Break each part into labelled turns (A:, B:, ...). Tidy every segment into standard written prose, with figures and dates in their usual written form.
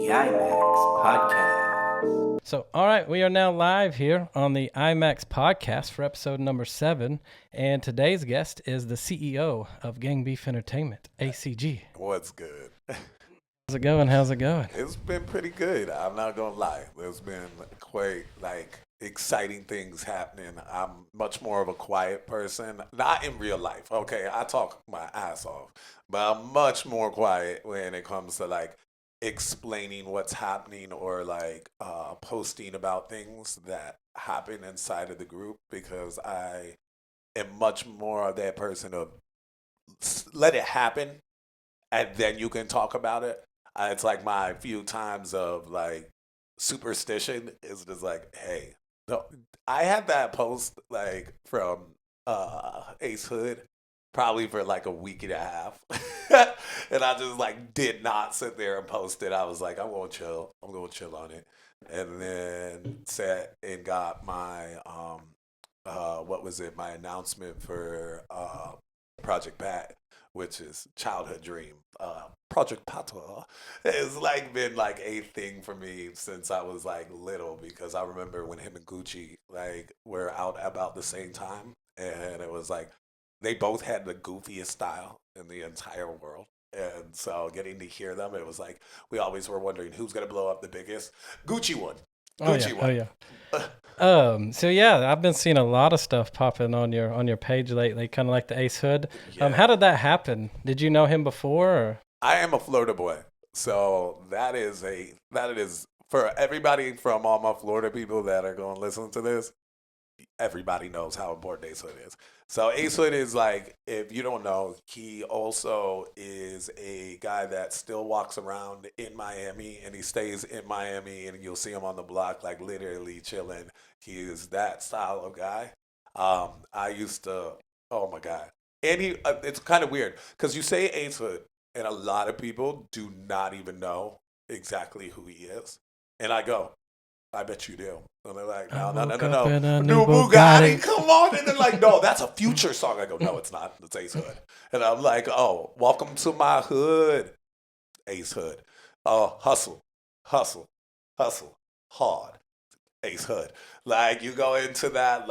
A: The iMAXX Podcast.
B: So, all right, we are now live here on the iMAXX Podcast for episode number 7. And today's guest is the CEO of Gangbeef Entertainment, ACG.
C: What's good?
B: How's it going? How's it going?
C: It's been pretty good. I'm not gonna lie. There's been quite exciting things happening. I'm much more of a quiet person. Not in real life. Okay, I talk my ass off, but I'm much more quiet when it comes to explaining what's happening or posting about things that happen inside of the group because I am much more of that person of let it happen and then you can talk about it. It's like my few times of superstition is just hey, no, I had that post from Ace Hood probably for a week and a half. And I just did not sit there and post it. I was like, I'm gonna chill on it. And then sat and got my my announcement for Project Pat, which is childhood dream. Project Pata has been a thing for me since I was little because I remember when him and Gucci were out about the same time, and it was they both had the goofiest style in the entire world. And so getting to hear them, it was we always were wondering who's gonna blow up the biggest. Gucci won. Gucci won.
B: Oh yeah. So yeah, I've been seeing a lot of stuff popping on your page lately, kind of like the Ace Hood.
C: Yeah.
B: How did that happen? Did you know him before? Or?
C: I am a Florida boy, so that is for everybody from all my Florida people that are going to listen to this. Everybody knows how important Ace Hood is. So Ace Hood is if you don't know, he also is a guy that still walks around in Miami and he stays in Miami and you'll see him on the block literally chilling. He is that style of guy. I used to, oh my God. And it's kind of weird because you say Ace Hood and a lot of people do not even know exactly who he is. And I go, I bet you do. And they're like, no. New Bugatti, come on. And they're no, that's a Future song. I go, no, it's not. It's Ace Hood. And I'm like, oh, welcome to my hood, Ace Hood. Hustle, hard, Ace Hood. You go into that,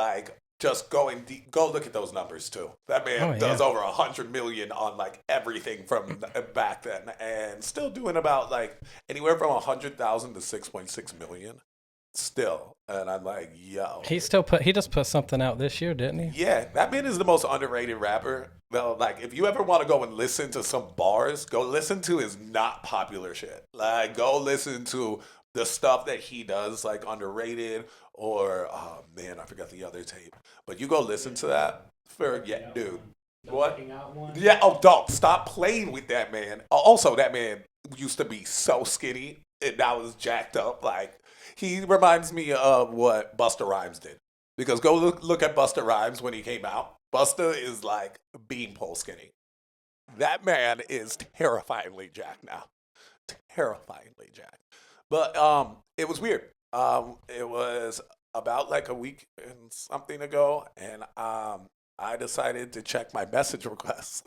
C: just going deep. Go look at those numbers too. That man does over 100 million on everything from back then, and still doing about anywhere from 100,000 to 6.6 million. Still, and I'm yo.
B: He just put something out this year, didn't he?
C: Yeah, that man is the most underrated rapper. Well, if you ever want to go and listen to some bars, go listen to his not popular shit. Go listen to the stuff that he does, underrated, or oh man, I forgot the other tape. But you go listen to that dude. What? Yeah. Oh, don't stop playing with that man. Also, that man used to be so skinny and now is jacked up. He reminds me of what Busta Rhymes did. Because go look at Busta Rhymes when he came out. Busta is beanpole skinny. That man is terrifyingly jacked now. Terrifyingly jacked. But it was weird. It was about a week and something ago, and I decided to check my message requests.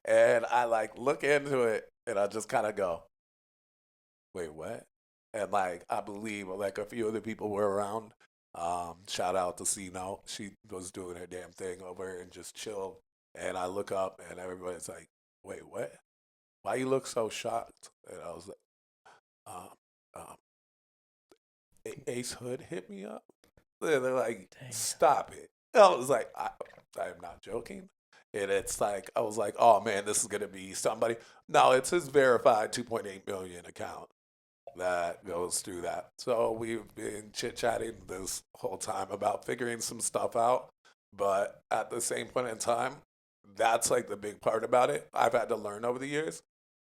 C: And I look into it, and I just kind of go, wait, what? And I believe a few other people were around. Shout out to C Note. She was doing her damn thing over and just chilled. And I look up and everybody's wait, what? Why you look so shocked? And I was Ace Hood hit me up. They're
B: Dang.
C: Stop it. And I was I am not joking. And it's I was oh man, this is gonna be somebody. No, it's his verified 2.8 million account that goes through that. So we've been chit-chatting this whole time about figuring some stuff out. But at the same point in time, that's the big part about it. I've had to learn over the years.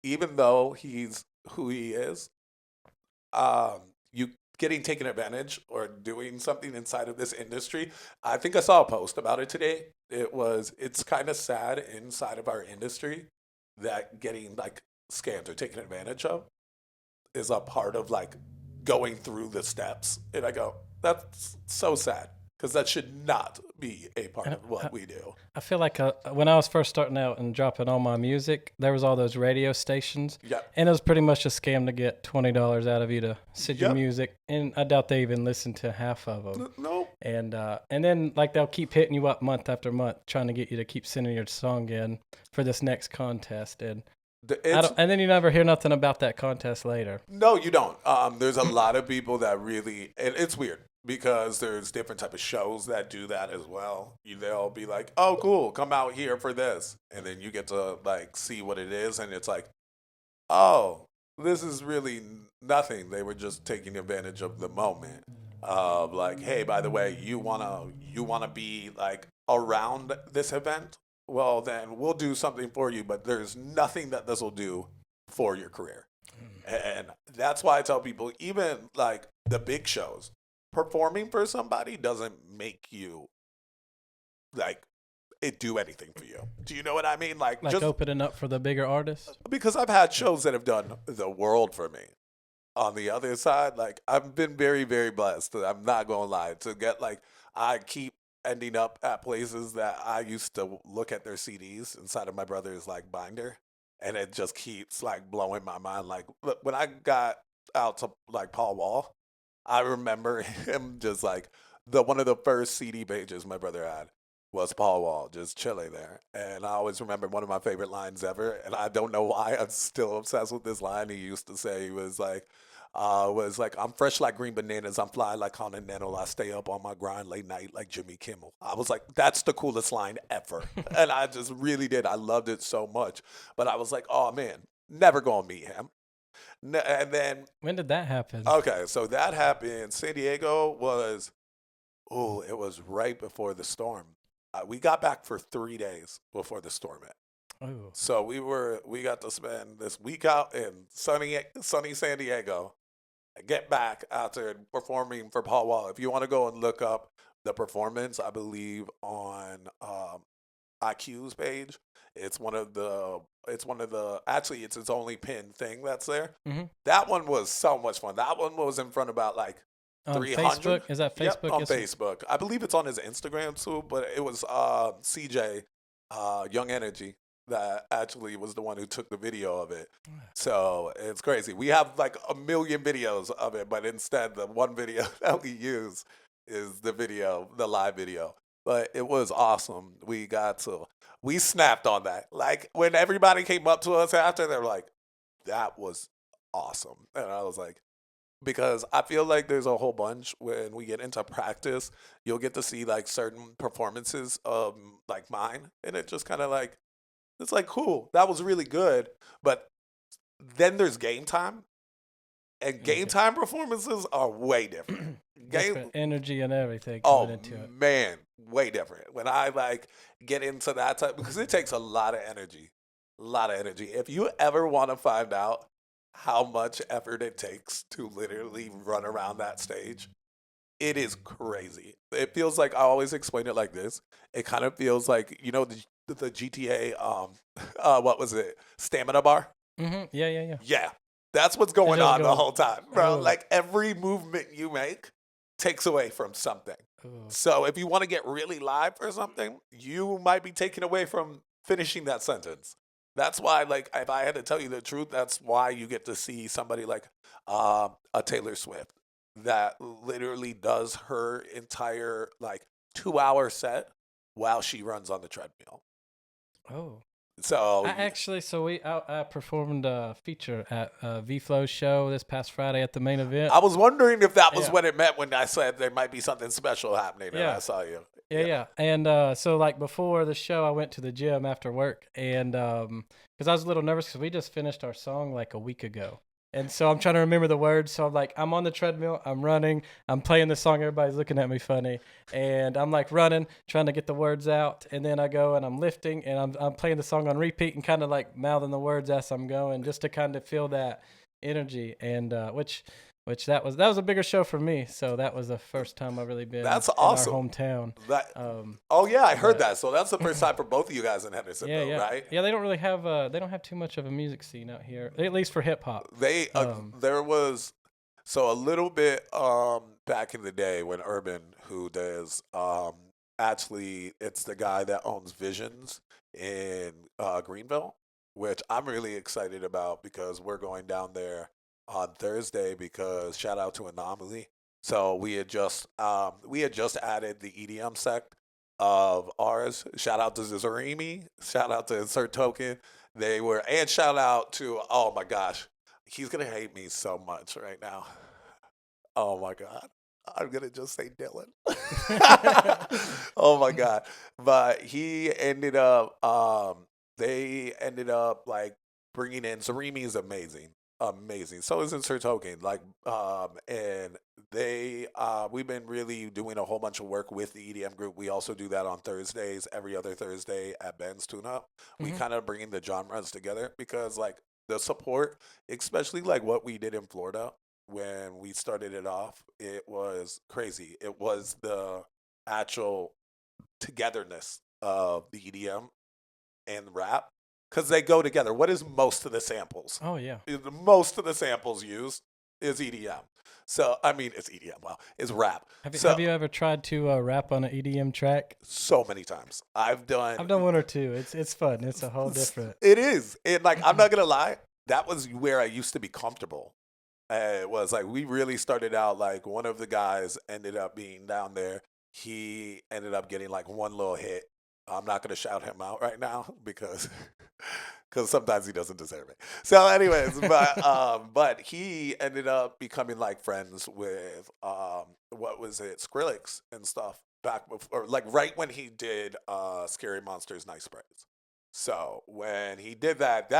C: Even though he's who he is, you getting taken advantage or doing something inside of this industry. I think I saw a post about it today. It's kind of sad inside of our industry that getting scammed or taken advantage of is a part of going through the steps. And I go, that's so sad. because that should not be a part of what we do.
B: I feel like when I was first starting out and dropping all my music, there was all those radio stations.
C: Yep.
B: And it was pretty much a scam to get $20 out of you to send your
C: Yep.
B: music. And I doubt they even listened to half of them.
C: Nope.
B: And then like they'll keep hitting you up month after month, trying to get you to keep sending your song in for this next contest. And and then you never hear nothing about that contest later.
C: No, you don't. There's a lot of people that really, and it's weird because there's different type of shows that do that as well. They'll be like, "Oh, cool, come out here for this," and then you get to like see what it is, and it's like, "Oh, this is really nothing." They were just taking advantage of the moment of like, "Hey, by the way, you wanna be like around this event? Well, then we'll do something for you, but there's nothing that this will do for your career." And that's why I tell people, even like the big shows, performing for somebody doesn't make you like it do anything for you. Do you know what I mean? Like just
B: opening up for the bigger artists?
C: because I've had shows that have done the world for me. On the other side, like I've been very, very blessed. I'm not gonna lie, to get like I keep ending up at places that I used to look at their CDs inside of my brother's like binder, and it just keeps like blowing my mind. Like when I got out to like Paul Wall, I remember him just like one of the first CD pages my brother had was Paul Wall just chilling there, and I always remember one of my favorite lines ever, and I don't know why I'm still obsessed with this line. He used to say, he was like, "I'm fresh like green bananas. I'm fly like Continental. I stay up on my grind late night like Jimmy Kimmel." I was like, that's the coolest line ever. And I just really did. I loved it so much. But I was like, oh man, never gonna meet him. And then,
B: When did that happen?
C: okay, so that happened. San Diego was, it was right before the storm. We got back for 3 days before the storm hit.
B: Oh.
C: So we got to spend this week out in sunny San Diego. Get back after performing for Paul Wall. If you want to go and look up the performance, I believe on IQ's page, it's actually it's its only pinned thing that's there.
B: Mm-hmm.
C: That one was so much fun. That one was in front of about like 300.
B: Facebook? Is that Facebook?
C: Yep, on
B: Yes.
C: Facebook. I believe it's on his Instagram too, but it was CJ, Young Energy, that actually was the one who took the video of it. So it's crazy. We have like a million videos of it, but instead the one video that we use is the live video. But it was awesome. We snapped on that. Like when everybody came up to us after, they were like, that was awesome. And I was like, because I feel like there's a whole bunch when we get into practice, you'll get to see like certain performances of like mine. And it just kind of like, it's like, cool, that was really good. But then there's game time. And game time performances are way different.
B: Different energy and everything
C: Oh
B: coming into it.
C: man, way different. When I like get into that type, because it takes a lot of energy. A lot of energy. If you ever want to find out how much effort it takes to literally run around that stage, it is crazy. It feels like, I always explain it like this. It kind of feels like, you know, the GTA, what was it? Stamina bar?
B: Mm-hmm. Yeah.
C: Yeah. That's what's going
B: just
C: on the
B: go-
C: whole time, bro.
B: Oh.
C: Like every movement you make takes away from something.
B: Ooh.
C: So if you want to get really live or something, you might be taken away from finishing that sentence. That's why, like, if I had to tell you the truth, that's why you get to see somebody like a Taylor Swift that literally does her entire like 2-hour set while she runs on the treadmill.
B: Oh.
C: So
B: I performed a feature at V-Flow's show this past Friday at the main event.
C: I was wondering if that was
B: Yeah.
C: what it meant when I said there might be something special happening. And
B: Yeah.
C: I saw you.
B: Yeah. And so like before the show, I went to the gym after work, and because I was a little nervous because we just finished our song like a week ago. And so I'm trying to remember the words. So I'm like, I'm on the treadmill, I'm running, I'm playing the song. Everybody's looking at me funny. And I'm like running, trying to get the words out. And then I go and I'm lifting and I'm playing the song on repeat and kind of like mouthing the words as I'm going, just to kind of feel that energy. And which that was a bigger show for me. So that was the first time I've really been
C: That's
B: in
C: awesome.
B: our hometown.
C: Oh yeah, I heard that. So that's the first time for both of you guys in Hendersonville,
B: Yeah.
C: right?
B: Yeah, they don't really have they don't have too much of a music scene out here, at least for hip hop.
C: There was so a little bit. back in the day when Urban, who does, actually, it's the guy that owns Visions in Greenville, which I'm really excited about because we're going down there on Thursday because shout out to Anomaly. So we had just added the EDM sect of ours. Shout out to Zarimi. Shout out to Insert Token. And shout out to, oh my gosh, he's gonna hate me so much right now. Oh my God. I'm gonna just say Dylan. Oh my God. But they ended up like bringing in Zarimi is amazing. Amazing. So is Insert Token. And we've been really doing a whole bunch of work with the EDM group. We also do that on Thursdays, every other Thursday at Ben's Tune Up. We kind of bringing the genres together because like the support, especially like what we did in Florida when we started it off, it was crazy. It was the actual togetherness of the EDM and rap because they go together. What is most of the samples?
B: Oh yeah.
C: Most of the samples used is EDM. So I mean, it's EDM. Wow, it's rap.
B: Have you ever tried to rap on an EDM track?
C: So many times. I've done
B: one or two. It's fun. It's a whole different.
C: It is. And like I'm not gonna lie, that was where I used to be comfortable. It was like we really started out like one of the guys ended up being down there. He ended up getting like one little hit. I'm not going to shout him out right now because sometimes he doesn't deserve it. So anyways, but he ended up becoming like friends with what was it, Skrillex and stuff back before, like right when he did Scary Monsters Night Spreads. So when he did that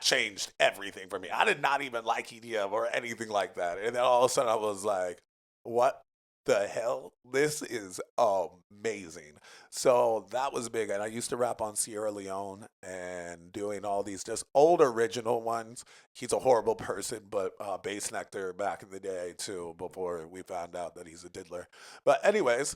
C: changed everything for me. I did not even like EDM or anything like that. And then all of a sudden I was like, what the hell? This is amazing. So that was big. And I used to rap on Sierra Leone and doing all these just old original ones. He's a horrible person, but Bass Nectar back in the day too, before we found out that he's a diddler. But anyways,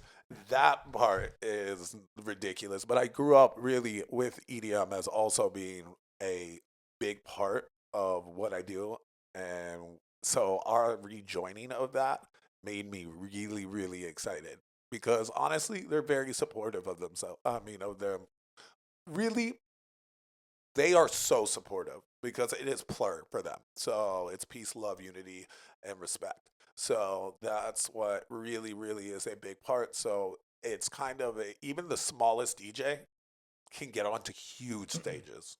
C: that part is ridiculous. But I grew up really with EDM as also being a big part of what I do. And so our rejoining of that made me really, really excited because honestly, they're very supportive of themselves. I mean, of them. Really, they are so supportive because it is plur for them. So it's peace, love, unity, and respect. So that's what really, really is a big part. So it's kind of even the smallest DJ can get onto huge stages.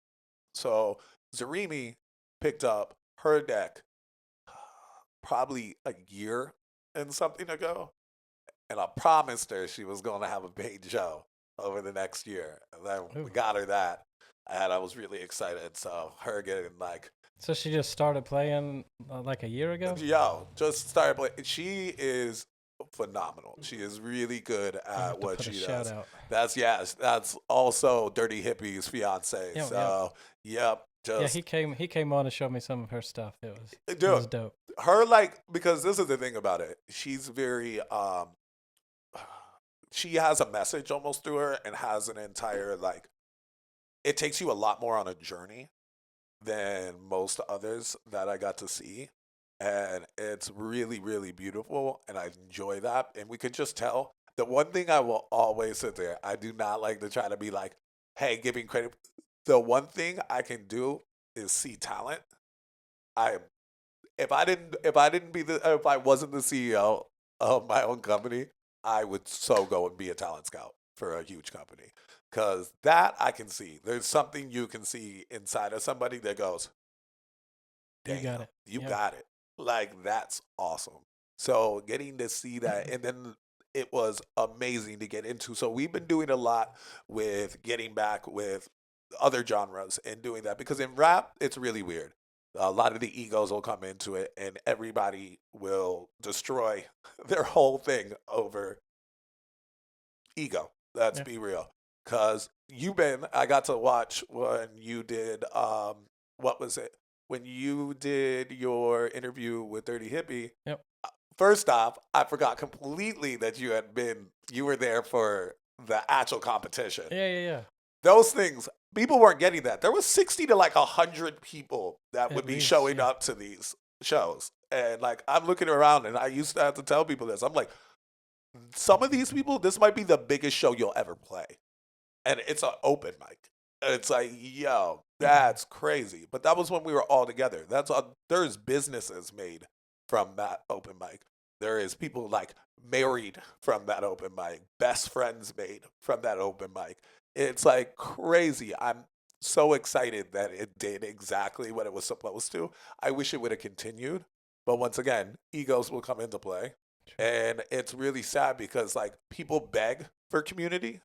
C: So Zarimi picked up her deck probably a year and something ago, and I promised her she was going to have a paid show over the next year. And then we got her that, and I was really excited. So her getting like,
B: so she just started playing like a year ago.
C: Just started playing. She is phenomenal. She is really good at what she does.
B: Shout out.
C: That's also Dirty Hippie's fiance. Yep.
B: He came on to show me some of her stuff. It was dope.
C: Her because this is the thing about it. She's very she has a message almost through her and has an entire it takes you a lot more on a journey than most others that I got to see. And it's really, really beautiful and I enjoy that. And we could just tell. The one thing I will always sit there, I do not like to try to be like, hey, giving credit. The one thing I can do is see talent. If I wasn't the CEO of my own company, I would so go and be a talent scout for a huge company. Because that I can see. There's something you can see inside of somebody that goes, damn,
B: you got it.
C: You got it. Like, that's awesome. So getting to see that, and then it was amazing to get into. So we've been doing a lot with getting back with other genres and doing that. Because in rap, it's really weird. A lot of the egos will come into it, and everybody will destroy their whole thing over ego. Let's be real. Because I got to watch when you did, what was it? When you did your interview with Dirty Hippie.
B: Yep.
C: First off, I forgot completely that you were there for the actual competition.
B: Yeah.
C: Those things, people weren't getting that. There was 60 to 100 people that would be showing up to these shows. And like, I'm looking around and I used to have to tell people this. I'm like, some of these people, this might be the biggest show you'll ever play. And it's an open mic. And it's like, yo, that's crazy. But that was when we were all together. There's businesses made from that open mic. There is people like married from that open mic, best friends made from that open mic. It's like crazy. I'm so excited that it did exactly what it was supposed to. I wish it would have continued. But once again, egos will come into play. And it's really sad because like people beg for community,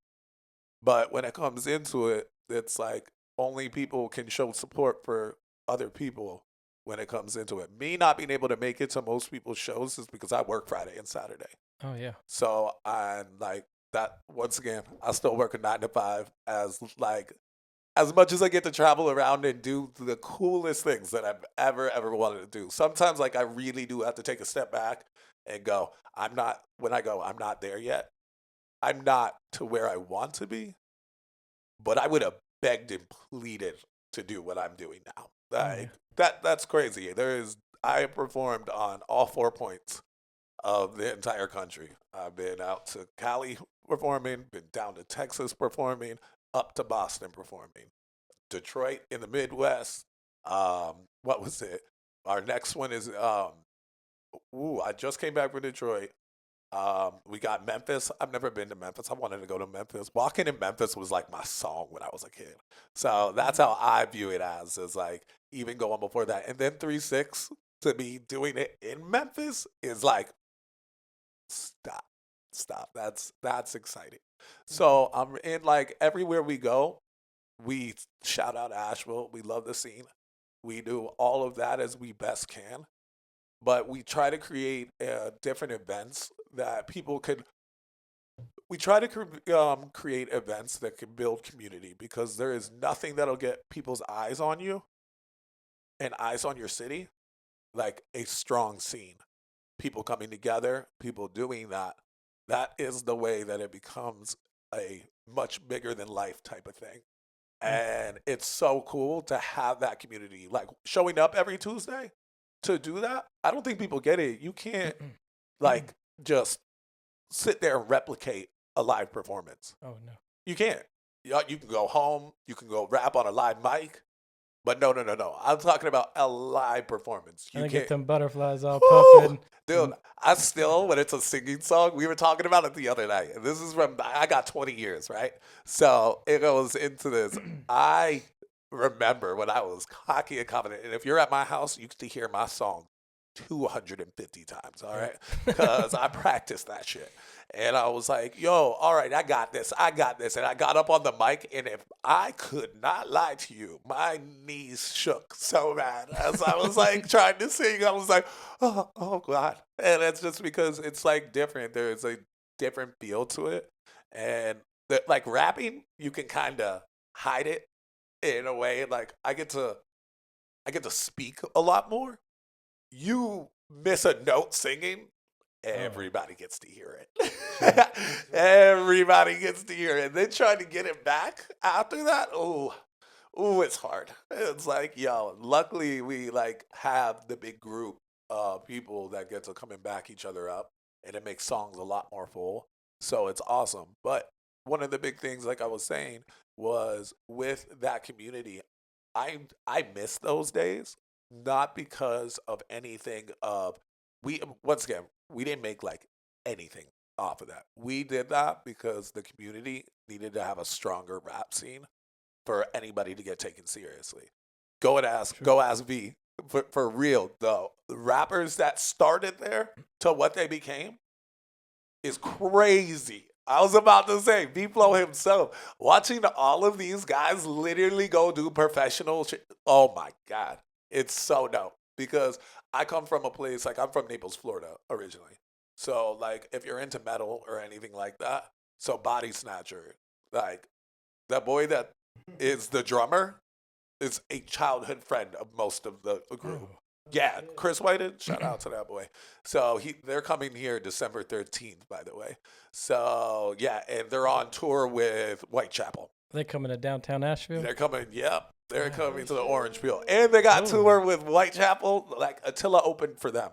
C: but when it comes into it, it's like only people can show support for other people when it comes into it. Me not being able to make it to most people's shows is because I work Friday and Saturday.
B: Oh yeah.
C: So I'm like that once again, I still work a 9 to 5 as much as I get to travel around and do the coolest things that I've ever wanted to do. Sometimes like I really do have to take a step back and go, I'm not there yet. I'm not to where I want to be, but I would have begged and pleaded to do what I'm doing now. Like that's crazy. I performed on all 4 points of the entire country. I've been out to Cali performing, been down to Texas performing, up to Boston performing, Detroit in the Midwest. What was it? Our next one is I just came back from Detroit. We got Memphis. I've never been to Memphis. I wanted to go to Memphis. Walking in Memphis was like my song when I was a kid. So that's how I view it as like even going before that. And then 3-6 to be doing it in Memphis is like, stop. That's exciting. So I'm in like everywhere we go, we shout out Asheville. We love the scene. We do all of that as we best can. But we try to create different events that people could. We try to create events that can build community because there is nothing that'll get people's eyes on you and eyes on your city like a strong scene. People coming together, people doing that. That is the way that it becomes a much bigger than life type of thing. And it's so cool to have that community, like showing up every Tuesday to do that. I don't think people get it. You can't like just sit there and replicate a live performance.
B: Oh no.
C: You can't. You can go home, you can go rap on a live mic, but no. I'm talking about a live performance. You
B: And
C: can't
B: get them butterflies all
C: Woo!
B: pumping.
C: Dude, I still, when it's a singing song, we were talking about it the other night. And this is from, I got 20 years, right? So it goes into this. I remember when I was cocky and confident. And if you're at my house, you get to hear my song 250 times, all right? Because I practiced that shit. And I was like, yo, all right, I got this. And I got up on the mic, and if I could not lie to you, my knees shook so bad as I was like trying to sing. I was like, oh God. And it's just because it's like different. There's a different feel to it. And like rapping, you can kind of hide it in a way. Like I get to speak a lot more. You miss a note singing, everybody gets to hear it. Everybody gets to hear it. And then trying to get it back after that, it's hard. It's like, yo, luckily we like have the big group of people that get to come and back each other up, and it makes songs a lot more full. So it's awesome. But one of the big things, like I was saying, was with that community, I miss those days. Not because of anything once again, we didn't make like anything off of that. We did that because the community needed to have a stronger rap scene for anybody to get taken seriously. Go ask V. For real though, the rappers that started there to what they became is crazy. I was about to say, V-Flow himself, watching all of these guys literally go do professional shit. Oh my God. It's so dope because I come from a place, like I'm from Naples, Florida originally. So like if you're into metal or anything like that, so Body Snatcher, like that boy that is the drummer is a childhood friend of most of the group. Yeah, Chris Whited, shout out to that boy. So they're coming here December 13th, by the way. So yeah, and they're on tour with Whitechapel.
B: They coming to downtown Asheville?
C: They're coming, yep. They're coming to the
B: shit.
C: Orange Peel. And they got
B: Oh.
C: tour with Whitechapel. Like, Attila opened for them.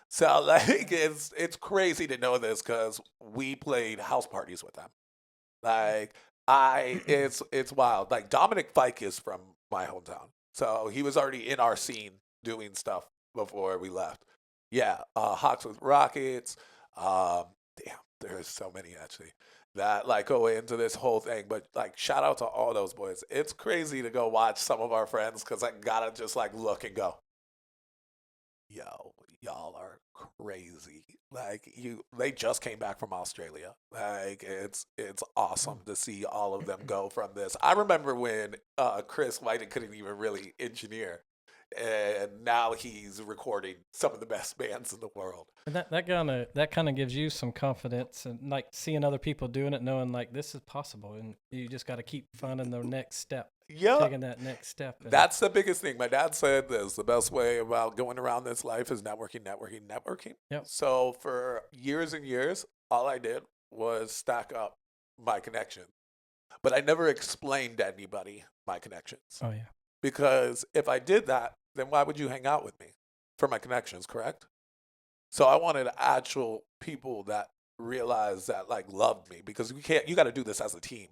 C: So, like, it's crazy to know this because we played house parties with them. Like, it's wild. Like, Dominic Fike is from my hometown. So, he was already in our scene doing stuff before we left. Yeah, Hawks with Rockets. Damn, there's so many, actually, that like go into this whole thing. But like, shout out to all those boys. It's crazy to go watch some of our friends because I gotta just like look and go, yo, y'all are crazy. Like they just came back from Australia. Like it's awesome to see all of them go from this. I remember when Chris Whiting couldn't even really engineer, and now he's recording some of the best bands in the world.
B: And that kind of gives you some confidence, and like seeing other people doing it, knowing like this is possible, and you just got to keep finding the next step.
C: Yeah,
B: taking that next step.
C: That's the biggest thing. My dad said this: the best way about going around this life is networking.
B: Yep.
C: So for years and years, all I did was stack up my connections, but I never explained to anybody my connections.
B: Oh yeah.
C: Because if I did that, then why would you hang out with me? For my connections, correct? So I wanted actual people that realized that like loved me, because you got to do this as a team.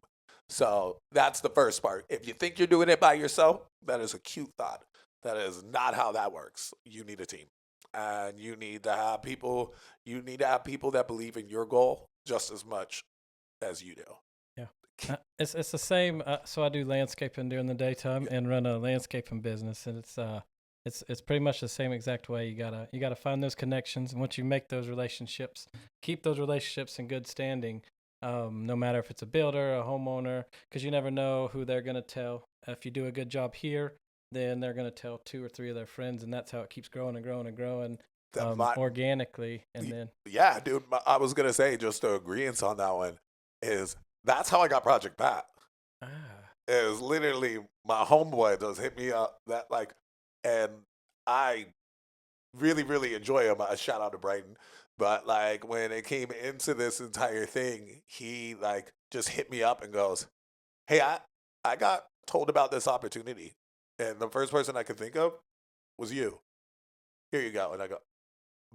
C: So that's the first part. If you think you're doing it by yourself, that is a cute thought. That is not how that works. You need a team, and you need to have people. You need to have people that believe in your goal just as much as you do.
B: It's the same. So I do landscaping during the daytime and run a landscaping business, and it's pretty much the same exact way. You gotta find those connections, and once you make those relationships, keep those relationships in good standing. No matter if it's a builder, a homeowner, because you never know who they're gonna tell. If you do a good job here, then they're gonna tell 2 or 3 of their friends, and that's how it keeps growing and growing and growing organically. And then
C: yeah, dude, I was gonna say, just to agree on that one, is that's how I got Project Pat. It was literally my homeboy just hit me up that like, and I really, really enjoy him. A shout out to Brighton. But like when it came into this entire thing, he like just hit me up and goes, "Hey, I got told about this opportunity, and the first person I could think of was you. Here you go." And I go,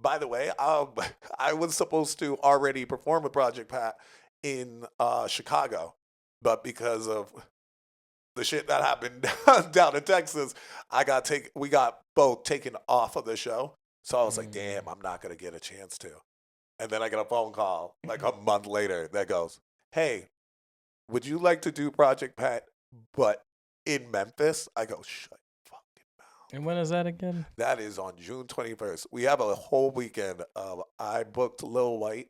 C: "By the way, I was supposed to already perform with Project Pat in Chicago, but because of the shit that happened down in Texas, we got both taken off of the show. So I was like, damn, I'm not gonna get a chance to." And then I get a phone call like a month later that goes, "Hey, would you like to do Project Pat, but in Memphis?" I go, "Shut your fucking mouth."
B: And when is that again?
C: That is on June 21st. We have a whole weekend of, I booked Lil White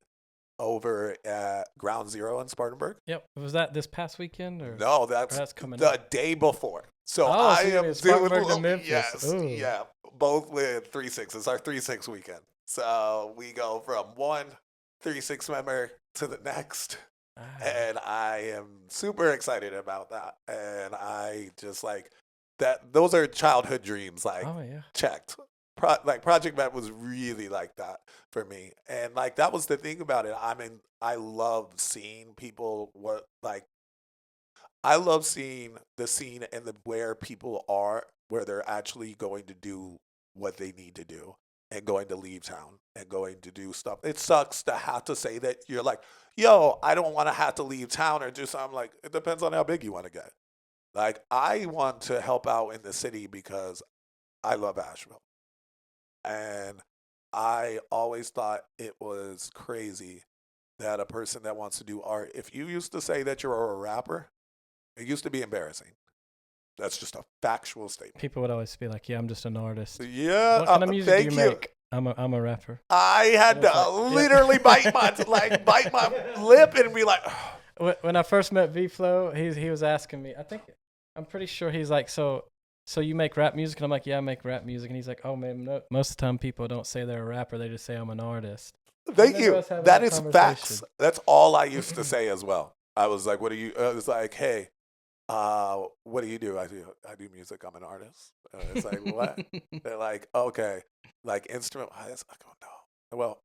C: over at Ground Zero in Spartanburg.
B: Yep. Was that this past weekend or?
C: No, that's
B: coming
C: the
B: up?
C: day before. So
B: Oh,
C: I
B: so you're
C: am
B: in
C: doing
B: Spartanburg to Memphis.
C: yes,
B: Ooh.
C: yeah, both with 3-6. It's our 3-6 weekend. So we go from one 3-6 member to the next, and I am super excited about that. And I just like that. Those are childhood dreams. Like
B: Oh yeah.
C: checked. Like Project Met was really like that for me, and like that was the thing about it. I mean, I love seeing people I love seeing the scene and where people are, where they're actually going to do what they need to do and going to leave town and going to do stuff. It sucks to have to say that you're like, "Yo, I don't want to have to leave town or do something." Like, it depends on how big you want to get. Like, I want to help out in the city because I love Asheville. And I always thought it was crazy that a person that wants to do art, if you used to say that you're a rapper, it used to be embarrassing. That's just a factual statement.
B: People would always be like, "Yeah, I'm just an artist."
C: Yeah,
B: What kind of music do
C: thank
B: you make? I'm a rapper.
C: I had to literally bite my lip and be like,
B: When I first met V-Flow, he was asking me. I'm pretty sure he's like, "So you make rap music?" And I'm like, "Yeah, I make rap music." And he's like, "Oh man, no, most of the time people don't say they're a rapper; they just say I'm an artist."
C: "Thank you." That is facts. That's all I used to say as well. I was like, "What do you?" It's like, "Hey, what do you do?" I do music. I'm an artist. It's like, what? They're like, "Okay, like instrument." I go, "No." Well,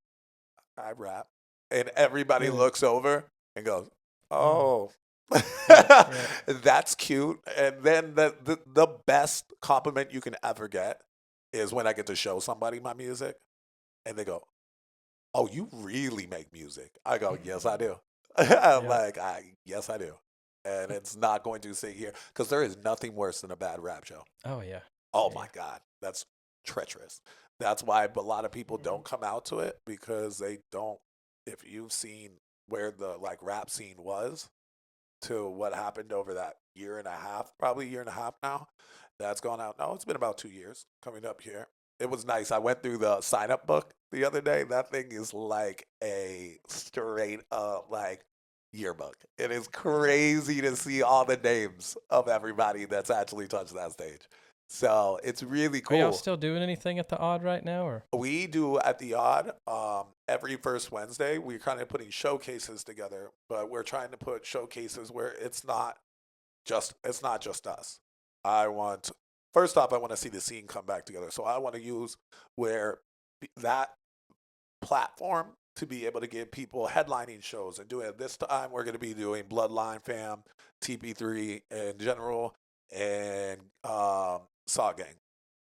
C: I rap, and everybody looks over and goes, "Oh,
B: Right.
C: That's cute. And then the best compliment you can ever get is when I get to show somebody my music and they go, "Oh, you really make music?" I go, "Yes, I do." I'm
B: Yeah.
C: like, yes, I do. And it's not going to sit here because there is nothing worse than a bad rap show.
B: Oh yeah.
C: Oh
B: Yeah.
C: my God, that's treacherous. That's why a lot of people
B: Mhm.
C: don't come out to it because they don't. If you've seen where the like rap scene was to what happened over that year and a half, probably a year and a half now, that's gone out. No, it's been about 2 years coming up here. It was nice. I went through the sign up book the other day. That thing is like a straight up like yearbook. It is crazy to see all the names of everybody that's actually touched that stage. So it's really
B: Are y'all
C: cool.
B: still doing anything at the Odd right now, or?
C: We do at the Odd every first Wednesday. We're kind of putting showcases together, but we're trying to put showcases where it's not just us. I want first off, I want to see the scene come back together. So I want to use where that platform to be able to give people headlining shows and doing it. This time we're going to be doing Bloodline Fam, TP3 in general, and Saw Gang.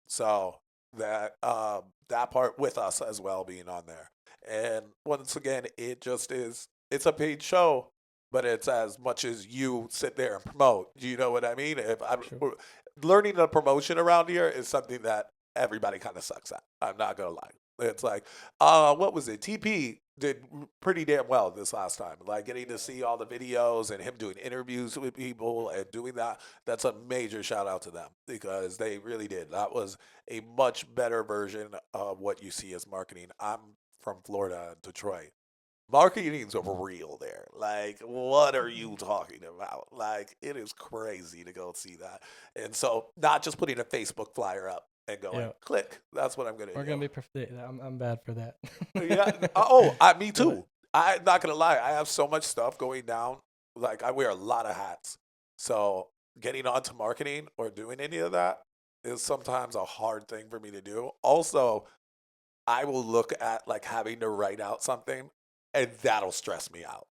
C: So that part with us as well being on there. And once again, it's a paid show, but it's as much as you sit there and promote. Do you know what I mean? If I'm
B: Sure.
C: learning the promotion around here is something that everybody kind of sucks at. I'm not gonna lie. It's like, what was it? TP did pretty damn well this last time. Like getting to see all the videos and him doing interviews with people and doing that. That's a major shout out to them because they really did. That was a much better version of what you see as marketing. I'm from Florida, Detroit. Marketing's real there. Like, what are you talking about? Like, it is crazy to go see that. And so, not just putting a Facebook flyer up and going,
B: Yeah.
C: click. That's what I'm gonna
B: We're
C: do.
B: gonna be perfect. I'm bad for that.
C: Yeah. Me
B: But
C: too. I'm not gonna lie. I have so much stuff going down. Like, I wear a lot of hats. So, getting onto marketing or doing any of that is sometimes a hard thing for me to do. Also, I will look at like having to write out something, and that'll stress me out.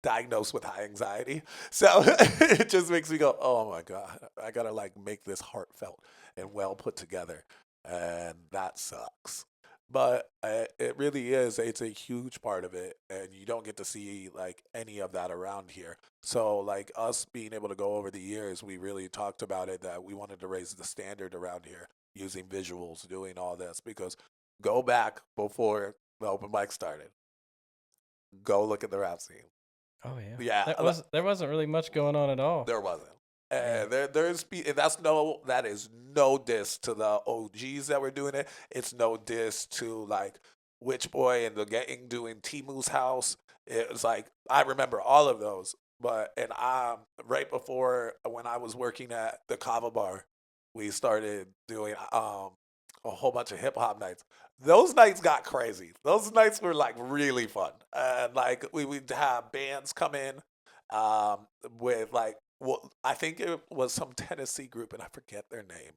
C: Diagnosed with high anxiety, so it just makes me go, "Oh my god, I gotta like make this heartfelt and well put together," and that sucks. But it really is. It's a huge part of it, and you don't get to see like any of that around here. So, like us being able to go over the years, we really talked about it that we wanted to raise the standard around here using visuals, doing all this because go back before the open mic started. Go look at the rap scene.
B: oh yeah,
C: Yeah,
B: there wasn't really much going on at all.
C: there wasn't.
B: Yeah.
C: And that is no diss to the OGs that were doing it. It's no diss to like Witch Boy and the gang doing Timu's house. It was like I remember all of those. But and right before when I was working at the Kava Bar, we started doing a whole bunch of hip hop nights. Those nights got crazy. Those nights were like really fun. And like we would have bands come in with like well, I think it was some Tennessee group, and I forget their name,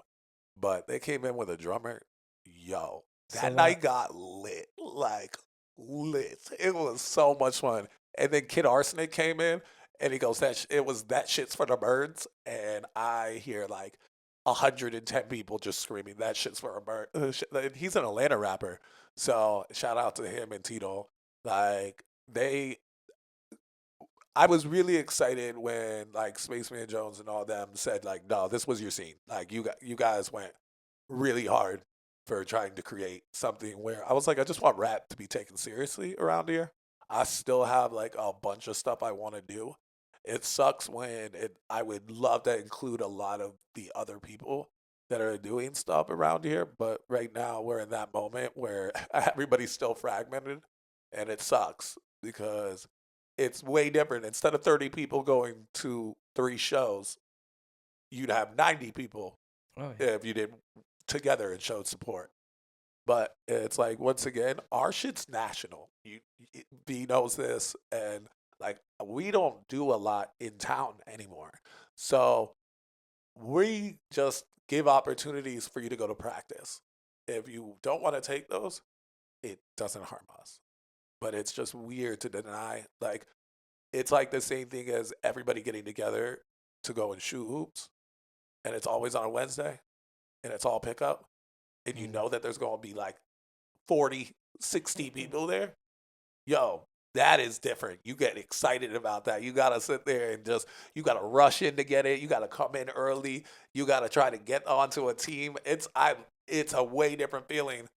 C: but they came in with a drummer. Yo,
B: So
C: that night got lit, like lit. It was so much fun. And then Kid Arsenic came in, and he goes, it was that shit's for the birds." And I hear like 110 people just screaming, "That shit's for a bird." And he's an Atlanta rapper, so shout out to him and Tito. Like they I was really excited when like Spaceman Jones and all them said like, no, this was your scene. Like you guys went really hard for trying to create something where I was like, I just want rap to be taken seriously around here. I still have like a bunch of stuff I want to do. It sucks I would love to include a lot of the other people that are doing stuff around here, but right now we're in that moment where everybody's still fragmented and it sucks because it's way different. Instead of 30 people going to 3 shows, you'd have 90 people
B: Oh yeah.
C: if you did together and showed support. But it's like once again, our shit's national. B knows this, and like we don't do a lot in town anymore. So we just give opportunities for you to go to practice. If you don't want to take those, it doesn't harm us. But it's just weird to deny. Like it's like the same thing as everybody getting together to go and shoot hoops, and it's always on a Wednesday, and it's all pickup, and you know that there's going to be like 40, 60 people there. Yo, that is different. You get excited about that. You got to sit there and you got to rush in to get it. You got to come in early. You got to try to get onto a team. It's a way different feeling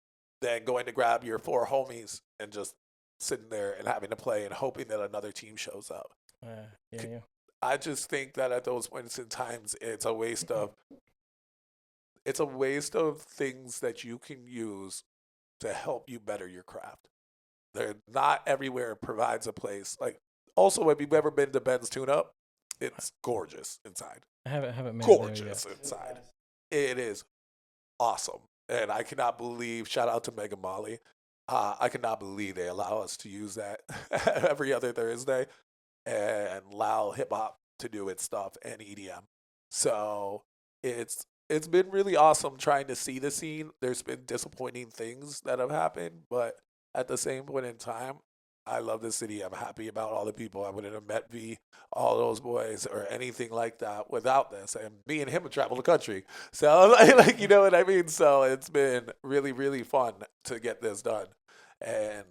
C: than going to grab your 4 homies and just sitting there and having to play and hoping that another team shows up.
B: Yeah.
C: I just think that at those points in times, it's a waste of things that you can use to help you better your craft. They're not everywhere provides a place. Like, also, if you've ever been to Ben's Tune Up, it's gorgeous inside.
B: I haven't made
C: Gorgeous
B: it there yet.
C: inside. It is awesome. And I cannot believe, shout out to Megan Molly, I cannot believe they allow us to use that every other Thursday and allow HipHop to do its stuff and EDM. So it's been really awesome trying to see the scene. There's been disappointing things that have happened, but at the same point in time, I love the city. I'm happy about all the people. I wouldn't have met V, all those boys, or anything like that without this. And me and him would travel the country. So, like, you know what I mean? So it's been really, really fun to get this done. And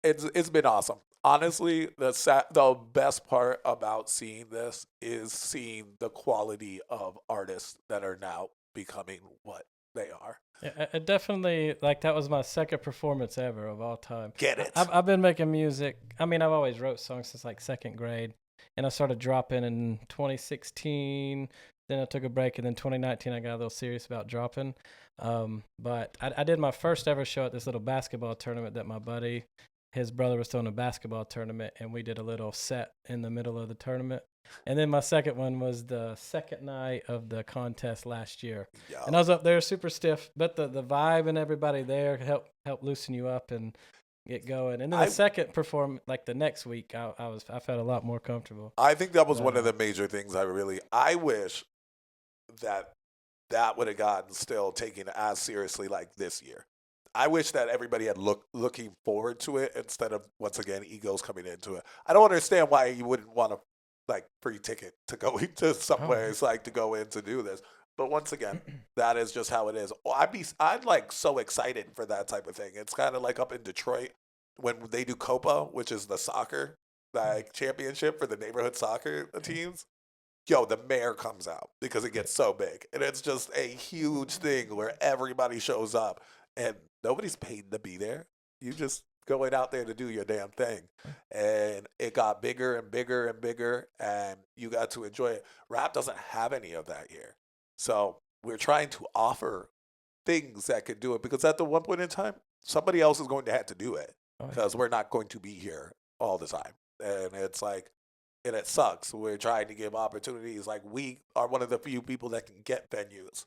C: it's been awesome. Honestly, the best part about seeing this is seeing the quality of artists that are now becoming what they are.
B: Yeah, I definitely, like, that was my second performance ever of all time.
C: Get it?
B: I've been making music. I mean, I've always wrote songs since like second grade, and I started dropping in 2016. Then I took a break, and then 2019 I got a little serious about dropping. But I did my first ever show at this little basketball tournament that my buddy, his brother was throwing a basketball tournament, and we did a little set in the middle of the tournament. And then my second one was the second night of the contest last year.
C: Yo.
B: And I was up there super stiff, but the vibe and everybody there help loosen you up and get going. And then the second perform, like the next week, I felt a lot more comfortable.
C: I think that was one of the major things I wish that would have gotten still taken as seriously like this year. I wish that everybody had looking forward to it instead of, once again, egos coming into it. I don't understand why you wouldn't want to, like, free ticket to go into somewhere. It's like to go in to do this. But once again, that is just how it is. I'd like so excited for that type of thing. It's kind of like up in Detroit when they do Copa, which is the soccer like championship for the neighborhood soccer teams. Yo, the mayor comes out because it gets so big. And it's just a huge thing where everybody shows up and nobody's paid to be there. You just going out there to do your damn thing. And it got bigger and bigger and bigger, and you got to enjoy it. Rap doesn't have any of that here. So we're trying to offer things that could do it, because at the one point in time, somebody else is going to have to do it because we're not going to be here all the time. And it's like, and it sucks. We're trying to give opportunities. Like, we are one of the few people that can get venues,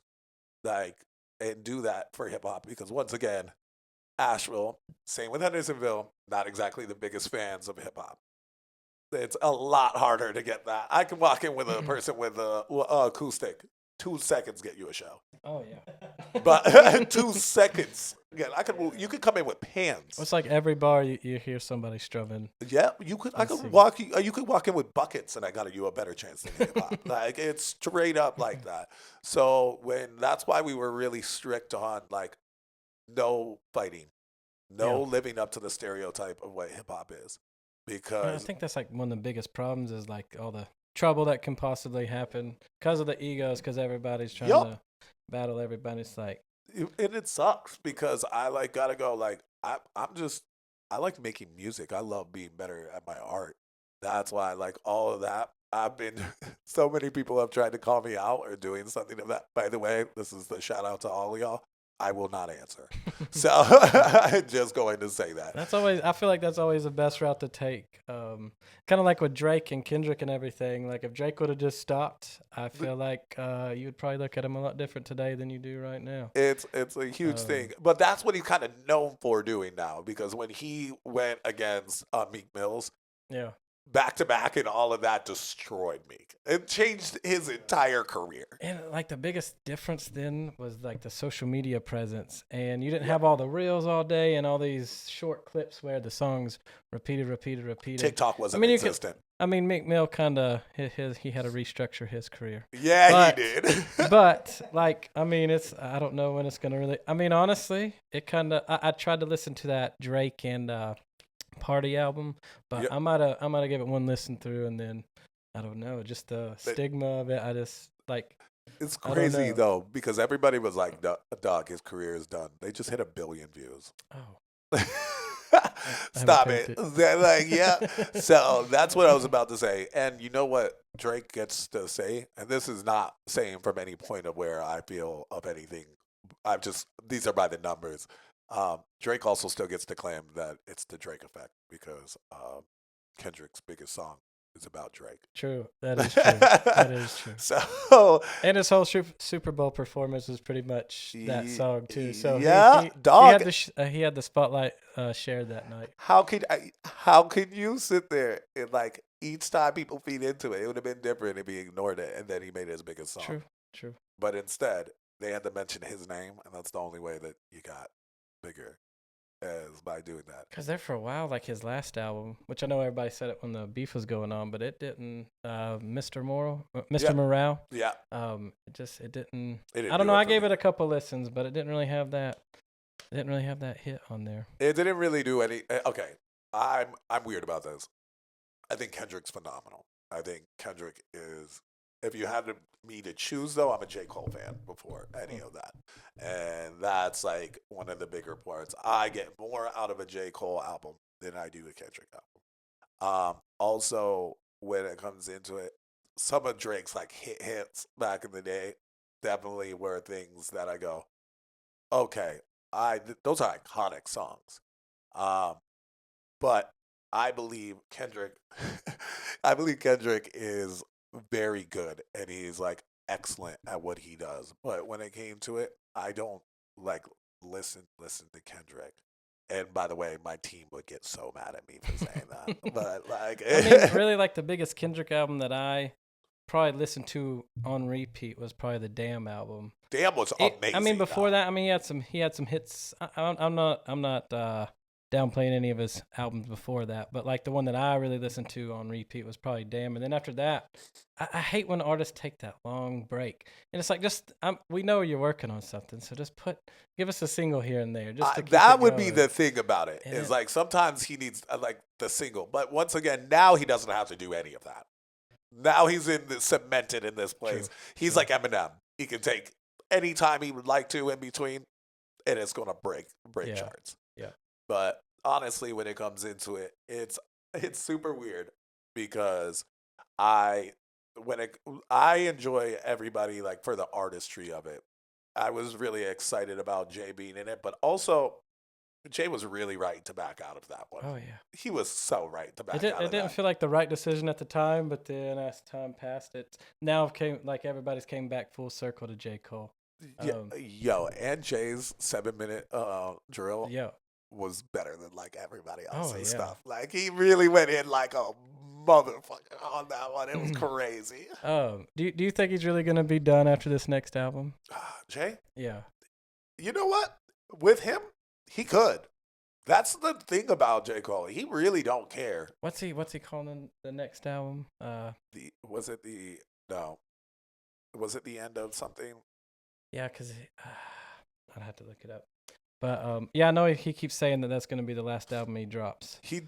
C: like, and do that for hip hop, because once again, Asheville, same with Hendersonville, not exactly the biggest fans of hip hop. It's a lot harder to get that. I can walk in with a person with a acoustic. 2 seconds get you a show.
B: Oh yeah.
C: But 2 seconds. Again, you could come in with pans.
B: It's like every bar you hear somebody strumming.
C: Yeah, you could. You could walk in with buckets, and I got you a better chance than hip hop. Like, it's straight up like that. So that's why we were really strict on, like, no fighting, living up to the stereotype of what hip hop is, because
B: I think that's like one of the biggest problems is like all the trouble that can possibly happen because of the egos, because everybody's trying to battle everybody. It's like,
C: and it sucks because I like gotta go. Like, I like making music. I love being better at my art. That's why I like all of that. I've been so many people have tried to call me out or doing something of that. By the way, this is the shout out to all of y'all. I will not answer. So I'm just going to say that.
B: I feel like that's always the best route to take. Kind of like with Drake and Kendrick and everything. Like, if Drake would have just stopped, I feel like you would probably look at him a lot different today than you do right now.
C: It's a huge thing. But that's what he's kind of known for doing now, because when he went against Meek Mills, back to back and all of that destroyed Meek. It changed his entire career.
B: And like the biggest difference then was like the social media presence, and you didn't have all the reels all day and all these short clips where the songs repeated.
C: TikTok wasn't
B: you
C: existent.
B: Meek Mill kind of he had to restructure his career.
C: Yeah, he did.
B: But like, I don't know when it's gonna really. Honestly, it kind of. I tried to listen to that Drake and Party album, but I might give it one listen through, and then I don't know, just the stigma of it. I just like.
C: It's crazy though, because everybody was like, "Dog, his career is done." They just hit 1 billion views.
B: Oh.
C: Stop it. Like, yeah. So that's what I was about to say. And you know what Drake gets to say? And this is not saying from any point of where I feel of anything. These are by the numbers. Drake also still gets to claim that it's the Drake effect because Kendrick's biggest song is about Drake.
B: True. That is true. That is true.
C: So,
B: and his whole Super Bowl performance was pretty much that song too. So
C: yeah,
B: he had the spotlight shared that night.
C: How can you sit there and like each time people feed into it, it would have been different if he ignored it and then he made it his biggest song.
B: True.
C: But instead, they had to mention his name, and that's the only way that you got bigger. As by doing that.
B: Because there for a while, like his last album, which I know everybody said it when the beef was going on, but it didn't. Mr. Morale.
C: Yeah.
B: It didn't.
C: I
B: don't know. I gave it a couple listens, but it didn't really have that. It didn't really have that hit on there.
C: It didn't really do any. Okay, I'm weird about this. I think Kendrick's phenomenal. I think Kendrick is. If you had me to choose, though, I'm a J. Cole fan before any of that. And that's like one of the bigger parts. I get more out of a J. Cole album than I do a Kendrick album. Also, when it comes into it, some of Drake's like hits back in the day definitely were things that I go, okay, those are iconic songs. But I believe Kendrick is very good and he's like excellent at what he does. But when it came to it, I don't like listen to Kendrick. And by the way, my team would get so mad at me for saying that. But like,
B: really, like the biggest Kendrick album that I probably listened to on repeat was probably the Damn album.
C: Damn was amazing.
B: Before that, he had some hits. I'm not downplaying any of his albums before that, but like the one that I really listened to on repeat was probably Damn. And then after that, I hate when artists take that long break. And it's like, we know you're working on something, so just give us a single here and there. Just to keep
C: that
B: it
C: would
B: going.
C: be the thing about it. Is like sometimes he needs like the single, but once again, now he doesn't have to do any of that. Now he's cemented in this place.
B: True.
C: He's like Eminem. He can take any time he would like to in between, and it's gonna break charts.
B: Yeah.
C: But honestly, when it comes into it, it's super weird because I enjoy everybody like for the artistry of it. I was really excited about Jay being in it, but also Jay was really right to back out of that one.
B: Oh yeah,
C: he was so right to back out.
B: It didn't feel like the right decision at the time, but then as time passed, it now everybody's came back full circle to J. Cole.
C: And Jay's 7-minute drill. Was better than like everybody else's stuff. Like he really went in like a motherfucker on that one. It was crazy.
B: Do you think he's really gonna be done after this next album?
C: Jay?
B: Yeah.
C: You know what? With him, he could. That's the thing about J. Cole. He really don't care.
B: What's he calling the next album?
C: Was it the end of something?
B: Yeah, because I'd have to look it up. But I know he keeps saying that that's going to be the last album he drops.
C: He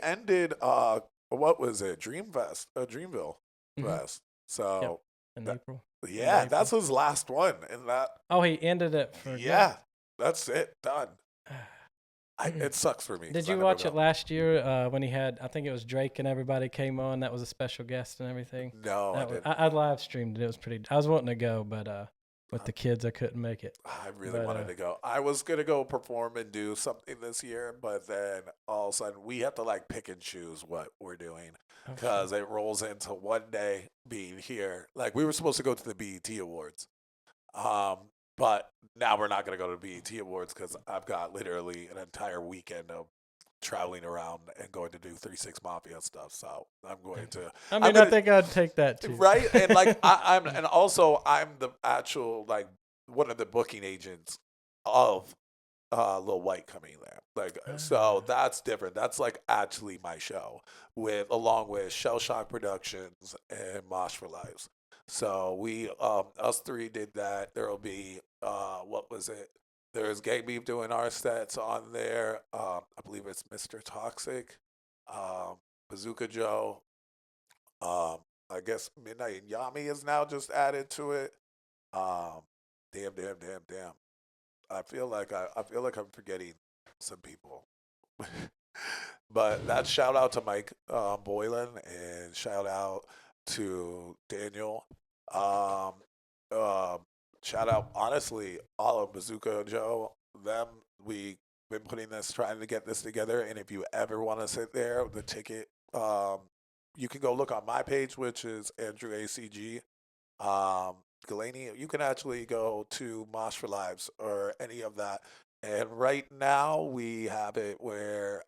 C: ended what was it? Dreamville Fest. So
B: in April.
C: Yeah, that's his last one. And that.
B: Oh, he ended it for.
C: Yeah, that's it. Done. It sucks for me.
B: Did you watch it last year when he had? I think it was Drake and everybody came on. That was a special guest and everything.
C: No, I didn't.
B: I live streamed it. It was pretty. I was wanting to go, but with the kids, I couldn't make it.
C: I really wanted to go. I was gonna go perform and do something this year, but then all of a sudden we have to like pick and choose what we're doing because it rolls into one day being here. Like we were supposed to go to the BET Awards, but now we're not gonna go to the BET Awards because I've got literally an entire weekend of traveling around and going to do 3-6 Mafia stuff. So I'm going to.
B: I mean, I think I'd take that too.
C: Right, and like I'm the actual like one of the booking agents of Lil White coming there. Like, so that's different. That's like actually my show along with Shell Shock Productions and Mosh for Lives. So we us three did that. There'll be what was it? There's Gangbeef doing our sets on there. I believe it's Mr. Toxic, Bazooka Joe. I guess Midnight and Yami is now just added to it. Damn. I feel like I'm forgetting some people. But that shout out to Mike Boylan and shout out to Daniel. Shout out, honestly, all of Bazooka Joe. Them, we've been trying to get this together. And if you ever want to sit there, the ticket, you can go look on my page, which is Andrew ACG. Gelleny, you can actually go to Mosh for Lives or any of that. And right now we have it where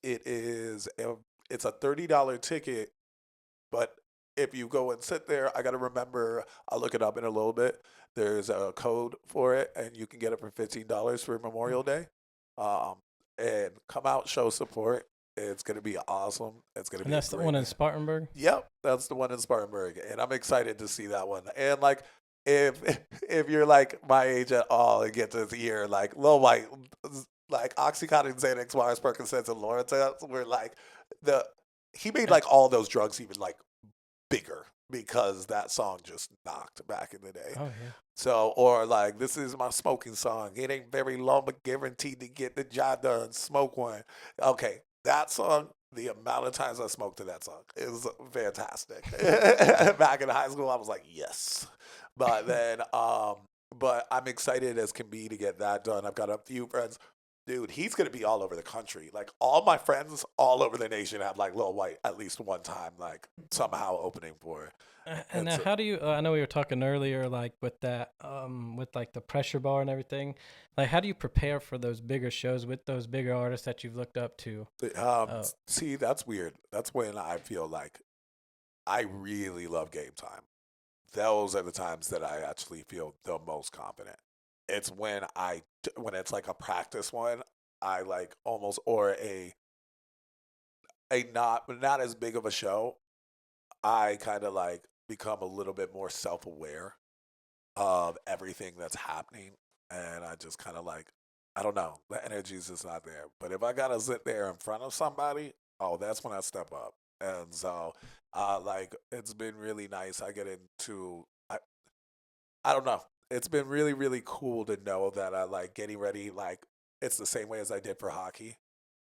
C: it's a $30 ticket, but if you go and sit there, I got to remember, I'll look it up in a little bit. There's a code for it, and you can get it for $15 for Memorial Day. And come out, show support. It's going to be awesome. It's going to be.
B: And that's the one in Spartanburg?
C: Yep, that's the one in Spartanburg. And I'm excited to see that one. And like, if you're like my age at all and get to hear like Lil White, like Oxycontin, Xanax, Mars, Percocets, and Loretta, were like he made like all those drugs even like bigger because that song just knocked back in the day.
B: Oh, yeah.
C: So, or like, this is my smoking song. It ain't very long, but guaranteed to get the job done. Smoke one. Okay, that song, the amount of times I smoked to that song is fantastic. Back in high school, I was like, yes. But then, but I'm excited as can be to get that done. I've got a few friends. Dude, he's going to be all over the country. Like, all my friends all over the nation have, like, Lil White at least one time, like, somehow opening for it.
B: And now, how do you, I know we were talking earlier, like, with that, with, like, the pressure bar and everything. Like, how do you prepare for those bigger shows with those bigger artists that you've looked up to?
C: See, that's weird. That's when I feel like I really love game time. Those are the times that I actually feel the most confident. It's when it's like a practice one, I like almost, or a not as big of a show, I kind of like become a little bit more self-aware of everything that's happening. And I just kind of like, I don't know, the energy is just not there. But if I got to sit there in front of somebody, oh, that's when I step up. And so, like, it's been really nice. I get into, I don't know. It's been really, really cool to know that I like getting ready. Like, it's the same way as I did for hockey.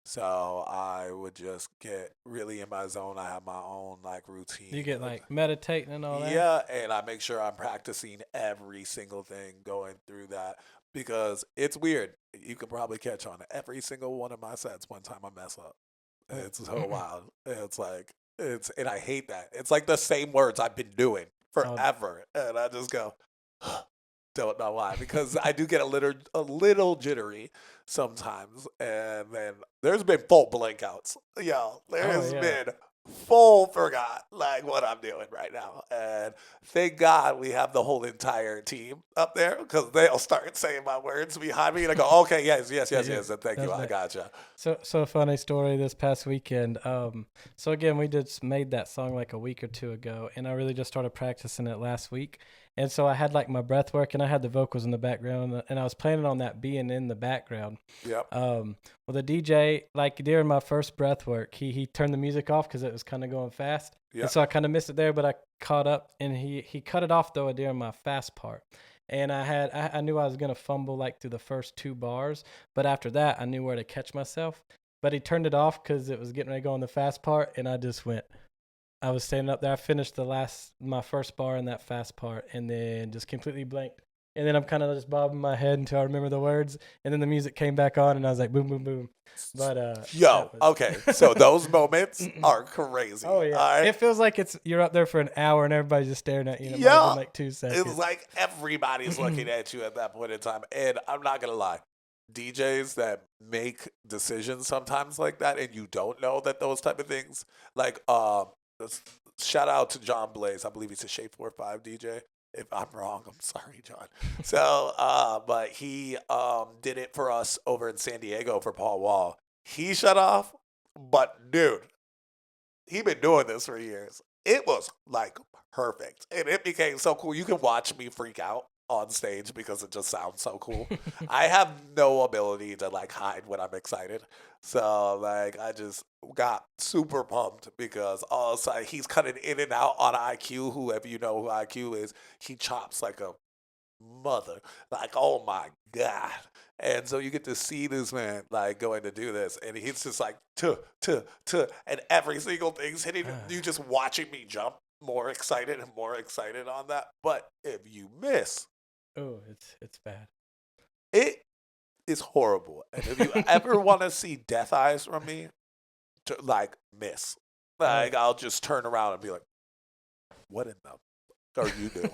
C: So I would just get really in my zone. I have my own like routine.
B: You get like meditating and all that?
C: Yeah, and I make sure I'm practicing every single thing going through that because it's weird. You can probably catch on every single one of my sets one time I mess up. It's so wild. It's like, and I hate that. It's like the same words I've been doing forever. And I just go, don't know why, because I do get a little jittery sometimes, and then there's been full blankouts. Yo, there's been full forgot like what I'm doing right now, and thank God we have the whole entire team up there because they'll start saying my words behind me, and I go, okay, yes, and thank you, I gotcha.
B: So funny story this past weekend. So again, we just made that song like a week or two ago, and I really just started practicing it last week. And so I had like my breath work and I had the vocals in the background and I was planning on that being in the background.
C: Yep.
B: Well, the DJ, like during my first breath work, he turned the music off because it was kind of going fast. Yep. And so I kind of missed it there, but I caught up and he cut it off though during my fast part. And I knew I was going to fumble like through the first 2 bars, but after that I knew where to catch myself. But he turned it off because it was getting ready to go on the fast part and I just went. I was standing up there. I finished my first bar in that fast part and then just completely blanked. And then I'm kind of just bobbing my head until I remember the words. And then the music came back on and I was like, boom, boom, boom. But,
C: okay. So those moments are crazy.
B: Oh, yeah. Right? It feels like you're up there for an hour and everybody's just staring at you. In like 2 seconds.
C: It's like everybody's looking at you at that point in time. And I'm not going to lie. DJs that make decisions sometimes like that, and you don't know that those type of things, like shout out to John Blaze. I believe he's a Shape 45 DJ. If I'm wrong, I'm sorry, John. So, but he did it for us over in San Diego for Paul Wall. He shut off, but dude, he been doing this for years. It was like perfect, and it became so cool. You can watch me freak out on stage because it just sounds so cool. I have no ability to like hide when I'm excited, so like I just got super pumped because all of a sudden he's cutting in and out on IQ. Whoever you know who IQ is, he chops like a mother. Like, oh my God. And so you get to see this man like going to do this, and he's just like and every single thing's hitting him. You just watching me jump more excited and more excited on that. But if you miss,
B: Oh, it's bad.
C: it is horrible. And if you ever want to see death eyes from me, to like miss. Like I'll just turn around and be like, what in the are you doing?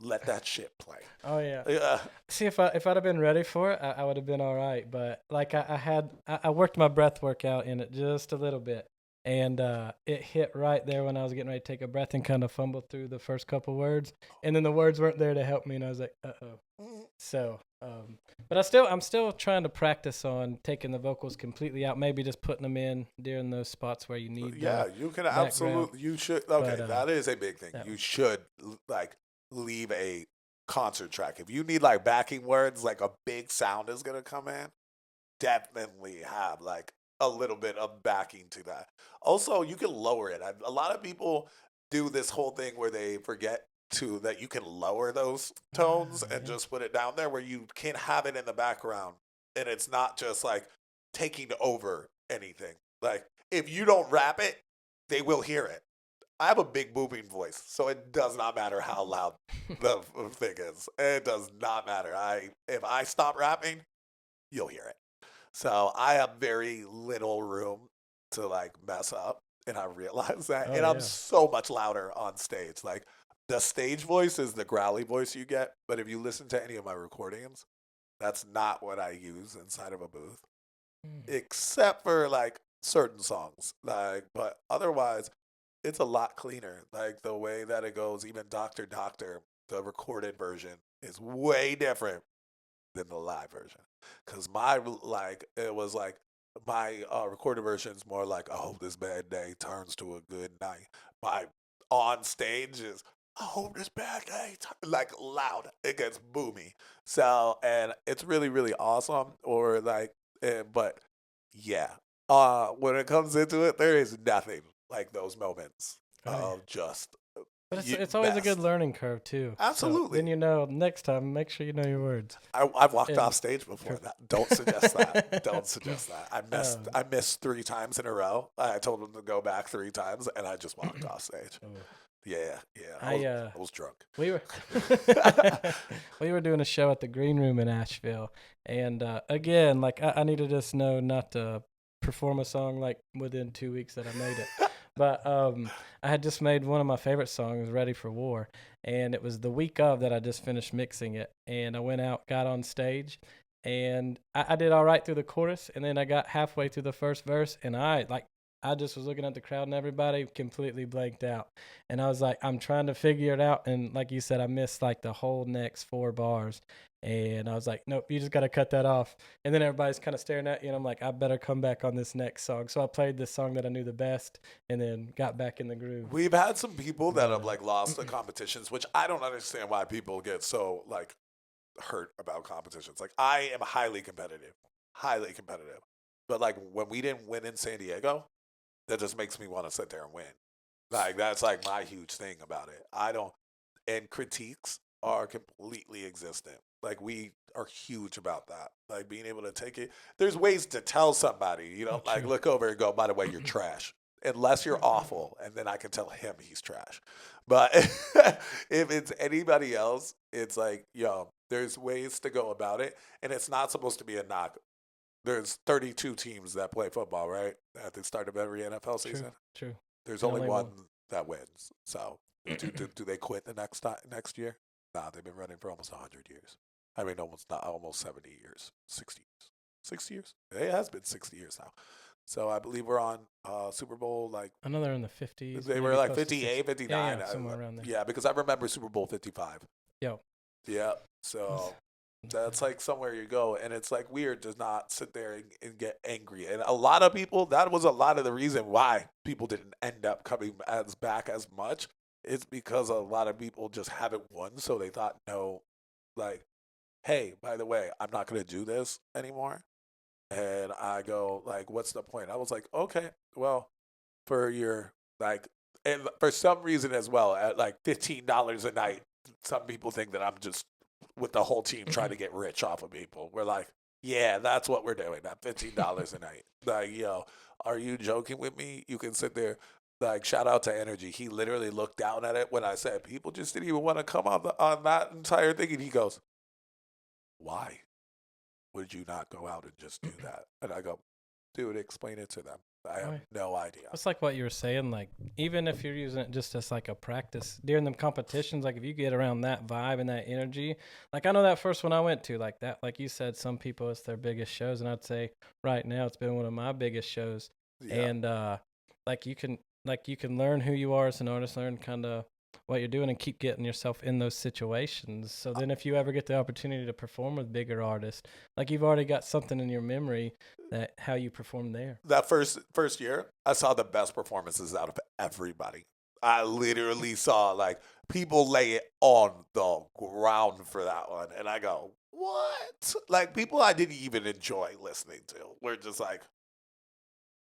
C: Let that shit play.
B: Oh yeah.
C: Yeah.
B: See, if I'd have been ready for it, I would have been all right. But like I worked my breath work out in it just a little bit, and it hit right there when I was getting ready to take a breath and kind of fumbled through the first couple words, and then the words weren't there to help me, and I was like, So, but I'm still trying to practice on taking the vocals completely out, maybe just putting them in during those spots where you need.
C: Yeah, you can absolutely. You should. Okay, that is a big thing. You should like leave a concert track if you need like backing words, like a big sound is gonna come in. Definitely have like a little bit of backing to that. Also, you can lower it. A lot of people do this whole thing where they forget to that you can lower those tones and just put it down there where you can have it in the background and it's not just like taking over anything. Like if you don't rap it, they will hear it. I have a big booming voice, so it does not matter how loud the thing is. It does not matter. If I stop rapping, you'll hear it. So I have very little room to like mess up, and I realize that. And I'm so much louder on stage. Like the stage voice is the growly voice you get, but if you listen to any of my recordings, that's not what I use inside of a booth, except for like certain songs. Like, but otherwise, it's a lot cleaner. Like the way that it goes, even Doctor Doctor, the recorded version is way different than the live version. Cause my it was like my recorded version is more like I hope this bad day turns to a good night. My on stage is I hope this bad day like loud. It gets boomy. So and it's really really awesome. Or like, but yeah, when it comes into it, there is nothing like those moments of just.
B: But it's always a good learning curve too.
C: Absolutely.
B: So then next time, make sure you know your words.
C: I've walked off stage before that. Don't suggest that. Don't suggest that. I missed 3 times in a row. I told them to go back 3 times, and I just walked off stage. Yeah. I was drunk.
B: We were doing a show at the Green Room in Asheville, and again, like I needed to just know not to perform a song like within 2 weeks that I made it. But I had just made one of my favorite songs, Ready for War, and it was the week of that I just finished mixing it. And I went out, got on stage, and I did all right through the chorus, and then I got halfway through the first verse, and I just was looking at the crowd and everybody completely blanked out. And I was like, I'm trying to figure it out. And like you said, I missed like the whole next 4 bars. And I was like, nope, you just got to cut that off. And then everybody's kind of staring at you. And I'm like, I better come back on this next song. So I played the song that I knew the best and then got back in the groove.
C: We've had some people that have like lost the competitions, which I don't understand why people get so like hurt about competitions. Like I am highly competitive. But like when we didn't win in San Diego, that just makes me want to sit there and win. Like that's like my huge thing about it. And critiques are completely existent. Like we are huge about that. Like being able to take it. There's ways to tell somebody, like look over and go, by the way, you're trash. Unless you're awful, and then I can tell him he's trash. But if it's anybody else, it's like, there's ways to go about it, and it's not supposed to be a knock. There's 32 teams that play football, right? At the start of every NFL season.
B: True.
C: There's only one that wins. So do they quit the next year? Nah, they've been running for almost 100 years. I mean, almost 70 years, 60 years, 60 years. It has been 60 years now. So I believe we're on Super Bowl like
B: I know they're in the 50s.
C: they
B: maybe
C: were like
B: close to
C: 58,
B: 60.
C: 59.
B: Yeah, somewhere around there.
C: Yeah, because I remember Super Bowl 55.
B: Yo.
C: Yeah. So that's like somewhere you go. And it's like weird to not sit there and get angry. And a lot of people, that was a lot of the reason why people didn't end up coming back as much. It's because a lot of people just haven't won. So they thought, no, like, hey, by the way, I'm not going to do this anymore. And I go, like, what's the point? I was like, okay, well, for your, like, and for some reason as well, at like $15 a night, some people think that I'm just with the whole team trying to get rich off of people. We're like, yeah, that's what we're doing at $15 a night. Like, yo, are you joking with me? You can sit there. Like, shout out to Energy. He literally looked down at it when I said people just didn't even want to come on that entire thing. And he goes, why would you not go out and just do that? And I go, dude, explain it to them. I have no idea.
B: It's like what you were saying, like, even if you're using it just as like a practice during them competitions, like if you get around that vibe and that energy, like I know that first one I went to, like that, like you said, some people it's their biggest shows. And I'd say right now it's been one of my biggest shows.
C: Yeah.
B: And like you can learn who you are as an artist, learn kind of what you're doing and keep getting yourself in those situations. So then if you ever get the opportunity to perform with bigger artists, like you've already got something in your memory that how you perform there.
C: That first year, I saw the best performances out of everybody. I literally saw like people lay it on the ground for that one. And I go, what? Like people I didn't even enjoy listening to. We're just like,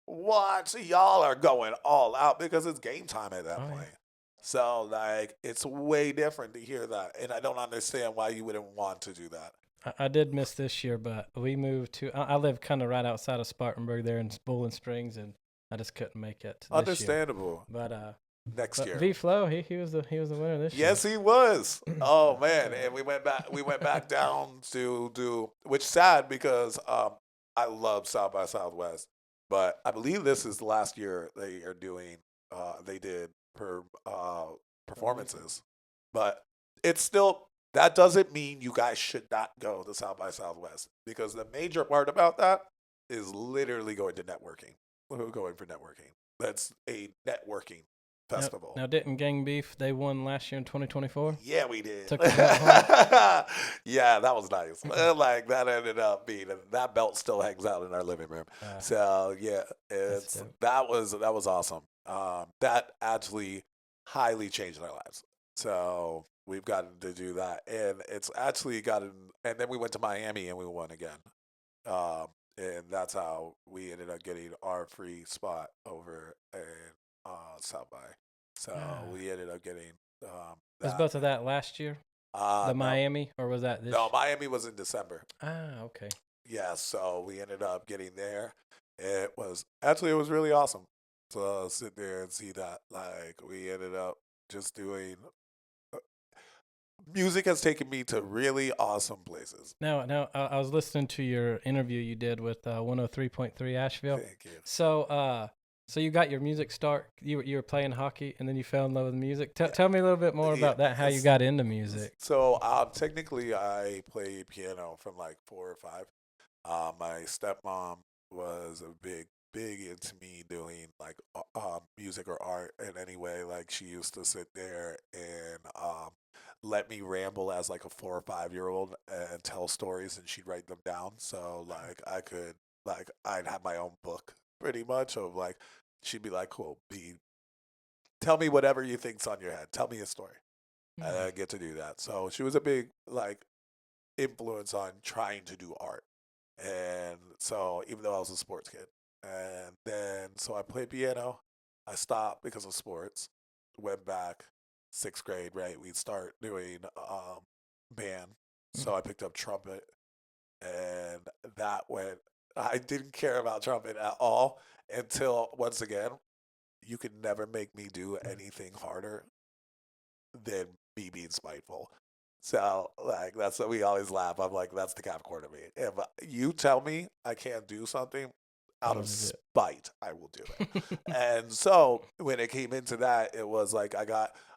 C: what? So y'all are going all out because it's game time at that point.
B: Yeah.
C: So like it's way different to hear that. And I don't understand why you wouldn't want to do that.
B: I did miss this year, but we moved to. I live kind of right outside of Spartanburg, there in Bowling Springs, and I just couldn't make it. This
C: Understandable.
B: Year. But
C: next year,
B: V Flow, he was the winner this year.
C: Yes, he was. Oh man, and we went back down to do, which sad because I love South by Southwest, but I believe this is the last year they are doing. They did performances, but it's still. That doesn't mean you guys should not go to South by Southwest because the major part about that is literally going to networking. Going for networking. That's a networking festival.
B: Now, didn't Gangbeef, they won last year in 2024?
C: Yeah, we did.
B: Took the belt home.
C: Yeah, that was nice. Like that ended up being that belt still hangs out in our living room. So yeah, that was awesome. That actually highly changed our lives. So we've gotten to do that, and it's actually gotten. And then we went to Miami and we won again, and that's how we ended up getting our free spot over in South by. So we ended up getting.
B: Was both of that last year? Miami, or was that this?
C: No, Miami was in December.
B: Okay.
C: Yeah, so we ended up getting there. It was really awesome to sit there and see that. Like we ended up just doing. Music has taken me to really awesome places.
B: Now, I was listening to your interview you did with 103.3 Asheville.
C: Thank you.
B: So you got your music start. You were playing hockey, and then you fell in love with music. Tell me a little bit more about that. How you got into music?
C: So technically, I played piano from like 4 or 5. My stepmom was a big into me doing like music or art in any way. Like she used to sit there and let me ramble as like a 4 or 5-year-old and tell stories, and she'd write them down. So like I'd have my own book pretty much of like she'd be like, cool, tell me whatever you think's on your head. Tell me a story. Mm-hmm. And I get to do that. So she was a big like influence on trying to do art. And so even though I was a sports kid, and then so I played piano. I stopped because of sports. Went back 6th grade, right? We'd start doing band. So I picked up trumpet, and that went. I didn't care about trumpet at all until once again, you could never make me do anything harder than me being spiteful. So like that's what we always laugh. I'm like, that's the Capricorn of me. If you tell me I can't do something out of spite, I will do it. And so when it came into that, it was like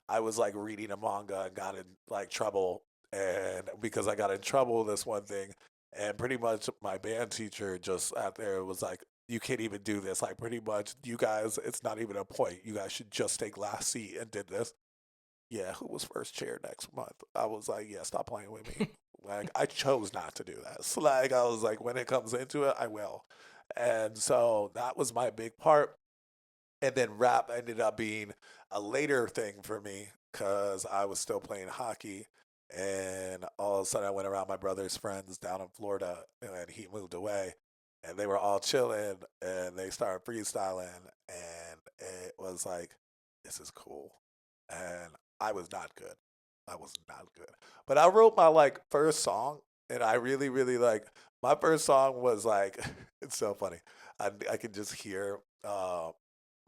C: I was like reading a manga and got in like trouble and because I got in trouble this one thing, and pretty much my band teacher just out there was like, "You can't even do this. Like, pretty much, you guys, it's not even a point. You guys should just take last seat," and did this. Yeah, who was first chair next month? I was like, yeah, stop playing with me. Like, I chose not to do that. So, like, I was like, when it comes into it, I will. And so that was my big part. And then rap ended up being a later thing for me because I was still playing hockey. And all of a sudden, I went around my brother's friends down in Florida, and he moved away. And they were all chilling, and they started freestyling. And it was like, this is cool. And I was not good. I was not good. But I wrote my like first song, and I really, really like my first song was like, it's so funny. I could just hear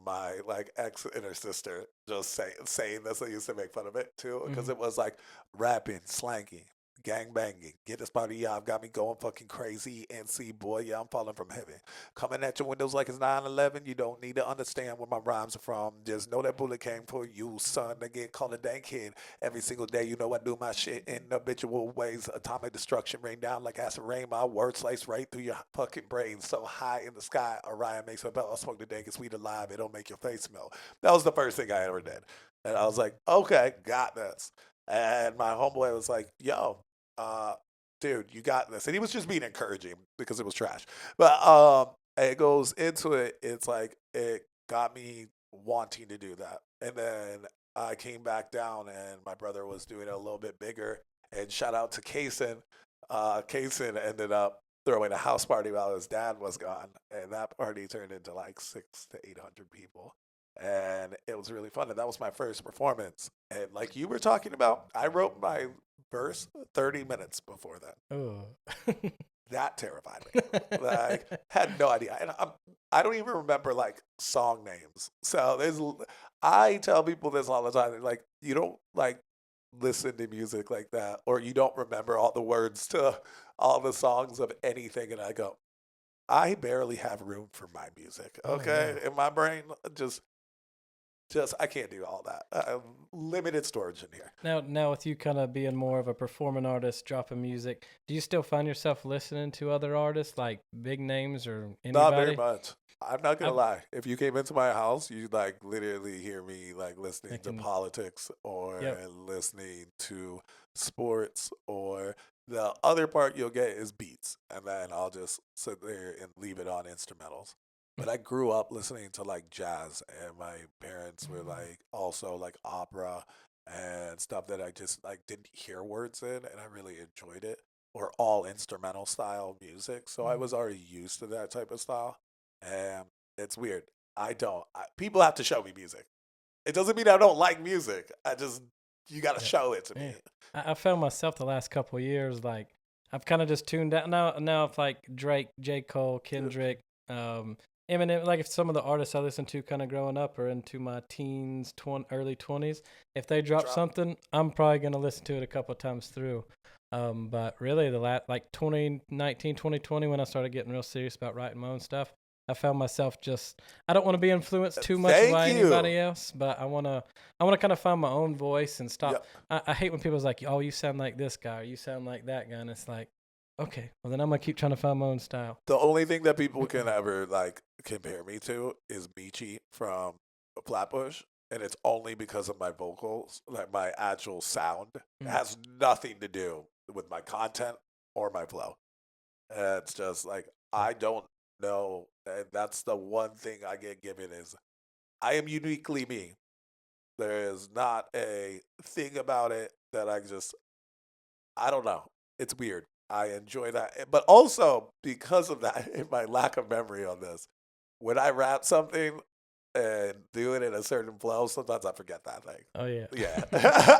C: my like ex and her sister just saying this. I used to make fun of it too because
B: Mhm.
C: it was like rapping, slangy, gang banging, get this party, yeah, I've got me going fucking crazy. NC boy, yeah, I'm falling from heaven. Coming at your windows like it's 9/11. You don't need to understand where my rhymes are from. Just know that bullet came for you, son. They get called a dank kid every single day. You know I do my shit in habitual ways. Atomic destruction rain down like acid rain. My words slice right through your fucking brain. So high in the sky, Orion makes a bell. I smoke the dank and sweet alive. It'll make your face smell. That was the first thing I ever did. And I was like, okay, got this. And my homeboy was like, yo, uh, dude, you got this. And he was just being encouraging because it was trash. But it goes into it. It's like it got me wanting to do that. And then I came back down, and my brother was doing it a little bit bigger. And shout out to Kaysen. Kaysen ended up throwing a house party while his dad was gone, and that party turned into like 600 to 800 people. And it was really fun. And that was my first performance. And like you were talking about, I wrote my verse 30 minutes before that.
B: Oh.
C: That terrified me. Like, had no idea. And I don't even remember like song names. So I tell people this all the time. Like, you don't like listen to music like that, or you don't remember all the words to all the songs of anything. And I go, I barely have room for my music.
B: Oh,
C: Okay.
B: yeah.
C: In my brain, just I can't do all that. Limited storage in here.
B: Now with you kind of being more of a performing artist, dropping music, do you still find yourself listening to other artists like big names or
C: Not very
B: anybody?
C: much. I'm not gonna
B: I've,
C: lie. If you came into my house, you'd like literally hear me like listening
B: I
C: to
B: can,
C: politics or
B: yep.
C: listening to sports, or the other part you'll get is beats, and then I'll just sit there and leave it on instrumentals. But I grew up listening to like jazz, and my parents were like also like opera and stuff that I just like didn't hear words in, and I really enjoyed it. Or all instrumental style music, so I was already used to that type of style. And it's weird. I don't. People have to show me music. It doesn't mean I don't like music. I just you got to
B: Yeah.
C: show it to
B: Yeah.
C: me.
B: I found myself the last couple of years like I've kind of just tuned out now. If like Drake, J. Cole, Kendrick, Eminem, like if some of the artists I listened to kind of growing up or into my teens, early 20s, if they drop
C: Drop.
B: something, I'm probably gonna listen to it a couple of times through. But really, the like 2019, 2020, when I started getting real serious about writing my own stuff, I found myself just I don't want to be influenced too much
C: Thank
B: by
C: you.
B: anybody else, but I wanna kind of find my own voice and stop.
C: Yep.
B: I hate when people's like, "Oh, you sound like this guy, or you sound like that guy," and it's like, okay, well then I'm gonna keep trying to find my own style.
C: The only thing that people can ever like compare me to is Michi from Flatbush, and it's only because of my vocals, like my actual sound. It
B: Mm.
C: has nothing to do with my content or my flow. It's just like I don't know, and that's the one thing I get given is I am uniquely me. There is not a thing about it that I don't know. It's weird. I enjoy that. But also because of that, in my lack of memory on this, when I rap something and do it in a certain flow, sometimes I forget that thing.
B: Oh yeah.
C: Yeah,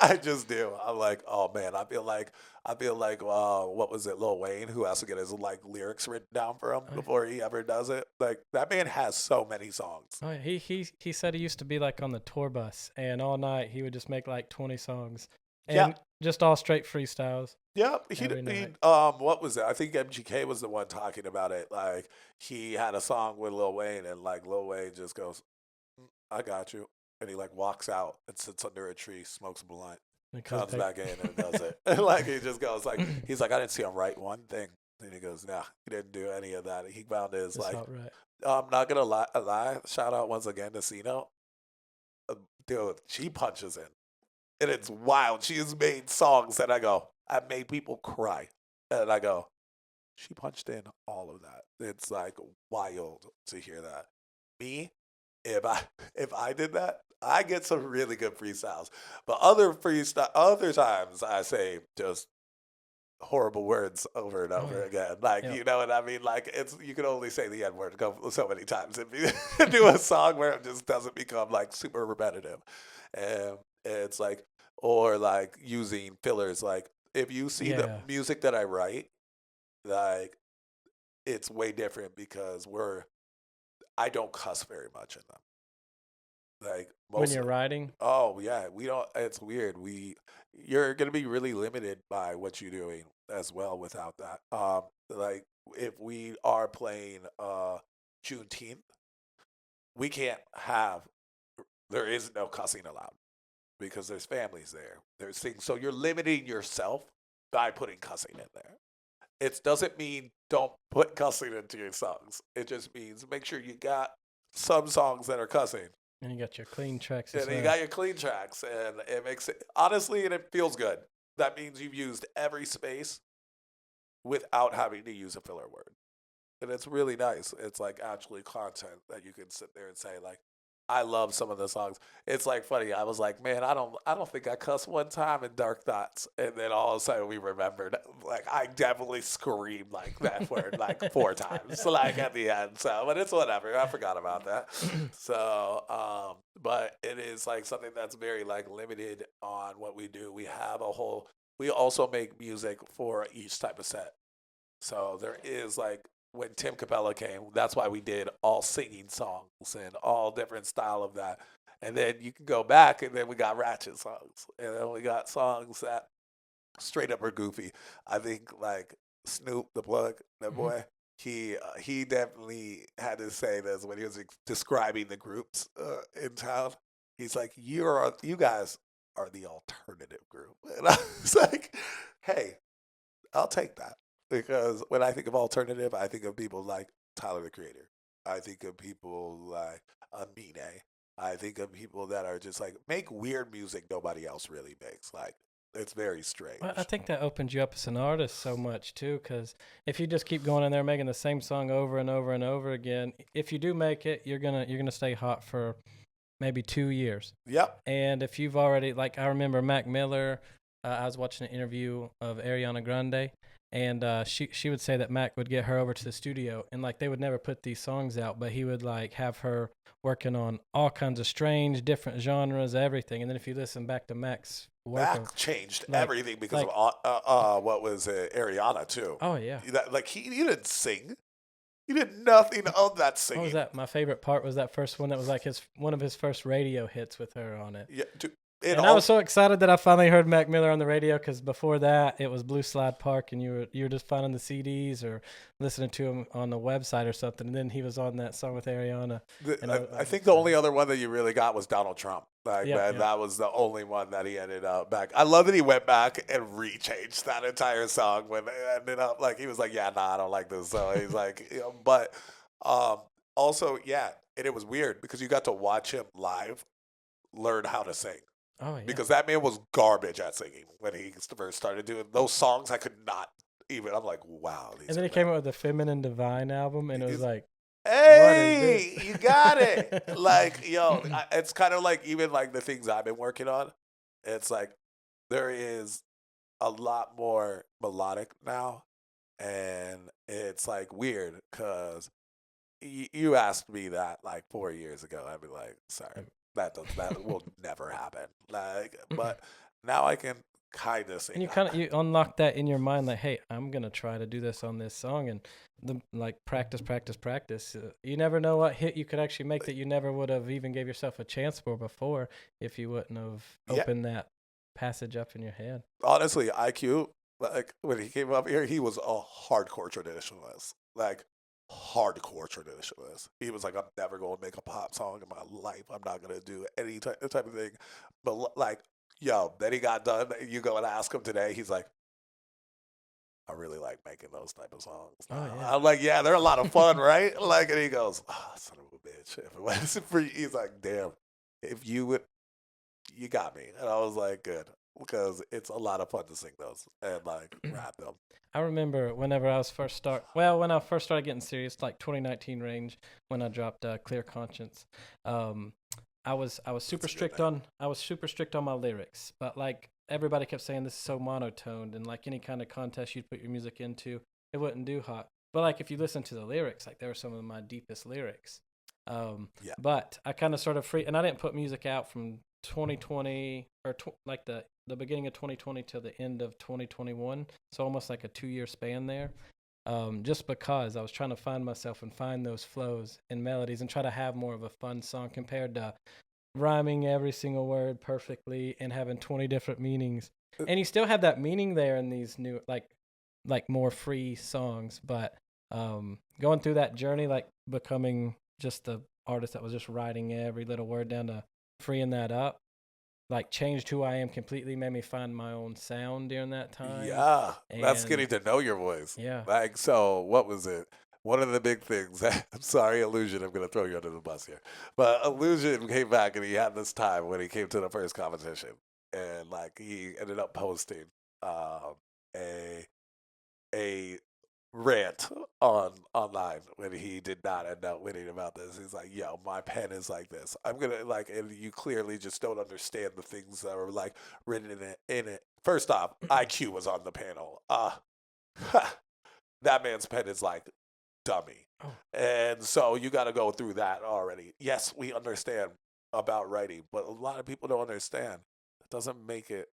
C: I just do. I'm like, oh man, I feel like, what was it, Lil Wayne, who has to get his like lyrics written down for him
B: Oh, yeah.
C: before he ever does it. Like that man has so many songs.
B: Oh, yeah. He said he used to be like on the tour bus, and all night he would just make like 20 songs,
C: Yeah,
B: and just all straight freestyles
C: yeah.
B: every night.
C: What was it? I think MGK was the one talking about it. Like he had a song with Lil Wayne, and like Lil Wayne just goes, "Mm, I got you," and he like walks out and sits under a tree, smokes a blunt. comes back in and does it. Like he just goes like he's like I didn't see him write one thing. And he goes, nah, he didn't do any of that. He found his
B: That's
C: like
B: not right.
C: I'm not gonna lie. Shout out once again to Cino. Dude, she punches in. And it's wild. She has made songs that I go, I made people cry. And I go, she punched in all of that. It's like wild to hear that. Me, if I did that, I get some really good freestyles. But other times I say just horrible words over and over again. Like,
B: Yep.
C: you know what I mean? Like you can only say the N word so many times if you do a song where it just doesn't become like super repetitive. And it's like or like using fillers. Like if you see the
B: Yeah.
C: music that I write, like it's way different because I don't cuss very much in them. Like
B: When
C: most
B: you're writing,
C: oh yeah, we don't. It's weird. You're gonna be really limited by what you're doing as well without that. Like if we are playing Juneteenth, we can't have. There is no cussing allowed because there's families there. There's things. So you're limiting yourself by putting cussing in there. It doesn't mean don't put cussing into your songs. It just means make sure you got some songs that are cussing.
B: and you got your clean tracks
C: And
B: as
C: then you
B: well.
C: got your clean tracks, and it makes it honestly, and it feels good. That means you've used every space without having to use a filler word, and it's really nice. It's like actually content that you can sit there and say like, I love some of the songs. It's like funny. I was like, man, I don't think I cussed one time in Dark Thoughts, and then all of a sudden we remembered. Like I definitely screamed like that word like 4 times, like at the end. So, but it's whatever. I forgot about that. So, but it is like something that's very like limited on what we do. We have a whole. We also make music for each type of set. So there is like when Tim Capella came, that's why we did all singing songs and all different style of that. And then you can go back and then we got ratchet songs. And then we got songs that straight up are goofy. I think like Snoop the Plug, that boy, he definitely had to say this when he was describing the groups in town. He's like, you guys are the alternative group. And I was like, hey, I'll take that because when I think of alternative, I think of people like Tyler the Creator. I think of people like Amine. I think of people that are just like make weird music nobody else really makes. Like it's very strange.
B: Well, I think that opens you up as an artist so much too, because if you just keep going in there making the same song over and over and over again, if you do make it, you're gonna stay hot for maybe 2 years.
C: Yep.
B: And if you've already, like, I remember Mac Miller, I was watching an interview of Ariana Grande, and she would say that Mac would get her over to the studio, and like they would never put these songs out, but he would like have her working on all kinds of strange, different genres, everything. And then if you listen back to Mac's work,
C: Mac changed
B: like-
C: everything because
B: like-
C: of what was it, Ariana too.
B: oh yeah.
C: Like he didn't sing. He did nothing of that singing.
B: What was that? My favorite part was that first one that was like one of his first radio hits with her on it.
C: Yeah,
B: And I was so excited that I finally heard Mac Miller on the radio, because before that it was Blue Slide Park, and you were just finding the CDs or listening to him on the website or something. And then he was on that song with Ariana.
C: I think the only other one that you really got was Donald Trump. Like
B: Yeah,
C: that was the only one that he ended up back. I love that he went back and rechanged that entire song when it ended up like he was like, yeah, nah, I don't like this. So he's like, you know, but also, yeah, and it was weird because you got to watch him live learn how to sing.
B: Oh yeah.
C: Because that man was garbage at singing when he first started doing those songs. I could not even. I'm like, wow.
B: And then he came out with the Feminine Divine album, and it was like,
C: hey,
B: this?
C: you got it. Like, yo, it's kind of like even like the things I've been working on. It's like there is a lot more melodic now, and it's like weird because you asked me that like 4 years ago. I'd be like, sorry. That will never happen. Like, but now I can kind of sing.
B: and you unlock that in your mind, like, hey, I'm gonna try to do this on this song, and like practice. You never know what hit you could actually make that you never would have even gave yourself a chance for before if you wouldn't have opened that passage up in your head.
C: Honestly, IQ, like when he came up here, he was a hardcore traditionalist. Like hardcore traditionalist. He was like, I'm never going to make a pop song in my life. I'm not going to do any type of thing. But like, Yo, then he got done. You go and ask him today. He's like, I really like making those type of songs.
B: Oh,
C: now."
B: yeah.
C: I'm like, yeah, they're a lot of fun, right? Like, and he goes, oh, son of a bitch. If it wasn't for you, he's like, damn, if you would, you got me. And I was like, good. Because it's a lot of fun to sing those and like rap them.
B: I remember when I first started getting serious, like 2019 range, when I dropped Clear Conscience. I was super strict on my lyrics, but like everybody kept saying this is so monotoned, and like any kind of contest you'd put your music into, it wouldn't do hot. But like if you listen to the lyrics, like they were some of my deepest lyrics.
C: Yeah.
B: But I kind of started and I didn't put music out from 2020 or like the beginning of 2020 till the end of 2021, so almost like a 2-year span there. Just because I was trying to find myself and find those flows and melodies and try to have more of a fun song compared to rhyming every single word perfectly and having 20 different meanings. And you still have that meaning there in these new like more free songs, but going through that journey, like becoming just the artist that was just writing every little word down to freeing that up, like changed who I am completely, made me find my own sound during that time.
C: Yeah. That's
B: And-
C: getting to know your voice.
B: Yeah.
C: Like, so what was it? One of the big things, I'm sorry, Illusion, I'm going to throw you under the bus here. But Illusion came back and he had this time when he came to the first competition. And like he ended up posting a rant online when he did not end up winning about this. He's like, yo, my pen is like this. I'm gonna like, and you clearly just don't understand the things that are like written in it. First off, IQ was on the panel. That man's pen is like dummy.
B: Oh.
C: And so you got to go through that already. Yes, we understand about writing, but a lot of people don't understand. It doesn't make it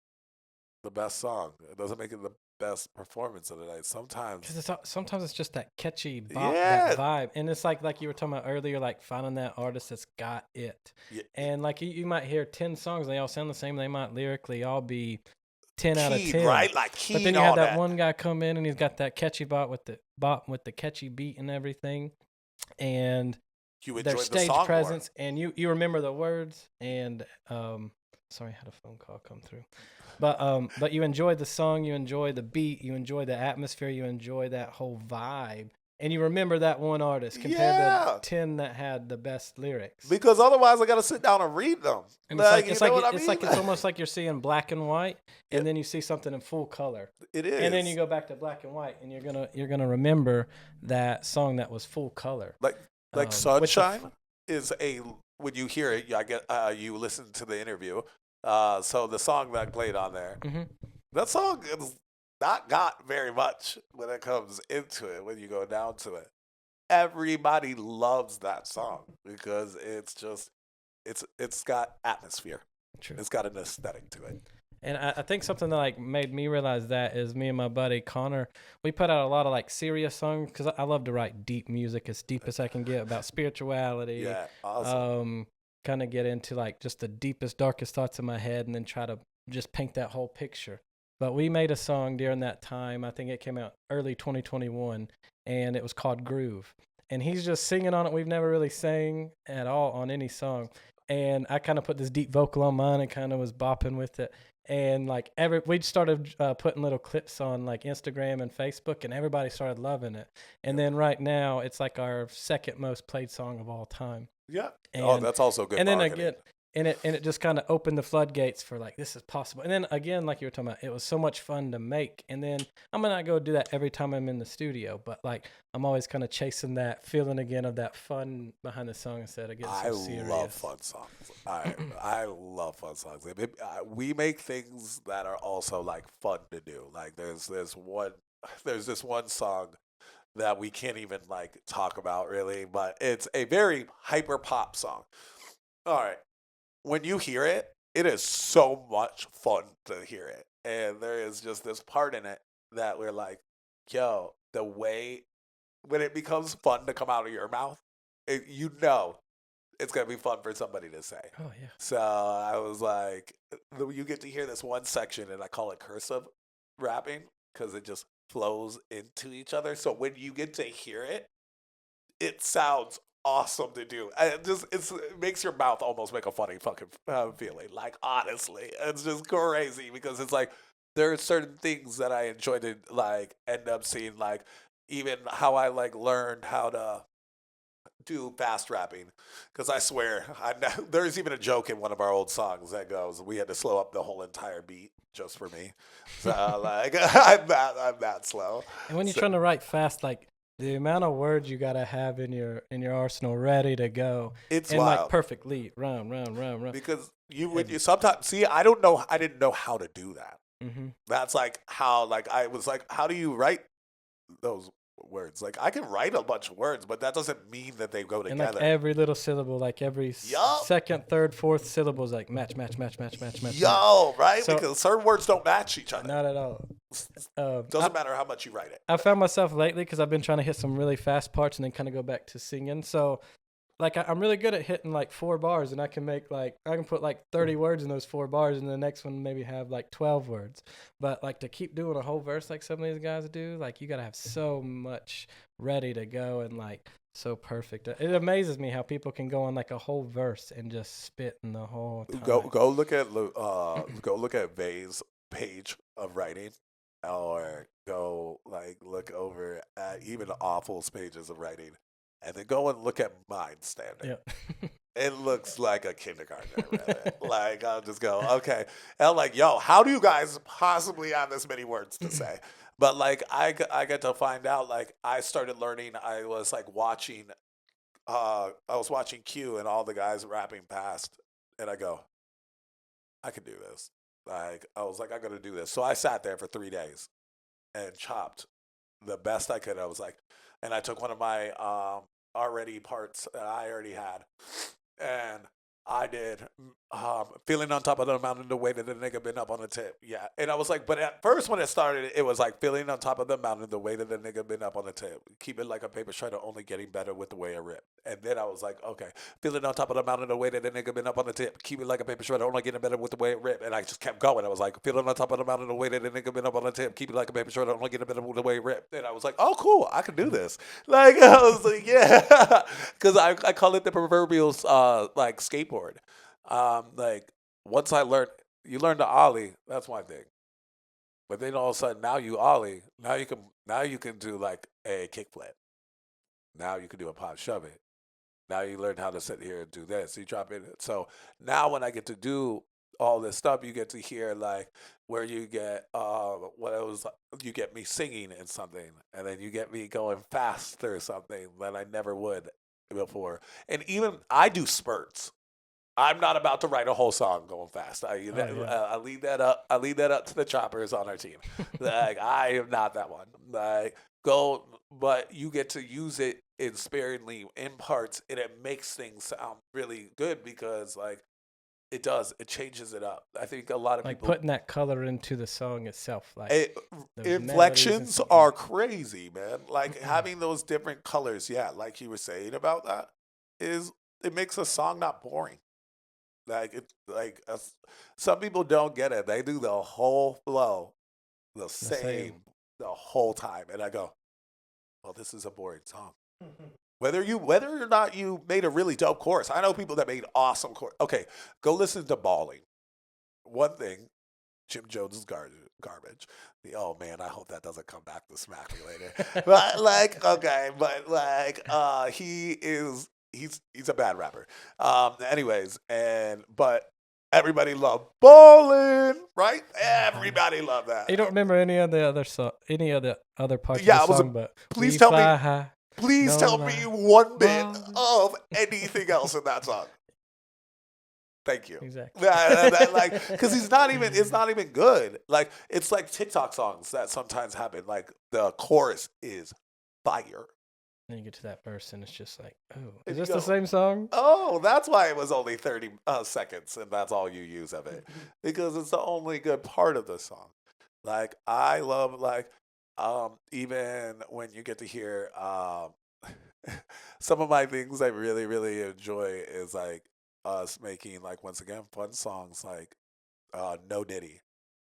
C: the best song. It doesn't make it the best performance of the night. Sometimes
B: Sometimes it's just that catchy bop,
C: Yeah.
B: that vibe, and it's like you were talking about earlier, like finding that artist that's got it.
C: Yeah.
B: And like you might hear 10 songs, they all sound the same. They might lyrically all be 10 out of
C: keyed,
B: 10,
C: right? Like keyed
B: but then you
C: on
B: have that one guy come in and he's got that catchy bop with the catchy beat and everything, and
C: You
B: their
C: enjoyed the
B: stage
C: song
B: presence, and you remember the words. And sorry, I had a phone call come through. But you enjoy the song, you enjoy the beat, you enjoy the atmosphere, you enjoy that whole vibe, and you remember that one artist compared
C: Yeah.
B: to 10 that had the best lyrics.
C: more. Because otherwise, I got to sit down and read them.
B: And
C: Like,
B: it's
C: you know what I
B: like
C: mean?
B: it's almost like you're seeing black and white, and
C: Yeah.
B: then you see something in full color,
C: It is.
B: and then you go back to black and white, and you're gonna remember that song that was full color.
C: like
B: with the
C: Sunshine is a when you hear it, I get you listen to the interview. So the song that I played on there,
B: Mhm.
C: that song is not got very much when it comes into it. When you go down to it, everybody loves that song because it's just it's got atmosphere.
B: True.
C: It's got an aesthetic to it.
B: And I think something that like made me realize that is me and my buddy Connor, we put out a lot of like serious songs because I love to write deep music, as deep as I can get, about spirituality.
C: Yeah, awesome.
B: Kind of get into like just the deepest, darkest thoughts in my head, and then try to just paint that whole picture. But we made a song during that time. I think it came out early 2021, and it was called Groove. And he's just singing on it. We've never really sang at all on any song. And I kind of put this deep vocal on mine and kind of was bopping with it. And like we started putting little clips on like Instagram and Facebook, and everybody started loving it. And then right now it's like our second most played song of all time.
C: Yeah.
B: And,
C: that's also good.
B: And then
C: marketing.
B: again, and it just kind of opened the floodgates for like, this is possible. And then again, like you were talking about, it was so much fun to make. And then I'm gonna not go do that every time I'm in the studio, but like I'm always kind of chasing that feeling again of that fun behind the song instead of getting so serious.
C: I love fun songs. I love fun songs. We make things that are also like fun to do. Like there's this one song that we can't even like talk about really, but it's a very hyper pop song. All right. When you hear it, it is so much fun to hear it. And there is just this part in it that we're like, yo, the way when it becomes fun to come out of your mouth, you know it's going to be fun for somebody to say.
B: Oh, yeah.
C: So I was like, you get to hear this one section, and I call it cursive rapping because it just flows into each other. So when you get to hear it, it sounds awesome to do. It makes your mouth almost make a funny fucking feeling. Like honestly, it's just crazy because it's like there are certain things that I enjoy to like end up seeing, like even how I like learned how to do fast rapping, because I swear there's even a joke in one of our old songs that goes, we had to slow up the whole entire beat just for me. So like I'm that slow.
B: And when you're
C: So
B: trying to write fast, like the amount of words you gotta have in your arsenal ready to go,
C: it's
B: and like
C: wild
B: perfect lead, run, run.
C: because when
B: And
C: you sometimes see, I didn't know how to do that. That's like how like I was like, how do you write those words? Like I can write a bunch of words, but that doesn't mean that they go
B: and like
C: together.
B: every little syllable, like every
C: Yup.
B: second, third, fourth syllable is like match.
C: Yo, right?
B: So
C: Because certain words don't match each other.
B: not at all.
C: Doesn't matter how much you write it.
B: I found myself lately because I've been trying to hit some really fast parts and then kind of go back to singing. So like I'm really good at hitting like 4 bars, and I can put like 30 words in those 4 bars, and the next one maybe have like 12 words. But like to keep doing a whole verse like some of these guys do, like you gotta have so much ready to go and like so perfect. It amazes me how people can go on like a whole verse and just spit in the whole time.
C: Go look at go look at Vay's page of writing, or go like look over at even Awful's pages of writing, and then go and look at mine standing.
B: Yeah.
C: It looks like a kindergartner. Really. Like I'll just go, okay, and I'm like, yo, how do you guys possibly have this many words to say? But like I get to find out, like I started learning. I was like watching I was watching Q and all the guys rapping past, and I go, I can do this. Like I was like, I gotta do this. So I sat there for 3 days and chopped the best I could. I was like, and I took one of my already parts that I already had, and I did feeling on top of the mountain the way that the nigga been up on the tip. Yeah. And I was like, but at first when it started, it was like feeling on top of the mountain the way that the nigga been up on the tip. Keep it like a paper shredder, only getting better with the way I rip. And then I was like, okay, feeling on top of the mountain the way that the nigga been up on the tip. Keep it like a paper shredder, only getting better with the way it rip. And I just kept going. I was like, feeling on top of the mountain the way that the nigga been up on the tip. Keep it like a paper shredder, only getting better with the way it rip. And I was like, oh, cool, I can do this. Like, I was like, yeah. Because I call it the proverbial like skateboard. Like once I learned, you learn to ollie. That's one thing, but then all of a sudden now you ollie. Now you can do like a kickflip. Now you can do a pop shove it. Now you learn how to sit here and do this. You drop it. So now when I get to do all this stuff, you get to hear like where you get what it was. You get me singing in something, and then you get me going faster or something that I never would before. And even I do spurts. I'm not about to write a whole song going fast. I leave that up. I leave that up to the choppers on our team. Like I am not that one. Like go, but you get to use it in sparingly in parts, and it makes things sound really good because like it does. It changes it up. I think a lot of
B: Like
C: people
B: putting that color into the song itself. Like those
C: inflections
B: melodies and
C: are crazy, man. Like having those different colors. Yeah, like you were saying about that it makes a song not boring. Like some people don't get it. They do the whole flow the same the whole time, and I go, "Well, this is a boring song." Whether or not you made a really dope chorus, I know people that made awesome chorus. Okay, go listen to Balling. One thing, Jim Jones is garbage. Oh man, I hope that doesn't come back to smack me later. But like, okay, but like, he's a bad rapper. Anyways, but everybody loved Ballin', right? Everybody loved that.
B: You don't remember any of the other parts
C: Yeah,
B: of the song, but
C: please
B: we
C: tell me-
B: fly high.
C: Please
B: No
C: tell
B: lie.
C: me one bit
B: Ballin'.
C: of anything else in that song. Thank you.
B: Exactly.
C: Like, because it's not even good. Like, it's like TikTok songs that sometimes happen. Like, the chorus is fire.
B: Then you get to that verse, and it's just like, oh,
C: And
B: is
C: you
B: this
C: go,
B: the same song?
C: Oh, that's why it was only 30 seconds, and that's all you use of it. Because it's the only good part of the song. Like, I love, like, even when you get to hear some of my things I really, really enjoy is, like, us making, like, once again, fun songs. Like, No Diddy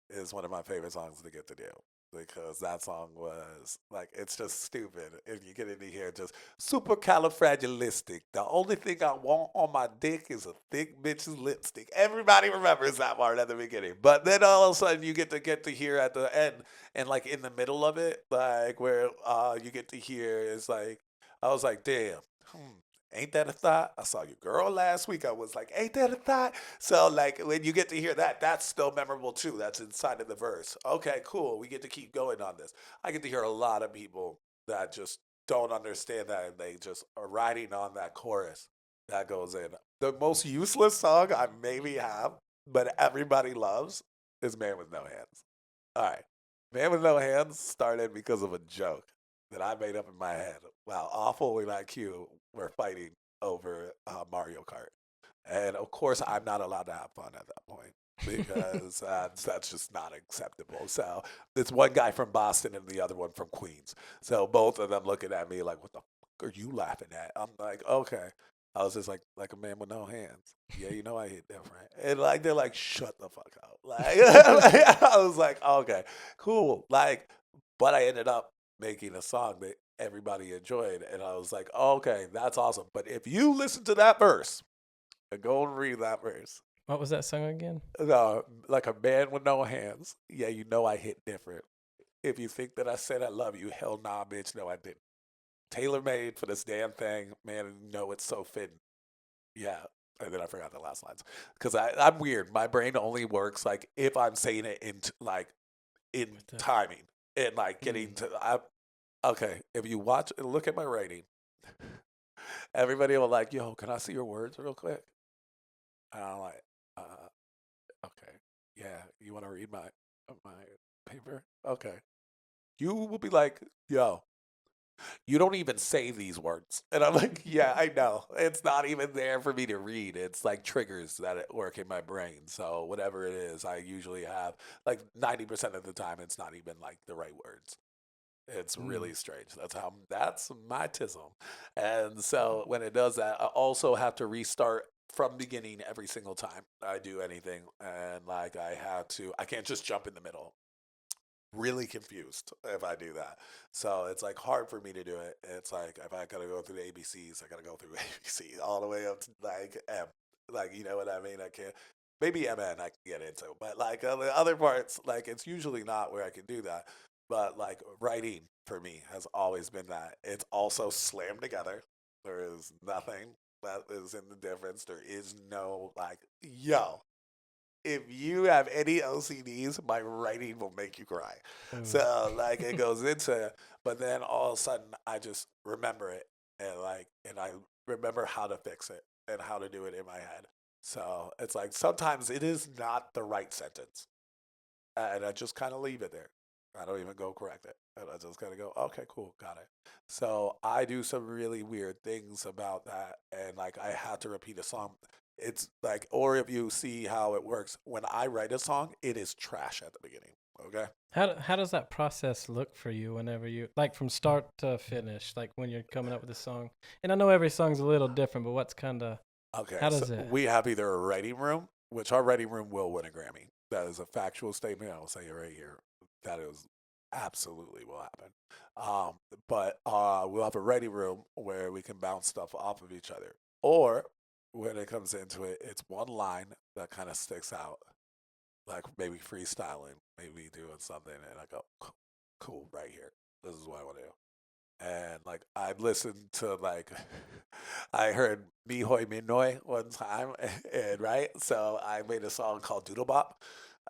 C: is one of my favorite songs to get to do. because that song was like, it's just stupid. If you get into here, just supercalifragilistic. The only thing I want on my dick is a thick bitch's lipstick. Everybody remembers that part at the beginning, but then all of a sudden you get to hear at the end and like in the middle of it, like where you get to hear is like, I was like, damn. Ain't that a thought? I saw your girl last week. I was like, ain't that a thought? So, like, when you get to hear that, that's still memorable too. That's inside of the verse. Okay, cool. We get to keep going on this. I get to hear a lot of people that just don't understand that and they just are riding on that chorus that goes in. The most useless song I maybe have, but everybody loves, is Man with No Hands. All right. Man with No Hands started because of a joke that I made up in my head while Awful and IQ were fighting over Mario Kart. And of course, I'm not allowed to have fun at that point because that's just not acceptable. So it's one guy from Boston and the other one from Queens. So both of them looking at me like, what the fuck are you laughing at? I'm like, okay. I was just like a man with no hands. Yeah, you know I hit different. And like they're like, shut the fuck up. Like I was like, okay, cool. Like, but I ended up making a song that everybody enjoyed, and I was like, okay, that's awesome. But if you listen to that verse and go and read that verse,
B: What was that song again?
C: like a man with no hands. Yeah, you know I hit different. If you think that I said I love you, hell nah, bitch. No, I didn't. Tailor made for this damn thing, man. No, it's so fitting. Yeah. And then I forgot the last lines because I'm weird. My brain only works like if I'm saying it in in timing and like getting to. Okay, if you watch and look at my writing, everybody will like, yo, can I see your words real quick? And I'm like, okay, yeah, you want to read my paper? Okay. You will be like, yo, you don't even say these words. And I'm like, yeah, I know. It's not even there for me to read. It's like triggers that work in my brain. So whatever it is, I usually have like 90% of the time, it's not even like the right words. It's really strange. That's my tism. And so when it does that, I also have to restart from beginning every single time I do anything. And like I can't just jump in the middle. Really confused if I do that. So it's like hard for me to do it. It's like if I gotta go through the ABCs, I gotta go through ABC all the way up to like M. Like, you know what I mean? I can't. Maybe MN I can get into, but like other parts, like it's usually not where I can do that. But like writing for me has always been that. It's also slammed together. There is nothing that is in the difference. There is no like, yo, if you have any OCDs, my writing will make you cry. So like it goes into, but then all of a sudden I just remember it and I remember how to fix it and how to do it in my head. So it's like sometimes it is not the right sentence, and I just kind of leave it there. I don't even go correct it, and I just kind of go, okay, cool, got it. So I do some really weird things about that, and like I had to repeat a song. It's like, or if you see how it works, when I write a song, it is trash at the beginning. Okay.
B: How does that process look for you whenever you like from start to finish, like when you're coming up with a song? And I know every song's a little different, but what's kind of
C: Okay.
B: how
C: So
B: does it?
C: we have either a writing room, which our writing room will win a Grammy. That is a factual statement. I'll say it right here. That is absolutely will happen. But we'll have a writing room where we can bounce stuff off of each other. Or when it comes into it, it's one line that kind of sticks out, like maybe freestyling, maybe doing something, and I go, cool, right here. This is what I want to do. And like I listened to like I heard Mihoy Minoy one time, and right, so I made a song called Doodle Bop,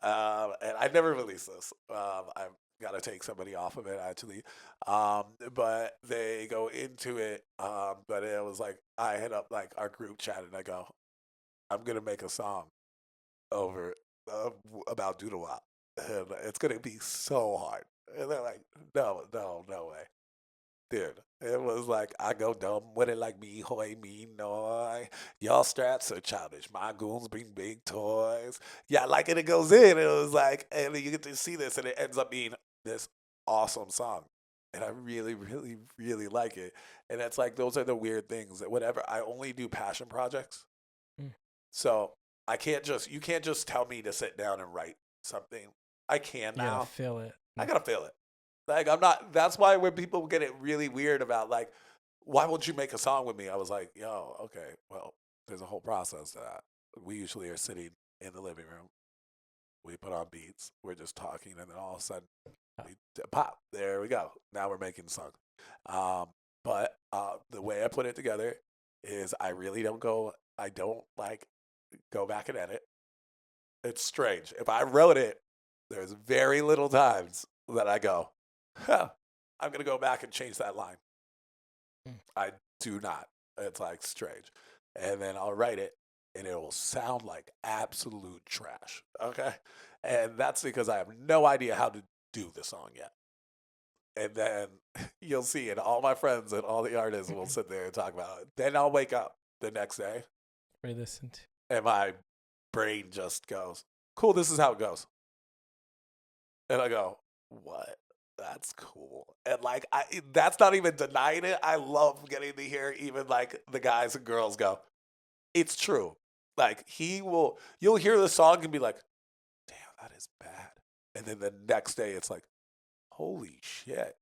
C: and I never released this. I've got to take somebody off of it actually, but they go into it. But it was like I hit up like our group chat, and I go, I'm gonna make a song over about Doodle Bop, and it's gonna be so hard. And they're like, no, no, no way. Dude, it was like I go dumb with it like me, hoy, me, no. Y'all straps so childish. My goons bring big toys. Yeah, like and it goes in. It was like, and then you get to see this, and it ends up being this awesome song. And I really, really, really like it. And it's like those are the weird things that whatever I only do passion projects.
B: Mm.
C: So you can't just tell me to sit down and write something. I can
B: You gotta
C: now.
B: feel it.
C: I gotta feel it. Like I'm not. That's why when people get it really weird about like, why won't you make a song with me? I was like, yo, okay, well, there's a whole process to that. We usually are sitting in the living room. We put on beats. We're just talking, and then all of a sudden, we pop. There we go. Now we're making the song. But the way I put it together is I really don't go. I don't like go back and edit. It's strange. If I wrote it, there's very little times that I go, huh, I'm gonna go back and change that line. I do not. It's like strange. And then I'll write it and it will sound like absolute trash. Okay. And that's because I have no idea how to do the song yet. And then you'll see it. All my friends and all the artists will sit there and talk about it. Then I'll wake up the next day
B: Re-listen to.
C: and my brain just goes, cool, this is how it goes. And I go, what? That's cool. And like, that's not even denying it. I love getting to hear even like the guys and girls go, it's true. Like you'll hear the song and be like, damn, that is bad. And then the next day it's like, holy shit,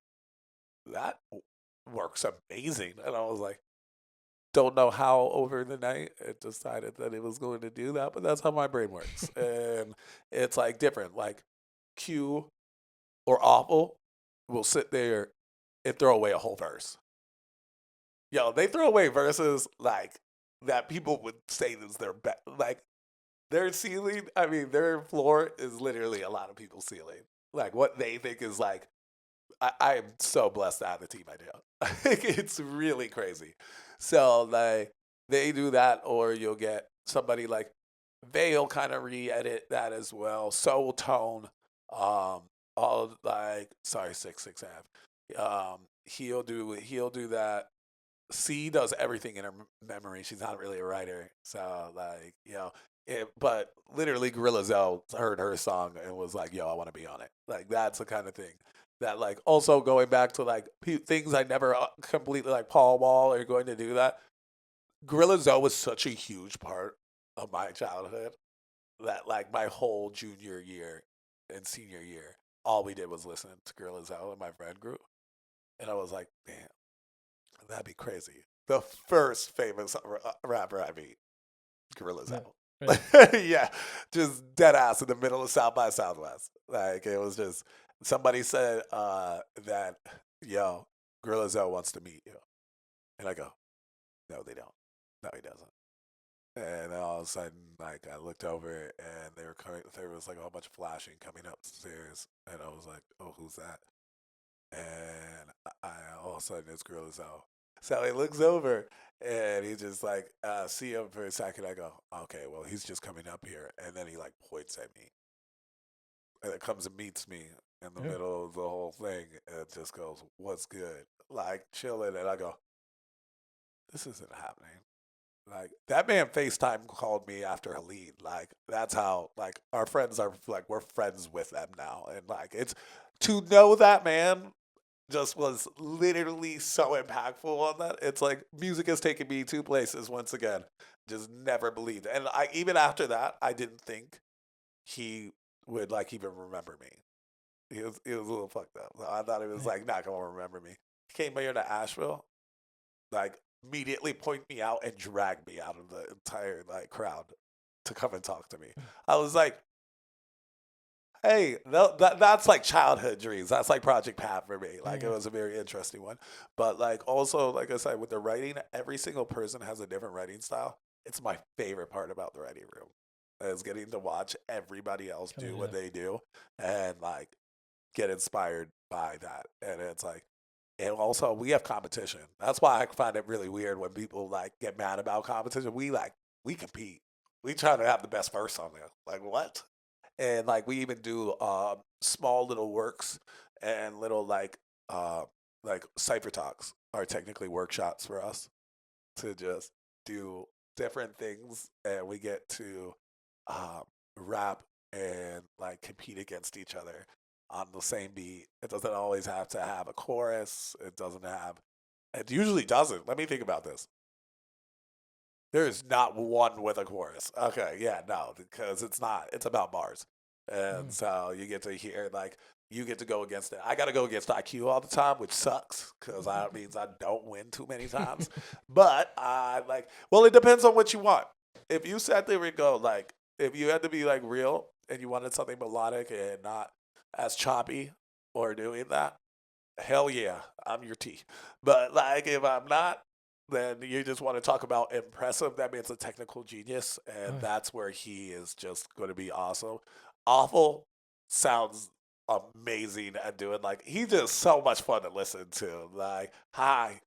C: that works amazing. And I was like, don't know how over the night it decided that it was going to do that, but that's how my brain works. And it's like different. Like Q or Awful will sit there and throw away a whole verse. Yo, they throw away verses like that people would say is their best. Like their ceiling, I mean, their floor is literally a lot of people's ceiling. Like what they think is like, I am so blessed to have the team I do. It's really crazy. So like they do that, or you'll get somebody like Vale kind of re-edit that as well. Soul Tone, all like sorry 6 half. He'll do that. C does everything in her memory. She's not really a writer, so like but literally Gorilla Zoe heard her song and was like, "Yo, I want to be on it." Like that's the kind of thing that like also going back to like things I never completely like Paul Wall are going to do that. Gorilla Zoe was such a huge part of my childhood that like my whole junior year and senior year, all we did was listen to Gorilla Zoe in my friend group, and I was like, damn, that'd be crazy. The first famous rapper I meet, Gorilla Zoe. Yeah, just dead ass in the middle of South by Southwest. Like it was just somebody said that yo, Gorilla Zoe wants to meet you, and I go, no, they don't. No, he doesn't. And then all of a sudden, like I looked over and they were coming. There was like a whole bunch of flashing coming upstairs, and I was like, "Oh, who's that?" And all of a sudden it's Gorilla Zoe. So he looks over and he just like see him for a second. I go, "Okay, well he's just coming up here," and then he like points at me, and it comes and meets me in the middle of the whole thing, and it just goes, "What's good?" Like chilling, and I go, "This isn't happening." Like that man FaceTime called me after Helene. Like that's how like our friends are like we're friends with them now. And like it's to know that man just was literally so impactful on that. It's like music has taken me two places once again. Just never believed. And I even after that, I didn't think he would like even remember me. He was a little fucked up. I thought he was like not gonna remember me. He came here to Asheville, like immediately point me out and drag me out of the entire like crowd to come and talk to me. I was like, hey, that's like childhood dreams. That's like Project Pat for me. Like it was a very interesting one. But like also, like I said, with the writing, every single person has a different writing style. It's my favorite part about the writing room. Is getting to watch everybody else do what they do and like get inspired by that. And it's like and also, we have competition. That's why I find it really weird when people like get mad about competition. We compete. We try to have the best verse on there. Like what? And like we even do small little works and little like cipher talks are technically workshops for us to just do different things, and we get to rap and like compete against each other on the same beat. It doesn't always have to have a chorus. It usually doesn't. Let me think about this. There is not one with a chorus. Okay, yeah, no, because it's not. It's about bars. And so you get to hear like you get to go against it. I got to go against IQ all the time, which sucks because that means I don't win too many times. But I like, well, it depends on what you want. If you sat there and go, like, if you had to be like real and you wanted something melodic and not as choppy or doing that, hell yeah, I'm your T. But like, if I'm not, then you just want to talk about impressive. That means a technical genius, and
B: Right.
C: that's where he is just going to be awesome. Awful sounds amazing at doing like he's just so much fun to listen to. Like, hi,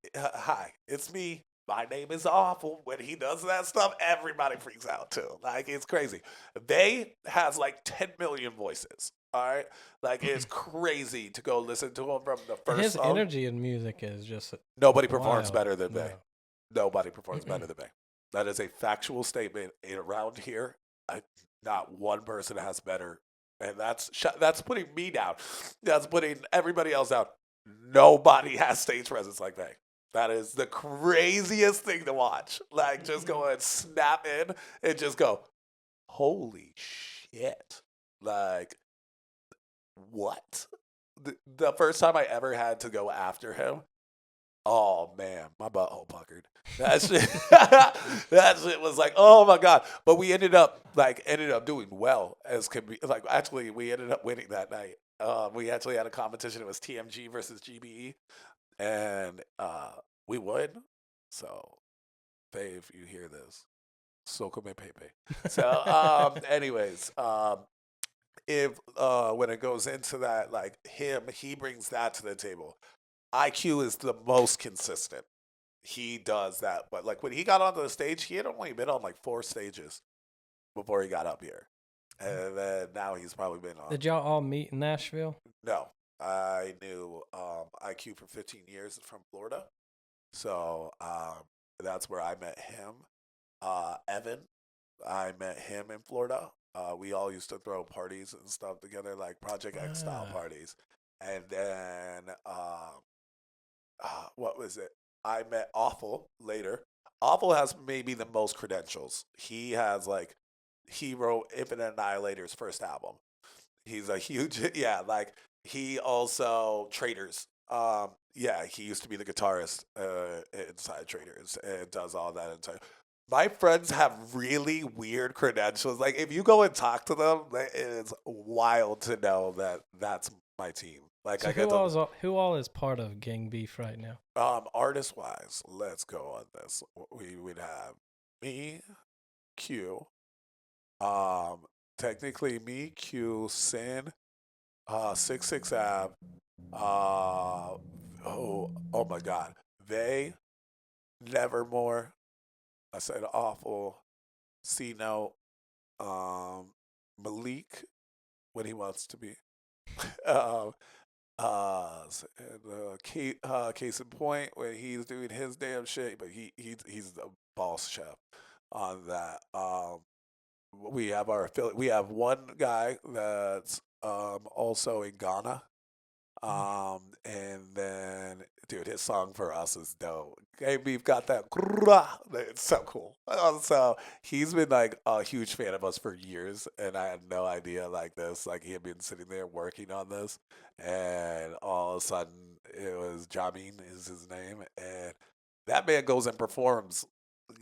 C: it's me. My name is Awful. When he does that stuff, everybody freaks out too. Like it's crazy. They has like 10 million voices. All right, like it's crazy to go listen to him from the first
B: His
C: song.
B: energy in music is just
C: Nobody performs
B: wild.
C: better than
B: No.
C: Bay. Nobody performs better than Bay. That is a factual statement around here. Not one person has better, and that's putting me down. That's putting everybody else down. Nobody has stage presence like Bay. That is the craziest thing to watch. Like just go and snap in and just go, holy shit! Like what? The first time I ever had to go after him. Oh man, my butthole puckered. That shit, that shit was like, oh my god. But we ended up doing well as could be. Like actually, we ended up winning that night. We actually had a competition. It was TMG versus GBE, and we won. So, Faye, if you hear this, soco me pepe. So, anyways, if when it goes into that, like he brings that to the table. IQ is the most consistent. He does that. But like when he got onto the stage, he had only been on like 4 stages before he got up here. And then now he's probably been on.
B: Did y'all all meet in Nashville?
C: No. I knew IQ for 15 years from Florida. So that's where I met him. Evan, I met him in Florida. We all used to throw parties and stuff together, like Project X style parties. And then what was it? I met Awful later. Awful has maybe the most credentials. He has like he wrote Infinite Annihilator's first album. He's a huge yeah, like he also Traders. Yeah, he used to be the guitarist inside Traders and does all that inside. My friends have really weird credentials. Like if you go and talk to them, it's wild to know that that's my team. Like
B: So
C: I get them.
B: who all is part of Gang Beef right now?
C: Artist wise, let's go on this. We would have me, Q, technically me, Q, Sin, 66 Ab, oh my God, they, Nevermore. I said Awful, C Note, Malik when he wants to be. um, case in point when he's doing his damn shit, but he's the boss chef on that. We have our affiliate. We have one guy that's also in Ghana. And then, dude, his song for us is dope. We've got that. It's so cool. So he's been like a huge fan of us for years, and I had no idea like this. Like he had been sitting there working on this, and all of a sudden it was Jamin is his name, and that man goes and performs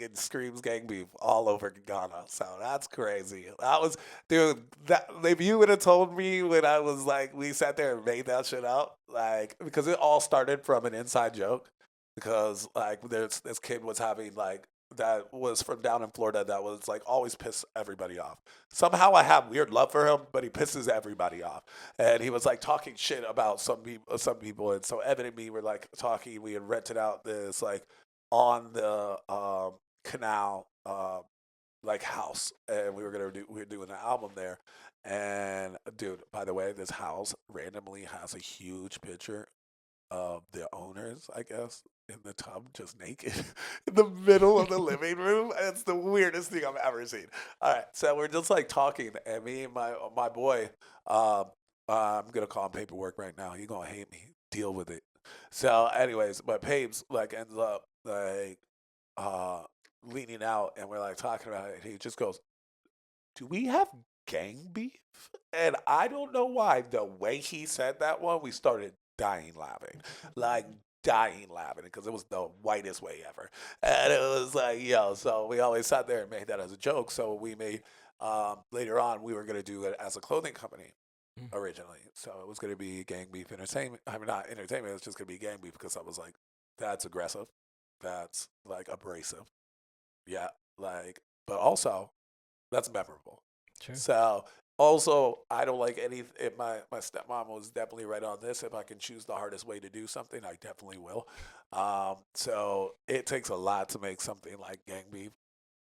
C: and screams gang beef all over Ghana. So that's crazy. That was, dude, that if you would have told me when I was like, we sat there and made that shit out, like, because it all started from an inside joke. Because like this kid was having like that was from down in Florida that was like always piss everybody off. Somehow I have weird love for him, but he pisses everybody off. And he was like talking shit about some people, and so Evan and me were like talking. We had rented out this like on the canal like house, and we were doing an album there. And dude, by the way, this house randomly has a huge picture of the owners, I guess, in the tub, just naked in the middle of the living room. It's the weirdest thing I've ever seen. All right, so we're just like talking, and me and my boy, I'm gonna call him Paperwork right now. He gonna hate me. Deal with it. So, anyways, but Papes like ends up like leaning out, and we're like talking about it. And he just goes, "Do we have gang beef? And I don't know why. The way he said that one, we started dying laughing. Like, dying laughing because it was the whitest way ever. And it was like, yo, so we always sat there and made that as a joke. So we made, later on, we were going to do it as a clothing company originally. So it was going to be Gangbeef Entertainment. I mean, not entertainment, it's just going to be Gangbeef because I was like, that's aggressive. That's like abrasive. Yeah. Like, but also, that's memorable.
B: Sure.
C: So also, I don't like any. If my stepmom was definitely right on this. If I can choose the hardest way to do something, I definitely will. So it takes a lot to make something like gang beef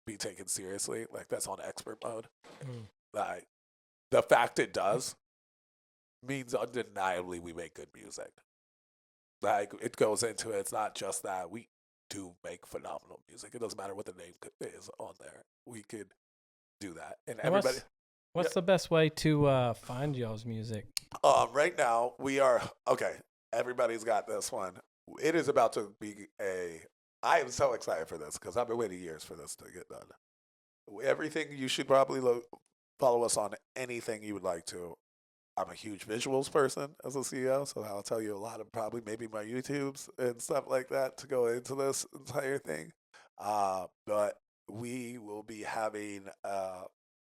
C: be taken seriously. Like that's on expert mode.
B: Mm.
C: Like the fact it does means undeniably we make good music. Like it goes into it. It's not just that we do make phenomenal music. It doesn't matter what the name is on there. We could do that, and
B: And
C: everybody.
B: what's the best way to find y'all's music?
C: Right now we are okay. Everybody's got this one. It is about to be a. I am so excited for this because I've been waiting years for this to get done. Everything you should probably follow us on anything you would like to. I'm a huge visuals person as a CEO, so I'll tell you a lot of probably maybe my YouTubes and stuff like that to go into this entire thing. But we will be having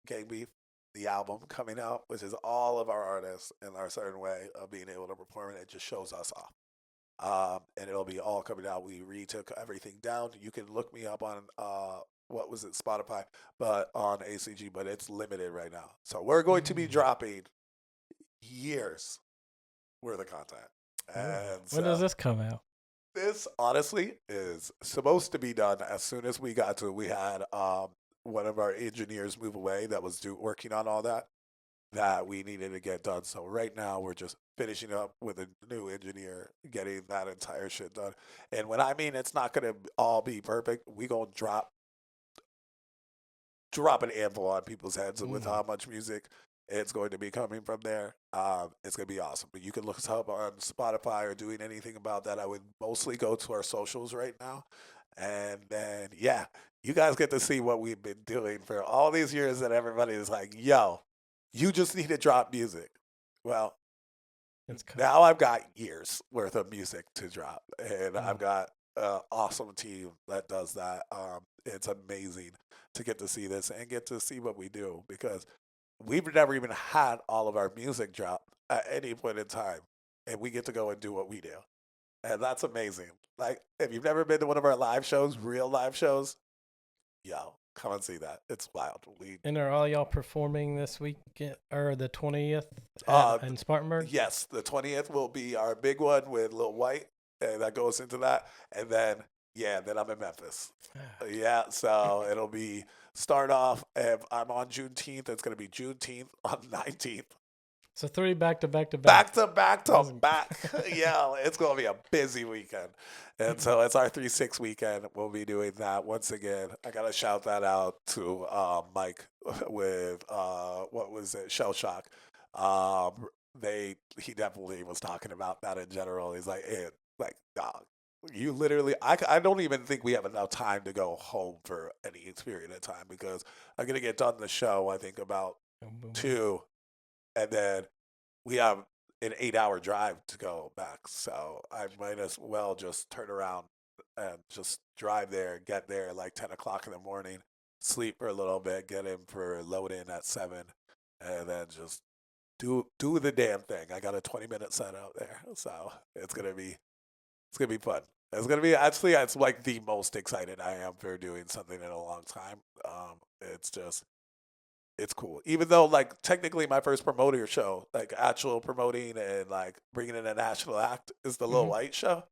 C: Gang Beef, the album coming out, which is all of our artists in our certain way of being able to perform it. It just shows us off. And it'll be all coming out. We retook everything down. You can look me up on what was it, Spotify, but on ACG, but it's limited right now. So we're going to be dropping years worth of content. And
B: When does this come out?
C: This honestly is supposed to be done as soon as we got to it. We had one of our engineers move away that was working on all that we needed to get done. So right now we're just finishing up with a new engineer, getting that entire shit done. And when I mean it's not going to all be perfect, we going to drop an anvil on people's heads with how much music it's going to be coming from there. It's going to be awesome. But you can look us up on Spotify or doing anything about that. I would mostly go to our socials right now. And then, yeah, you guys get to see what we've been doing for all these years that everybody is like, yo, you just need to drop music. Well, now I've got years worth of music to drop. And I've got an awesome team that does that. It's amazing to get to see this and get to see what we do because we've never even had all of our music drop at any point in time, and we get to go and do what we do. And that's amazing. Like, if you've never been to one of our live shows, real live shows, yo, come and see that. It's wild.
B: And are all y'all performing this week or the 20th in Spartanburg?
C: Yes, the 20th will be our big one with Lil White, and that goes into that. And then, then I'm in Memphis. Yeah, so it'll be start off. If I'm on Juneteenth, it's going to be Juneteenth on 19th.
B: So 3 back to back to back.
C: Back. Yeah, it's going to be a busy weekend. And so it's our 3-6 weekend. We'll be doing that once again. I got to shout that out to Mike with, what was it, Shell Shock. He definitely was talking about that in general. He's like, dog. You literally, I don't even think we have enough time to go home for any period of time because I'm going to get done the show, I think, about 2, and then we have an 8-hour drive to go back. So I might as well just turn around and just drive there, get there like 10 o'clock in the morning, sleep for a little bit, get in for load in at 7, and then just do the damn thing. I got a 20-minute set out there. So it's going to be fun. It's going to be, actually, it's like the most excited I am for doing something in a long time. It's cool. Even though, like, technically my first promoter show, like, actual promoting and, like, bringing in a national act is the Lil White show.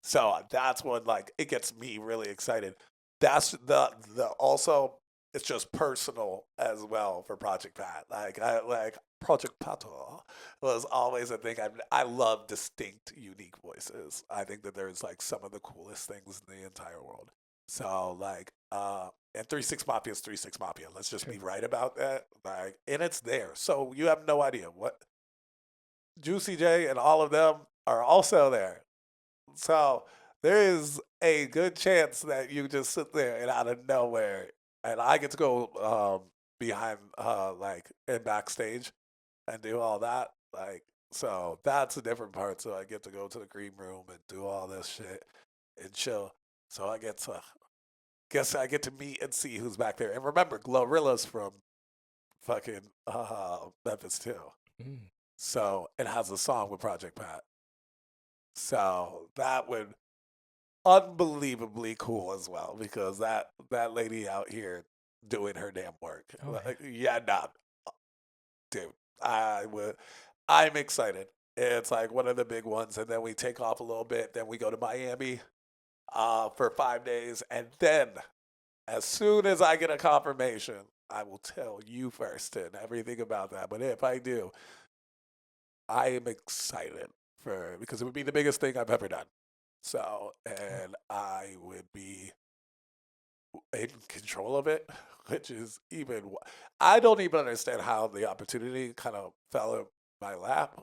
C: So that's when, like, it gets me really excited. That's the also, it's just personal as well for Project Pat. Project Pato was always a thing. I love distinct, unique voices. I think that there's like some of the coolest things in the entire world. So like, and 3-6 Mafia is 3-6 Mafia. Let's just be right about that. Like, and it's there. So you have no idea what Juicy J and all of them are also there. So there is a good chance that you just sit there and out of nowhere, and I get to go behind like in backstage and do all that. Like so that's a different part. So I get to go to the green room and do all this shit and chill. So I guess I get to meet and see who's back there. And remember, Glorilla's from fucking Memphis too.
B: Mm.
C: So it has a song with Project Pat. So that would unbelievably cool as well because that lady out here doing her damn work.
B: Oh,
C: Like, yeah, nah, dude. I'm excited. It's like one of the big ones, and then we take off a little bit. Then we go to Miami for 5 days, and then as soon as I get a confirmation, I will tell you first and everything about that. But if I do, I am excited because it would be the biggest thing I've ever done. So, and I would be in control of it, which is I don't even understand how the opportunity kind of fell in my lap.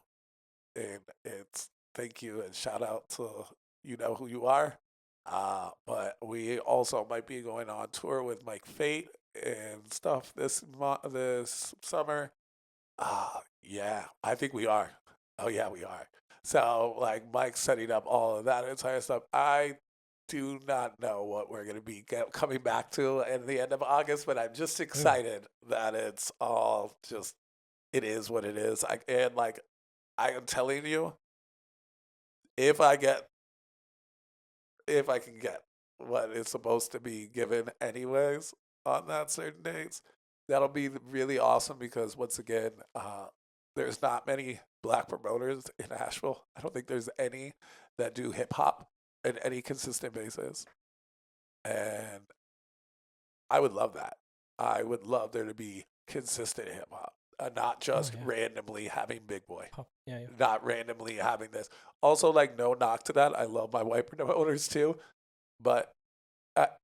C: And it's thank you and shout out to you know who you are. But we also might be going on tour with Mike Fate and stuff this summer. Yeah, I think we are. Oh yeah, we are. So like Mike's setting up all of that entire stuff. I do not know what we're gonna be coming back to in the end of August, but I'm just excited that it's all just it is what it is. And like I am telling you, if I can get what is supposed to be given anyways on that certain dates, that'll be really awesome because once again, there's not many black promoters in Asheville. I don't think there's any that do hip hop in any consistent basis. And I would love that. I would love there to be consistent hip hop, not just randomly having Big Boy, not randomly having this. Also, like, no knock to that. I love my white promoters too, but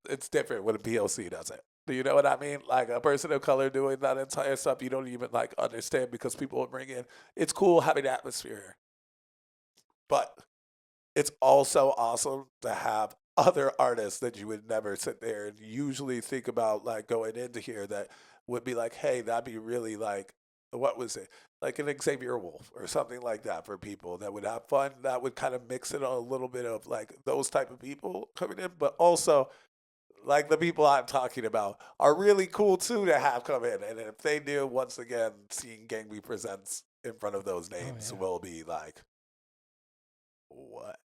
C: it's different when a POC does it. Do you know what I mean? Like a person of color doing that entire stuff, you don't even like understand because people will bring in. It's cool having atmosphere, but it's also awesome to have other artists that you would never sit there and usually think about like going into here that would be like, hey, that'd be really like, what was it? Like an Xavier Wolf or something like that for people that would have fun. That would kind of mix it on a little bit of like those type of people coming in, but also like the people I'm talking about are really cool too to have come in. And if they do, once again, seeing Gangbeef Presents in front of those names will be like, what?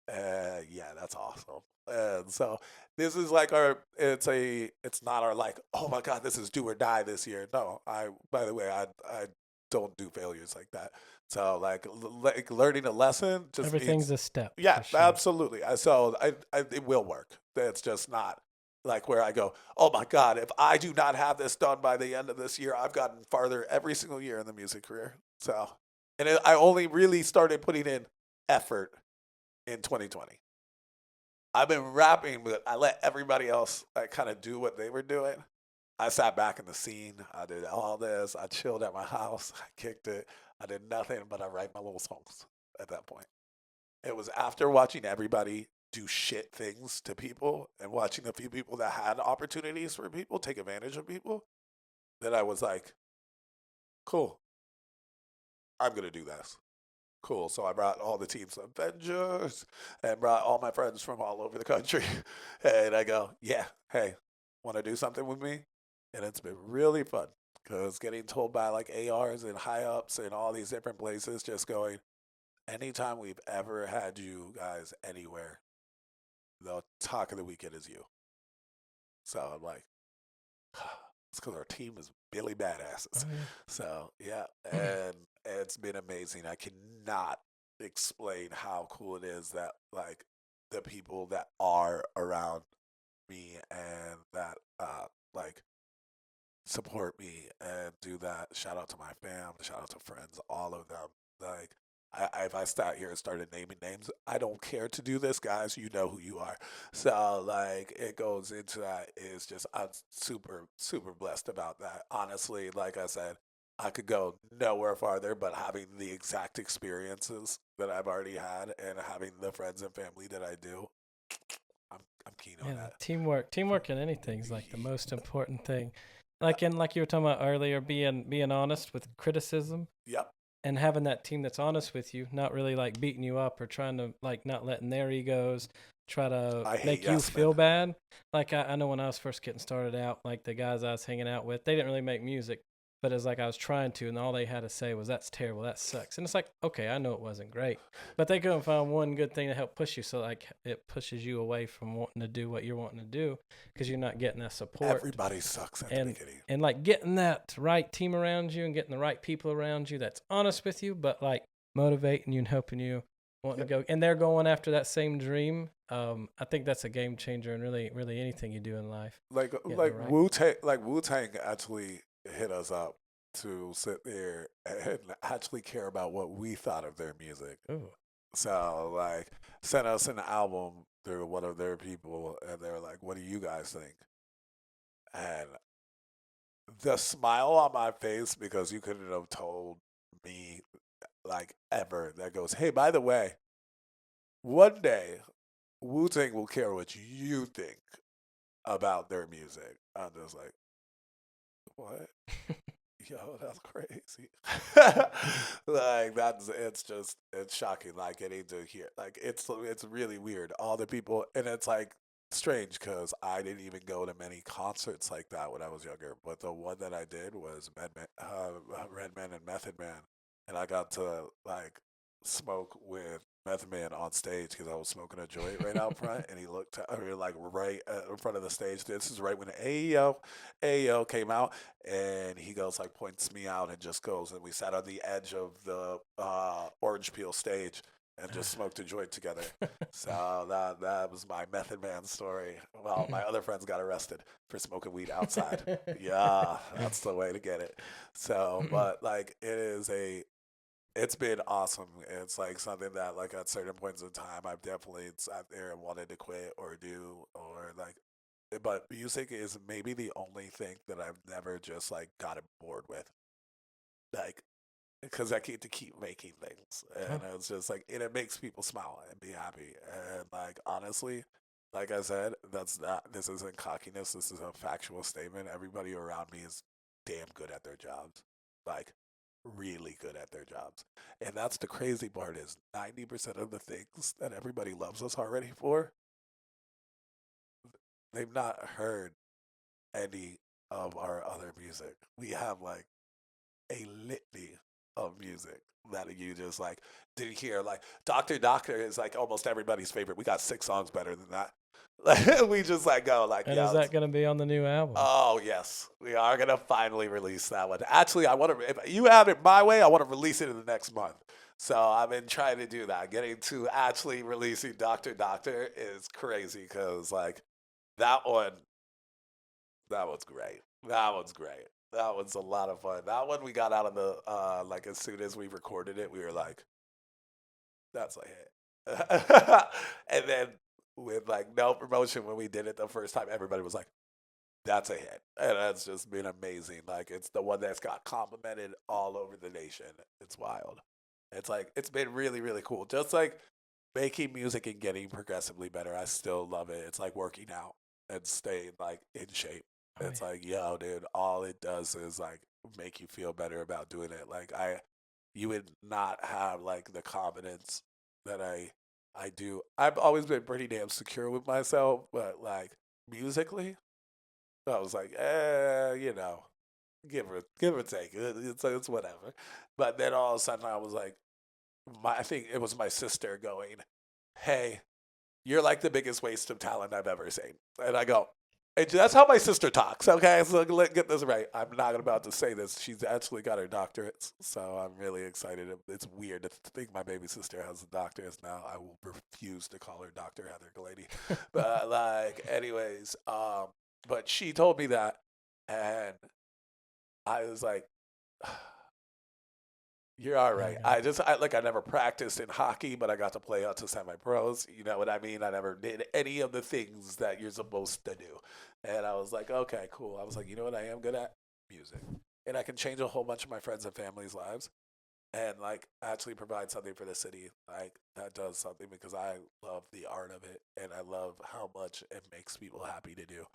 C: Yeah, that's awesome. And so this is like it's not our like, oh my God, this is do or die this year. No, by the way, I don't do failures like that. So like learning a lesson just
B: everything's
C: means,
B: a step.
C: yeah,
B: sure.
C: absolutely. So it will work. It's just not like where I go, oh my God, if I do not have this done by the end of this year, I've gotten farther every single year in the music career. So, and I only really started putting in effort in 2020. I've been rapping, but I let everybody else like kind of do what they were doing. I sat back in the scene. I did all this. I chilled at my house. I kicked it. I did nothing but I write my little songs at that point. It was after watching everybody do shit things to people and watching a few people that had opportunities for people take advantage of people that I was like, cool, I'm going to do this. Cool. So I brought all the teams of Avengers and brought all my friends from all over the country. And I go, yeah, hey, want to do something with me? And it's been really fun because getting told by like ARs and high ups and all these different places, just going, anytime we've ever had you guys anywhere, the talk of the weekend is you. So I'm like, it's because our team is Billy Badasses. So yeah, and it's been amazing. I cannot explain how cool it is that like the people that are around me and that like support me and do that. Shout out to my fam, shout out to friends, all of them. Like if I sat here and started naming names, I don't care to do this, guys. You know who you are. So like it goes into that. Is just I'm super super blessed about that. Honestly, like I said, I could go nowhere farther, but having the exact experiences that I've already had and having the friends and family that I do, I'm keen on that.
B: Teamwork in anything is like the most important thing. like you were talking about earlier, being honest with criticism.
C: Yep.
B: And having that team that's honest with you, not really like beating you up or trying to like not letting their egos try to
C: I hate
B: make you
C: yes
B: feel
C: men.
B: bad. Like I know when I was first getting started out, like the guys I was hanging out with, they didn't really make music, but it's like I was trying to, and all they had to say was, "That's terrible, that sucks." And it's like, okay, I know it wasn't great, but they couldn't find one good thing to help push you. So like it pushes you away from wanting to do what you're wanting to do because you're not getting that support.
C: Everybody sucks at the
B: and
C: beginning.
B: and like getting that right team around you and getting the right people around you that's honest with you, but like motivating you and helping you wanting to go, and they're going after that same dream. I think that's a game changer in really anything you do in life.
C: Like
B: Getting
C: like
B: it right.
C: Wu-Tang actually hit us up to sit there and actually care about what we thought of their music.
B: Ooh.
C: So like sent us an album through one of their people, and they were like, "What do you guys think?" And the smile on my face, because you couldn't have told me like ever, that goes, "Hey, by the way, one day Wu Tang will care what you think about their music." I'm just like, what? Yo, that's crazy. Like it's shocking. Like getting to hear, like it's really weird. All the people, and it's like strange because I didn't even go to many concerts like that when I was younger. But the one that I did was Redman and Method Man, and I got to like smoke with Method Man on stage because I was smoking a joint right out front, and he looked like right in front of the stage. This is right when Ayo came out, and he goes like points me out and just goes, and we sat on the edge of the orange peel stage and just smoked a joint together. So that was my Method Man story. Well, my other friends got arrested for smoking weed outside. Yeah, that's the way to get it. So, but like it's been awesome. It's like something that like at certain points in time I've definitely sat there and wanted to quit or do or like, but music is maybe the only thing that I've never just like gotten bored with. Like because I get to keep making things, and it's just like, and it makes people smile and be happy. And like honestly, like I said, that's not. This isn't cockiness. This is a factual statement. Everybody around me is damn good at their jobs, like really good at their jobs. And that's the crazy part is 90% of the things that everybody loves us already for, they've not heard any of our other music. We have like a litany of music that you just like didn't hear. Like Doctor is like almost everybody's favorite. We got 6 songs better than that. Like we just like go like,
B: And
C: yeah.
B: is that going to be on the new album?
C: Oh yes, we are gonna finally release that one. Actually, I want to. If you have it my way, I want to release it in the next month. So I've been trying to do that. Getting to actually releasing Doctor is crazy because like that one, that one's great. That one's great. That one's a lot of fun. That one we got out of the like as soon as we recorded it, we were like, that's a hit. And then with like no promotion when we did it the first time, everybody was like, that's a hit. And that's just been amazing. Like it's the one that's got complimented all over the nation. It's wild. It's like it's been really, really cool. Just like making music and getting progressively better. I still love it. It's like working out and staying like in shape.
B: Oh,
C: It's
B: yeah.
C: like, yo, dude, all it does is like make you feel better about doing it. Like you would not have like the confidence that I do. I've always been pretty damn secure with myself, but like musically, I was like, you know, give or take. It's whatever. But then all of a sudden, I was like, I think it was my sister going, "Hey, you're like the biggest waste of talent I've ever seen," and I go. And that's how my sister talks. Okay, so let's get this right. I'm not about to say this. She's actually got her doctorates, so I'm really excited. It's weird to think my baby sister has a doctorate now. I will refuse to call her Dr. Heather Gelleny. But like, anyways, but she told me that, and I was like, you're all right. I never practiced in hockey, but I got to play out to semi-pros. You know what I mean? I never did any of the things that you're supposed to do. And I was like, okay, cool. I was like, you know what I am good at? Music. And I can change a whole bunch of my friends and family's lives and like actually provide something for the city. Like that does something because I love the art of it and I love how much it makes people happy to do.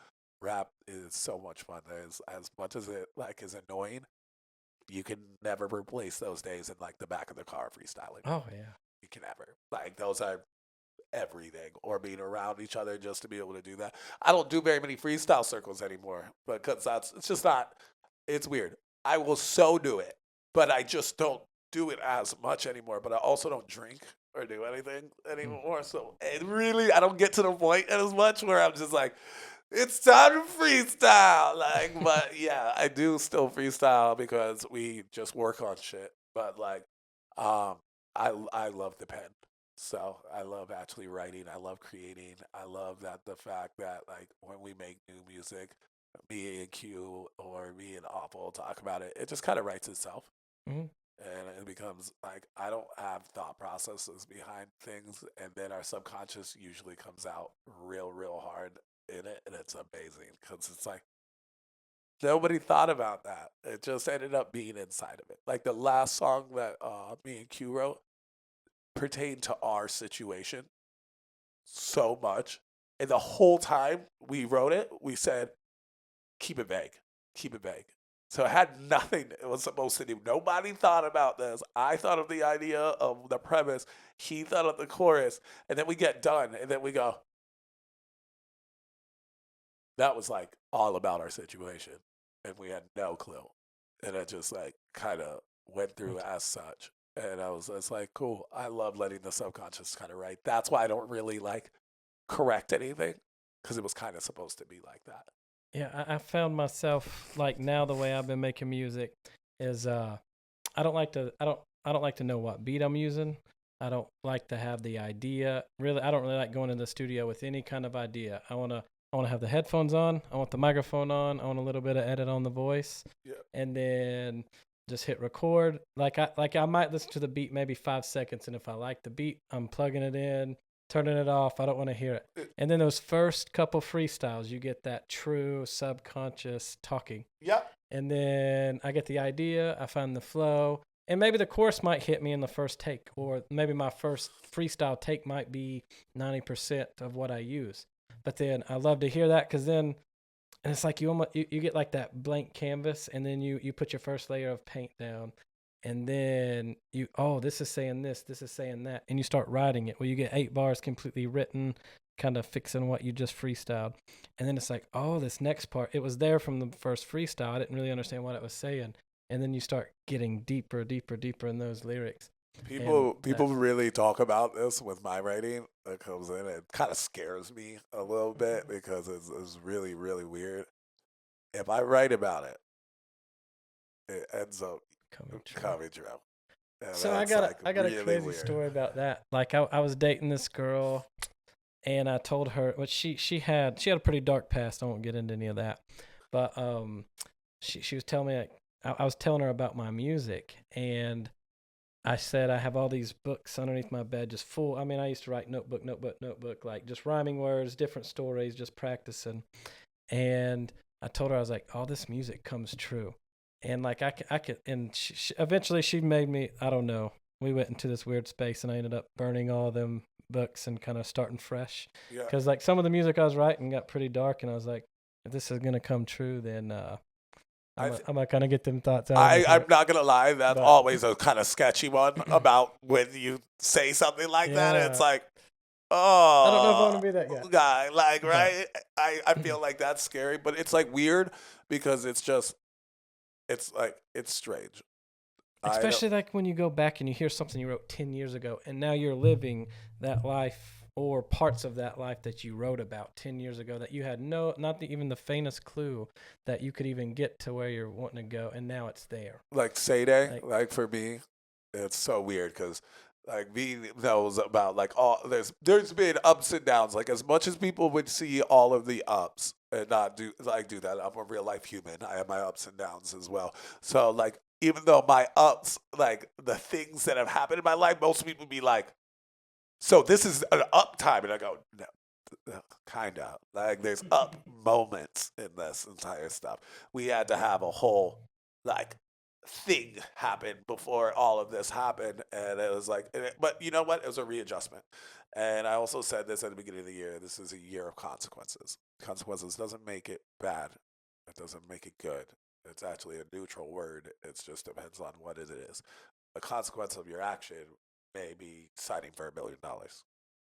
C: rap is so much fun. As much as it like is annoying, you can never replace those days in like the back of the car freestyling.
B: Oh yeah.
C: You can never. Like those are everything, or being around each other just to be able to do that. I don't do very many freestyle circles anymore because it's just not. It's weird. I will so do it, but I just don't do it as much anymore. But I also don't drink or do anything anymore. So it really, I don't get to the point as much where I'm just like, it's time to freestyle. Like, but yeah, I do still freestyle because we just work on shit. But like, I love the pen. So I love actually writing. I love creating. I love that the fact that like when we make new music, me and Q or me and Awful talk about it, it just kind of writes itself.
B: Mhm.
C: And it becomes like I don't have thought processes behind things, and then our subconscious usually comes out real hard in it, and it's amazing because it's like nobody thought about that. It just ended up being inside of it. Like the last song that me and Q wrote pertained to our situation so much, and the whole time we wrote it, we said, "Keep it vague, keep it vague." So it had nothing it was supposed to do. Nobody thought about this. I thought of the idea of the premise. He thought of the chorus. And then we get done. And then we go, that was like all about our situation. And we had no clue. And it just like kind of went through as such. And I was just like, cool. I love letting the subconscious kind of write. That's why I don't really like correct anything because it was kind of supposed to be like that.
B: Yeah, I found myself like now the way I've been making music is I don't like to know what beat I'm using. I don't like to have the idea. Really, I don't really like going in the studio with any kind of idea. I wanna have the headphones on. I want the microphone on. I want a little bit of edit on the voice, and then just hit record. Like I might listen to the beat maybe 5 seconds, and if I like the beat, I'm plugging it in, turning it off. I don't want to hear it. And then those first couple freestyles, you get that true subconscious talking.
C: Yep.
B: And then I get the idea, I find the flow, and maybe the chorus might hit me in the first take, or maybe my first freestyle take might be 90% of what I use. But then I love to hear that because then, and it's like you get like that blank canvas, and then you put your first layer of paint down, and then this is saying this is saying that, and you start writing it. Well, you get 8 bars completely written, kind of fixing what you just freestyled. And then it's like, oh, this next part, it was there from the first freestyle. I didn't really understand what it was saying. And then you start getting deeper in those lyrics.
C: People really talk about this with my writing that comes in. It kind of scares me a little bit because it's really weird. If I write about it, it ends up coming true. And
B: so I
C: that's,
B: got
C: like,
B: I got
C: really
B: a crazy
C: weird.
B: story about that. Like I was dating this girl, and I told her, but she had a pretty dark past. I won't get into any of that. But she was telling me, like, I was telling her about my music, and I said I have all these books underneath my bed just full. I mean, I used to write notebook, like just rhyming words, different stories, just practicing. And I told her, I was like, all this music comes true. And like I could, and eventually she made me, I don't know, we went into this weird space, and I ended up burning all them books and kind of starting fresh.
C: Yeah.
B: Because like some of the music I was writing got pretty dark, and I was like, if this is going to come true, then I'm not going to get them thoughts out.
C: I'm not going to lie. That's always a kind of sketchy one about when you say something like that. It's like, oh,
B: I don't know if I want to be that
C: guy. Like, right? I feel like that's scary, but it's like weird because it's just, it's like, it's strange.
B: Especially like when you go back and you hear something you wrote 10 years ago, and now you're living that life or parts of that life that you wrote about 10 years ago that you had even the faintest clue that you could even get to where you're wanting to go, and now it's there.
C: Like Say-Day, like for me, it's so weird because like me knows about like all there's been ups and downs. Like as much as people would see all of the ups and not do that, I'm a real life human. I have my ups and downs as well. So like even though my ups, like the things that have happened in my life, most people be like, so this is an up time, and I go, no, kind of. Like there's up moments in this entire stuff. We had to have a whole like thing happen before all of this happened, and it was like, but you know what? It was a readjustment, And I also said this at the beginning of the year. This is a year of consequences. Consequences doesn't make it bad. It doesn't make it good. It's actually a neutral word. It just depends on what it is. A consequence of your action may be signing for $1 million.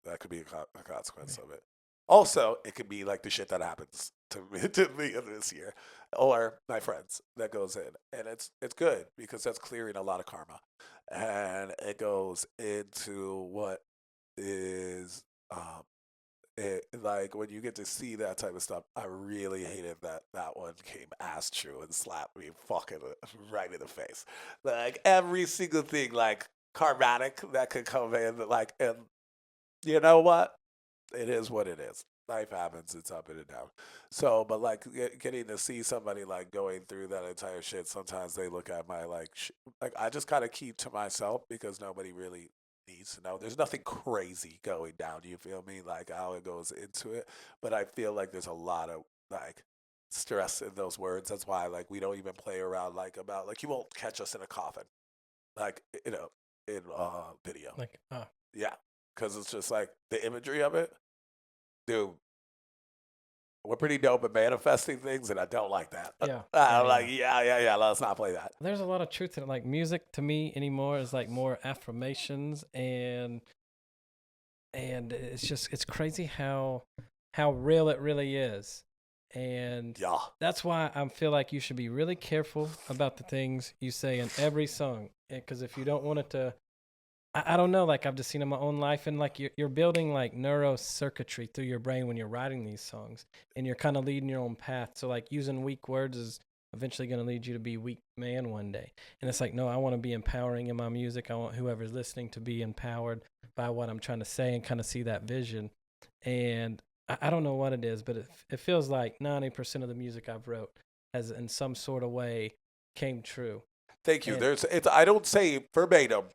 C: That could be a consequence of it. Also, it could be like the shit that happens to me this year, or my friends that goes in, and it's good because that's clearing a lot of karma, and it goes into what is like when you get to see that type of stuff. I really hated that one came as true and slapped me fucking right in the face. Like every single thing, like karmatic that could come in, like, and you know what? It is what it is. Life happens. It's up and down. So, but like getting to see somebody like going through that entire shit, sometimes they look at my like I just kind of keep to myself because nobody really needs to know. There's nothing crazy going down. You feel me? Like how it goes into it. But I feel like there's a lot of like stress in those words. That's why like we don't even play around like about like you won't catch us in a coffin, like in video.
B: Like,
C: Yeah, because it's just like the imagery of it, dude. We're pretty dope at manifesting things, and I don't like that.
B: Yeah.
C: I'm like, yeah. Let's not play that.
B: There's a lot of truth in it. Like music to me anymore is like more affirmations and it's crazy how real it really is. And
C: Yeah,
B: that's why I feel like you should be really careful about the things you say in every song. Because if you don't want it to, I don't know, like I've just seen in my own life, and like you're building like neurocircuitry through your brain when you're writing these songs, and you're kind of leading your own path. So like using weak words is eventually going to lead you to be weak man one day. And it's like, no, I want to be empowering in my music. I want whoever's listening to be empowered by what I'm trying to say and kind of see that vision. And I don't know what it is, but it feels like 90% of the music I've wrote has in some sort of way came true.
C: thank you.
B: And
C: I don't say verbatim.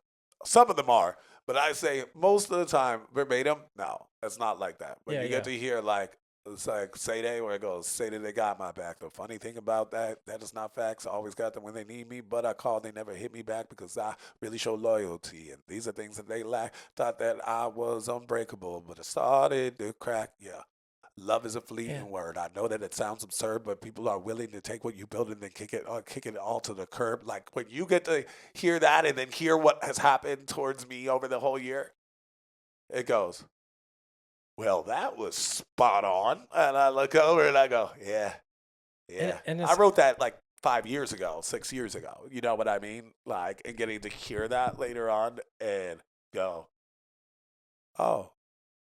C: Some of them are, but I say most of the time verbatim. No, it's not like that. But you get to hear like it's like say they where it goes say they got my back. The funny thing about that is not facts. I always got them when they need me, but I called. They never hit me back because I really show loyalty. And these are things that they lack. Thought that I was unbreakable, but it started to crack. Yeah. Love is a fleeting word. I know that it sounds absurd, but people are willing to take what you build and then kick it all to the curb. Like when you get to hear that and then hear what has happened towards me over the whole year, it goes, well, that was spot on. And I look over and I go, yeah.
B: And
C: I wrote that like 5 years ago, 6 years ago. You know what I mean? Like, and getting to hear that later on and go, oh.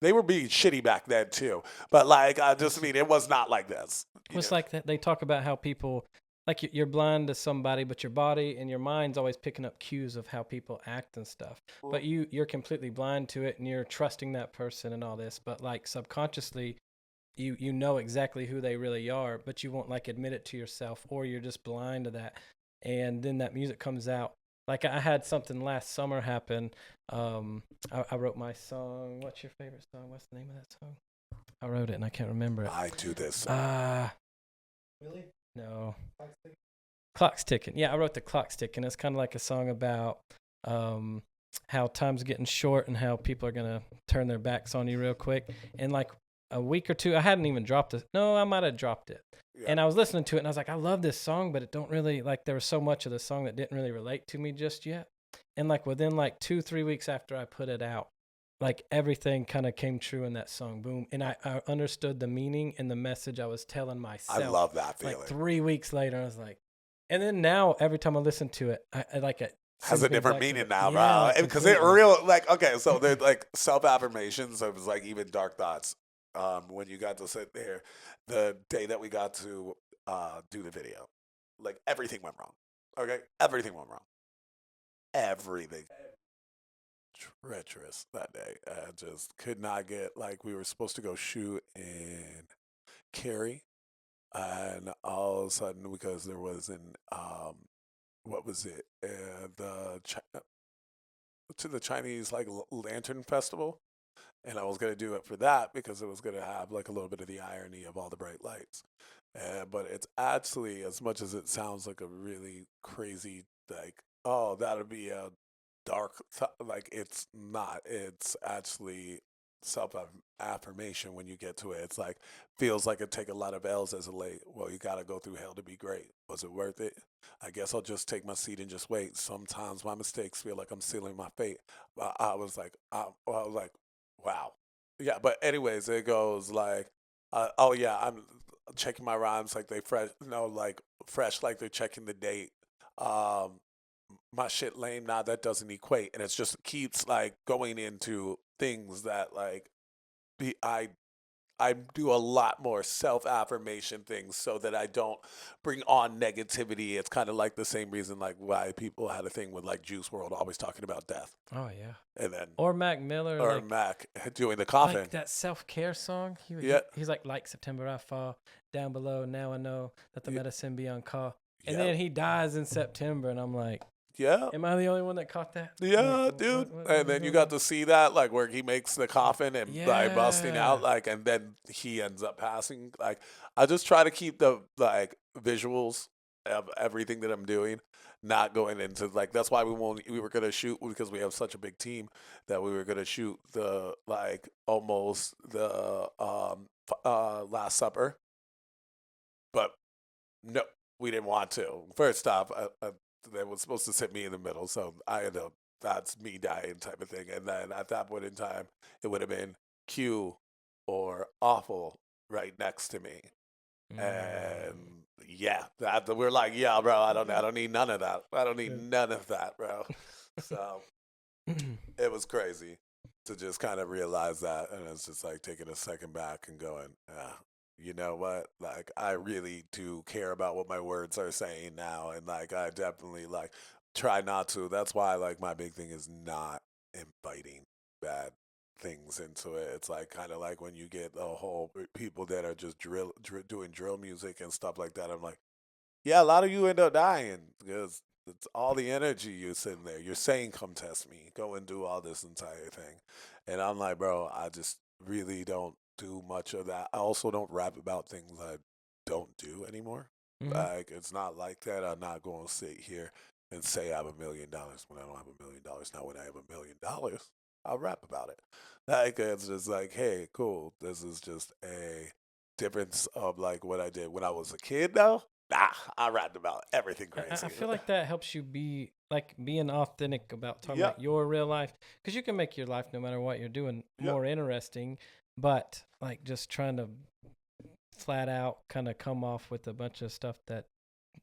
C: They were being shitty back then too, but like I just mean it was not like this.
B: It's like that they talk about how people like you're blind to somebody, but your body and your mind's always picking up cues of how people act and stuff. But you're completely blind to it, and you're trusting that person and all this. But like subconsciously, you know exactly who they really are, but you won't like admit it to yourself, or you're just blind to that. And then that music comes out. Like I had something last summer happen. I wrote my song. What's your favorite song? What's the name of that song? I wrote it and I can't remember it.
C: I do this.
B: Really? No. Clock's ticking. Yeah, I wrote the Clock's ticking. It's kind of like a song about how time's getting short and how people are gonna turn their backs on you real quick. And like a week or two, I hadn't even dropped it. No, I might have dropped it. Yeah. And I was listening to it and I was like, I love this song, but it don't really like there was so much of the song that didn't really relate to me just yet. And like within like 2-3 weeks after I put it out, like everything kind of came true in that song. Boom. And I understood the meaning and the message I was telling myself.
C: I love that feeling.
B: Like 3 weeks later, I was like, and then now every time I listen to it, I like it.
C: Has a different meaning now, bro. Because it real like okay, so they're like self affirmations. It was like even dark thoughts. When you got to sit there, the day that we got to do the video, like everything went wrong. Okay, everything went wrong. Everything treacherous that day. I just could not get like we were supposed to go shoot in Cary, and all of a sudden because there was an what was it to the Chinese like lantern festival. And I was going to do it for that because it was going to have like a little bit of the irony of all the bright lights. But it's actually, as much as it sounds like a really crazy, like, oh, that'll be a dark, like it's not. It's actually self affirmation when you get to it. It's like feels like it take a lot of L's as a late. Well, you gotta go through hell to be great. Was it worth it? I guess I'll just take my seat and just wait. Sometimes my mistakes feel like I'm sealing my fate. I was like, wow, yeah. But anyways, it goes like, oh yeah, I'm checking my rhymes like they fresh, like fresh, like they're checking the date. Um, my shit lame. Nah, that doesn't equate, and it just keeps like going into things that like be I do a lot more self affirmation things so that I don't bring on negativity. It's kind of like the same reason like why people had a thing with like Juice World always talking about death,
B: Oh yeah.
C: and then
B: Or Mac Miller,
C: or
B: like
C: Mac doing the coffin.
B: like that self-care song.
C: Yeah,
B: He's like September I fall down below. Now I know that the
C: yeah,
B: medicine be on call. And
C: yeah,
B: then he dies in September, and I'm like,
C: yeah.
B: am I the only one that caught that? Like,
C: Yeah, dude.
B: what
C: And
B: was
C: then you
B: going
C: got
B: on?
C: to see that, like where he makes the coffin and like busting
B: Yeah.
C: out, like, and then he ends up passing. Like, I just try to keep the like visuals of everything that I'm doing, not going into like that's why we were gonna shoot because we have such a big team that we were gonna shoot the like almost the Last Supper, but no, we didn't want to. First off, they was supposed to sit me in the middle, so I ended up that's me dying type of thing. And then at that point in time, it would have been Q or Awful right next to me. And yeah, that we're like, yeah, bro, I don't need none of that. I don't need none of that, bro. So it was crazy to just kind of realize that, and it's just like taking a second back and going, you know what? Like, I really do care about what my words are saying now, and like, I definitely like try not to. That's why like my big thing is not inviting bad things into it. It's like kind of like when you get the whole people that are just doing drill music and stuff like that. I'm like, yeah, a lot of you end up dying because it's all the energy you're sitting there. You're saying, come test me, go and do all this entire thing. And I'm like, bro, I just really don't do much of that. I also don't rap about things I don't do anymore.
B: Mhm.
C: Like, it's not like that. I'm not going to sit here and say I have $1 million when I don't have $1 million. Now, when I have $1 million, I'll rap about it. Like, it's just like, hey, cool. This is just a difference of like what I did when I was a kid now. Nah, I rapped about everything crazy.
B: I feel like that helps you be like being authentic about talking
C: Yep.
B: about your real life, because you can make your life no matter what you're doing
C: Yep.
B: more interesting, but like just trying to flat out kind of come off with a bunch of stuff that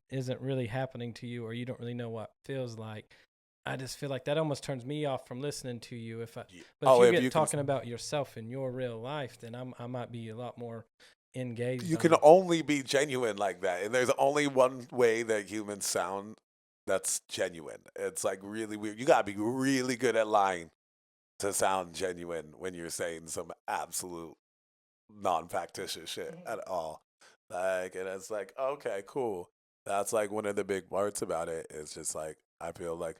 B: isn't really happening to you or you don't really know what feels like. I just feel like that almost turns me off from listening to you. But
C: Oh,
B: if
C: if
B: you
C: you
B: get
C: can,
B: talking about yourself in your real life, then I might be a lot more engaged.
C: you
B: on
C: can
B: it.
C: only be genuine like that, and there's only one way that humans sound that's genuine. It's like really weird. You gotta be really good at lying to sound genuine when you're saying some absolute non-factitious shit at all. Like, and it's like, okay, cool. That's like one of the big parts about it. It's just like I feel like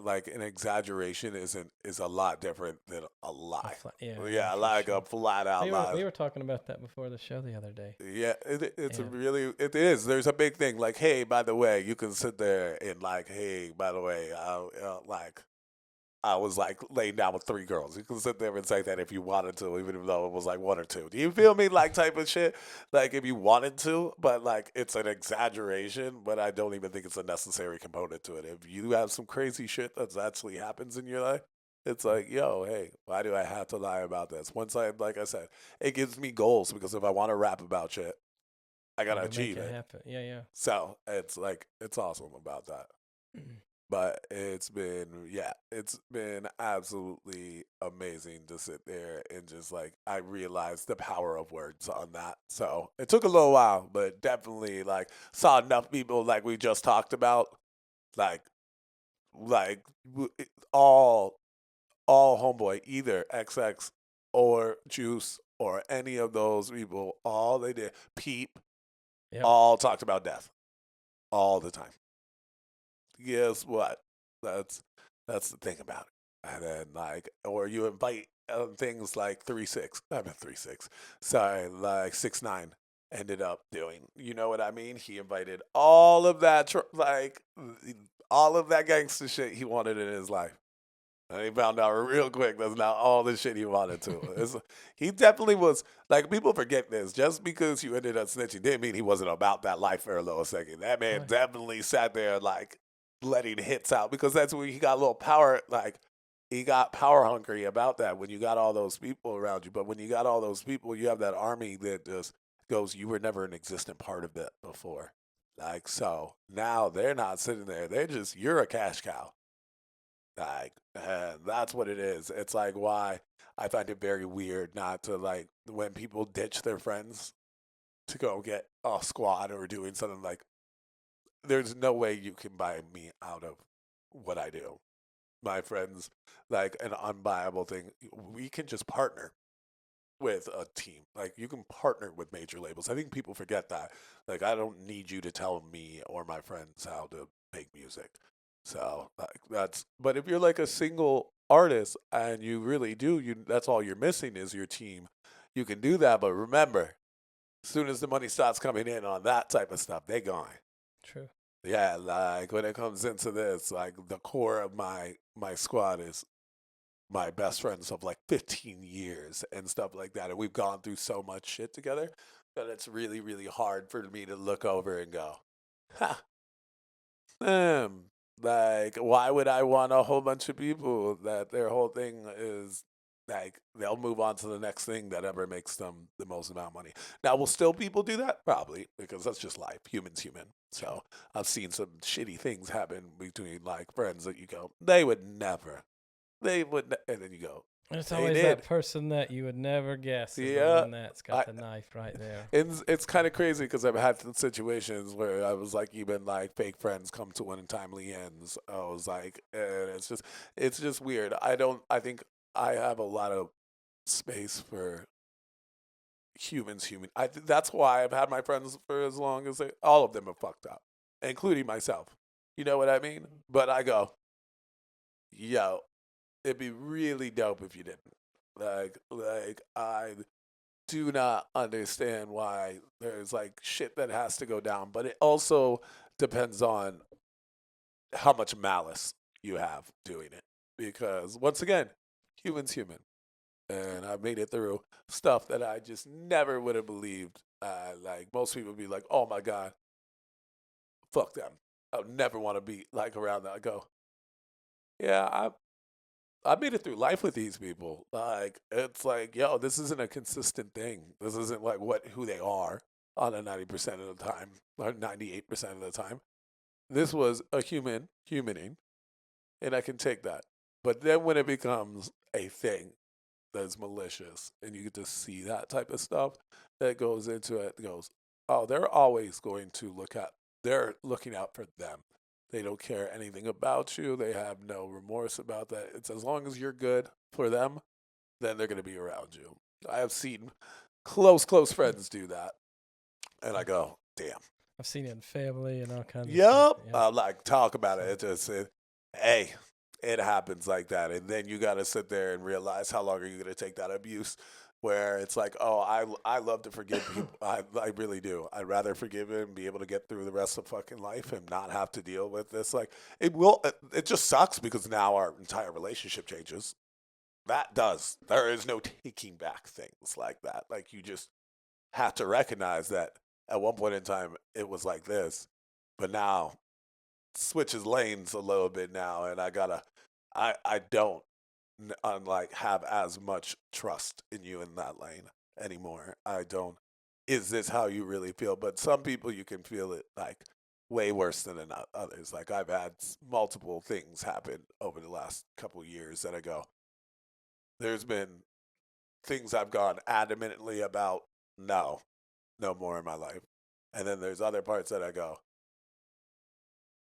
C: like an exaggeration is a lot different than a lie. Yeah,
B: For
C: like
B: sure.
C: a flat out lie.
B: We were talking about that before the show the other day.
C: Yeah, it's a
B: Yeah.
C: really it is. There's a big thing like, hey, by the way, you can sit there and like, hey, by the way, like I was like laying down with 3 girls. You can sit there and say that if you wanted to, even though it was like 1 or 2. Do you feel me? Like type of shit. Like if you wanted to, but like it's an exaggeration. But I don't even think it's a necessary component to it. If you have some crazy shit that actually happens in your life, it's like, yo, hey, why do I have to lie about this? Once like I said, it gives me goals because if I want to rap about shit, I gotta
B: Make
C: achieve it.
B: happen. Yeah.
C: So it's like it's awesome about that. But it's been absolutely amazing to sit there and just like I realized the power of words on that. So it took a little while, but definitely like saw enough people like we just talked about, like like all homeboy, either XX or Juice or any of those people, all they did, Peep,
B: Yep.
C: all talked about death all the time. Guess what? That's the thing about it. And then like, or you invite things like 3-6. I mean 3-6. Sorry, like 6-9 ended up doing. You know what I mean? He invited all of that like all of that gangster shit he wanted in his life. And he found out real quick that's not all the shit he wanted to. He definitely was, like, people forget this. Just because you ended up snitching didn't mean he wasn't about that life for a little second. That man
B: Right.
C: definitely sat there, like, letting hits out because that's when he got a little power, like, he got power hungry about that when you got all those people around you. But when you got all those people, you have that army that just goes, you were never an existent part of it before. Like, so now they're not sitting there. They're just, you're a cash cow. Like, that's what it is. It's like why I find it very weird not to, like, when people ditch their friends to go get a squad or doing something like, there's no way you can buy me out of what I do. My friends, like an unbuyable thing, we can just partner with a team. Like, you can partner with major labels. I think people forget that. Like, I don't need you to tell me or my friends how to make music. So, like, that's, but if you're like a single artist and you really do, that's all you're missing is your team. You can do that, but remember, as soon as the money starts coming in on that type of stuff, they gone.
B: True.
C: Yeah, like when it comes into this, like the core of my squad is my best friends of like 15 years and stuff like that. And we've gone through so much shit together that it's really, really hard for me to look over and go, ha, like, why would I want a whole bunch of people that their whole thing is like they'll move on to the next thing that ever makes them the most amount of money? Now, will still people do that? Probably, because that's just life. Human. So I've seen some shitty things happen between like friends that you go, they would never. They would, and then you go,
B: It's
C: they
B: always
C: did.
B: that person that you would never guess is the
C: Yeah,
B: one that's got the knife right there.
C: it's kind of crazy because I've had some situations where I was like, even like fake friends come to untimely ends. I was like, and it's just weird. I think I have a lot of space for human. That's why I've had my friends for as long as all of them have fucked up, including myself. You know what I mean? But I go, yo, it'd be really dope if you didn't. Like I do not understand why there's like shit that has to go down, but it also depends on how much malice you have doing it. Because once again, human. And I made it through stuff that I just never would have believed. Like most people would be like, oh my God, fuck them. I would never want to be like around that. I go, yeah, I made it through life with these people. Like it's like, yo, this isn't a consistent thing. This isn't like who they are on a 90% of the time or 98% of the time. This was a humaning, and I can take that. But then when it becomes a thing that's malicious, and you get to see that type of stuff that goes into it, goes, oh, they're always going to they're looking out for them. They don't care anything about you. They have no remorse about that. It's as long as you're good for them, then they're going to be around you. I have seen close friends do that. And I go, damn.
B: I've seen it in family and all kinds of
C: Yep.
B: stuff. Yeah.
C: Like, talk about it. Hey, it happens like that. And then you got to sit there and realize how long are you going to take that abuse where it's like, oh, I love to forgive people. I really do. I'd rather forgive him and be able to get through the rest of fucking life and not have to deal with this. Like, it just sucks because now our entire relationship changes. That does. There is no taking back things like that. Like, you just have to recognize that at one point in time it was like this, but now switches lanes a little bit now, and I don't unlike have as much trust in you in that lane anymore. I don't. Is this how you really feel? But some people you can feel it like way worse than others. Like I've had multiple things happen over the last couple of years that I go. There's been things I've gone adamantly about. No more in my life. And then there's other parts that I go,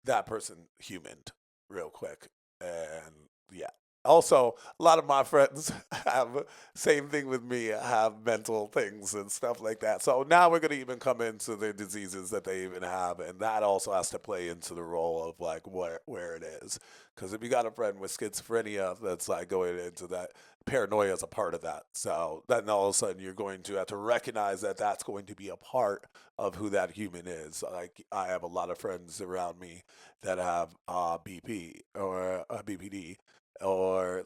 C: that person humaned real quick. And yeah. Also, a lot of my friends have same thing with me, have mental things and stuff like that. So now we're going to even come into the diseases that they even have, and that also has to play into the role of like where it is. Because if you got a friend with schizophrenia, that's like going into that, paranoia is a part of that. So then all of a sudden you're going to have to recognize that that's going to be a part of who that human is. Like I have a lot of friends around me that have BP or BPD, or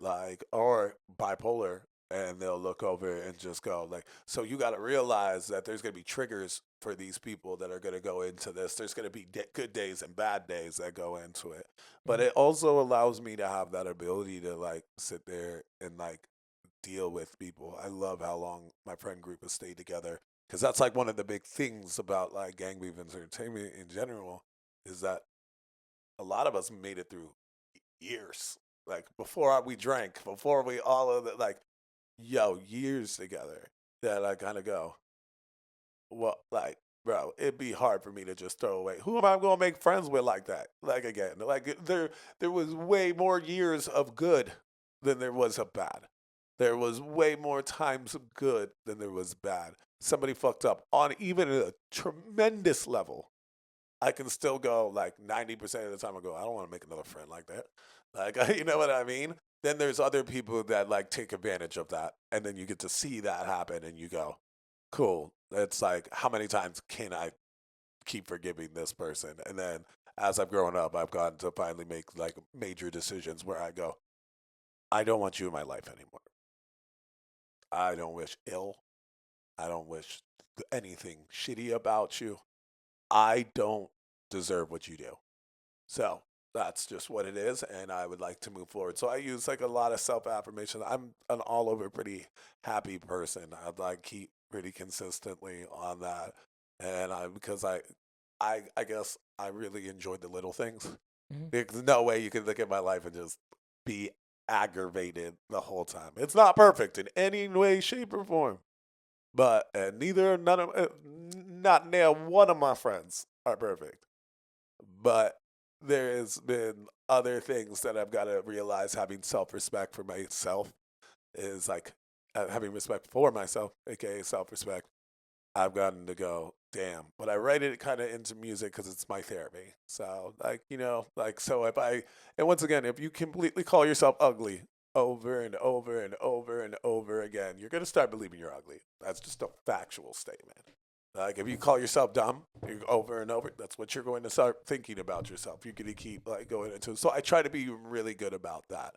C: bipolar, and they'll look over and just go like, so you got to realize that there's going to be triggers for these people that are going to go into this. There's going to be good days and bad days that go into it, but it also allows me to have that ability to like sit there and like deal with people. I love how long my friend group has stayed together, because that's like one of the big things about like Gangbeef Entertainment in general, is that a lot of us made it through years. Like before we drank, before we all of it, like, years together, that I kind of go, well, like, bro, it'd be hard for me to just throw away. Who am I going to make friends with like that? Like again, like there was way more years of good than there was of bad. There was way more times of good than there was bad. Somebody fucked up on even a tremendous level. I can still go like 90% of the time I go, I don't want to make another friend like that. Like, you know what I mean? Then there's other people that like take advantage of that. And then you get to see that happen and you go, cool. It's like, how many times can I keep forgiving this person? And then as I've grown up, I've gotten to finally make like major decisions where I go, I don't want you in my life anymore. I don't wish ill. I don't wish anything shitty about you. I don't deserve what you do. So that's just what it is, and I would like to move forward. So I use like a lot of self-affirmation. I'm an all over pretty happy person. I'd like keep pretty consistently on that. And I guess I really enjoyed the little things.
B: Mhm.
C: There's no way you can look at my life and just be aggravated the whole time. It's not perfect in any way, shape, or form. But not near one of my friends are perfect. But there has been other things that I've got to realize. Having self-respect for myself is like having respect for myself, aka self-respect. I've gotten to go, damn. But I write it kind of into music because it's my therapy. So like, like, so and once again, if you completely call yourself ugly over and over and over and over again, you're gonna start believing you're ugly. That's just a factual statement. Like if you call yourself dumb over and over, that's what you're going to start thinking about yourself. You're going to keep like going into. So I try to be really good about that.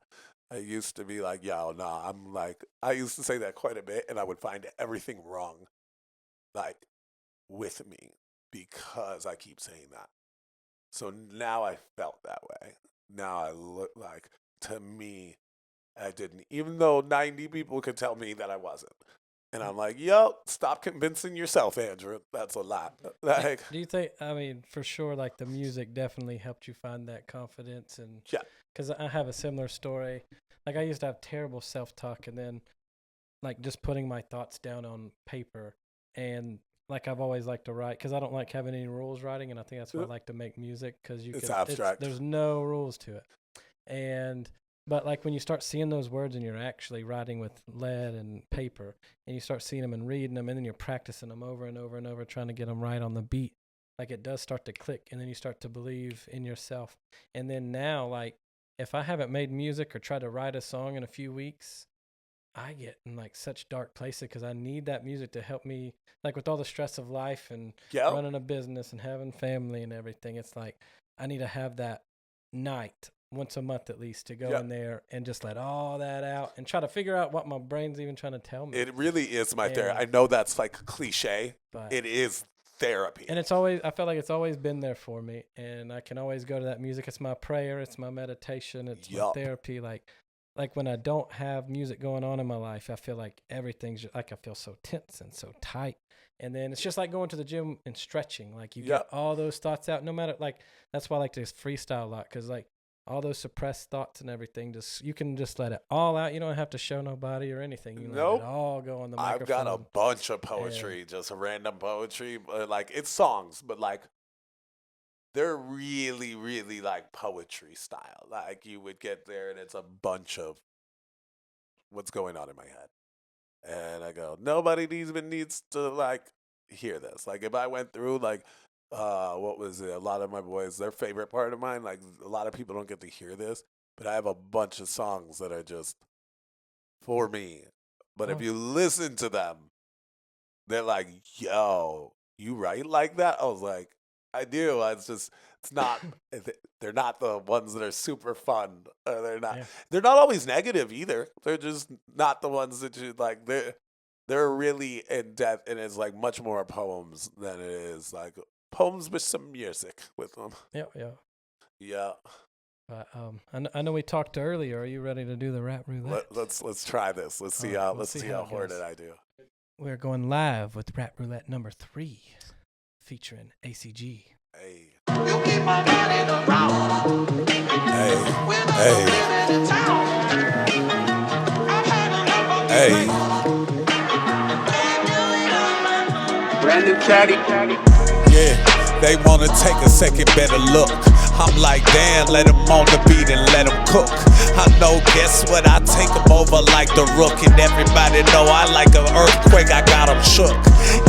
C: I used to be like, yo, nah, I'm like, I used to say that quite a bit, and I would find everything wrong, like with me, because I keep saying that. So now I felt that way. Now I look like, to me, I didn't, even though 90 people could tell me that I wasn't. And I'm like, yo, stop convincing yourself, Andrew. That's a lot. Like,
B: Do you think? I mean, for sure, like the music definitely helped you find that confidence, and
C: yeah,
B: because I have a similar story. Like I used to have terrible self-talk, and then like just putting my thoughts down on paper, and like I've always liked to write because I don't like having any rules writing, and I think that's why I like to make music because
C: it's abstract.
B: there's no rules to it, and but like when you start seeing those words and you're actually writing with lead and paper, and you start seeing them and reading them, and then you're practicing them over and over and over, trying to get them right on the beat, like it does start to click, and then you start to believe in yourself. And then now, like if I haven't made music or tried to write a song in a few weeks, I get in like such dark places because I need that music to help me, like with all the stress of life and
C: Yep.
B: running a business and having family and everything. It's like I need to have that night once a month at least to go in there and just let all that out and try to figure out what my brain's even trying to tell me.
C: It really is my therapy. I know that's like cliche,
B: but
C: it is therapy.
B: And it's always, I feel like it's always been there for me, and I can always go to that music. It's my prayer, it's my meditation, it's my therapy. Like when I don't have music going on in my life, I feel like everything's just, like I feel so tense and so tight. And then it's just like going to the gym and stretching. Like you get all those thoughts out, no matter, like that's why I like to freestyle a lot, because like all those suppressed thoughts and everything, just you can just let it all out. You don't have to show nobody or anything. You let it all go on the microphone.
C: I've got a bunch of poetry, just random poetry, like it's songs, but like they're really, really like poetry style. Like you would get there and it's a bunch of what's going on in my head. And I go, nobody even needs to like hear this. Like if I went through like, what was it? A lot of my boys, their favorite part of mine, like a lot of people don't get to hear this, but I have a bunch of songs that are just for me. But if you listen to them, they're like, yo, you write like that? I was like, I do. It's not. They're not the ones that are super fun. They're not.
B: Yeah.
C: They're not always negative either. They're just not the ones that you like. They're really in depth, and it's like much more poems than it is like poems with some music with them.
B: Yeah, yeah.
C: Yeah.
B: I know we talked earlier. Are you ready to do the rap roulette?
C: Let's try this. Let's see
B: All right,
C: how
B: let's see how it
C: horrid
B: goes.
C: I do.
B: We're going live with rap roulette number 3, featuring ACG.
C: Hey.
D: You keep my money around.
C: Hey.
D: When
C: Hey.
D: I'm living in town. I've had enough of
C: Hey.
D: Brandon Chatty.
C: Yeah, they wanna take a second better look. I'm like, damn, let them on the beat and let them cook. I know, guess what? I take them over like the Rook. And everybody know I like an earthquake, I got them shook.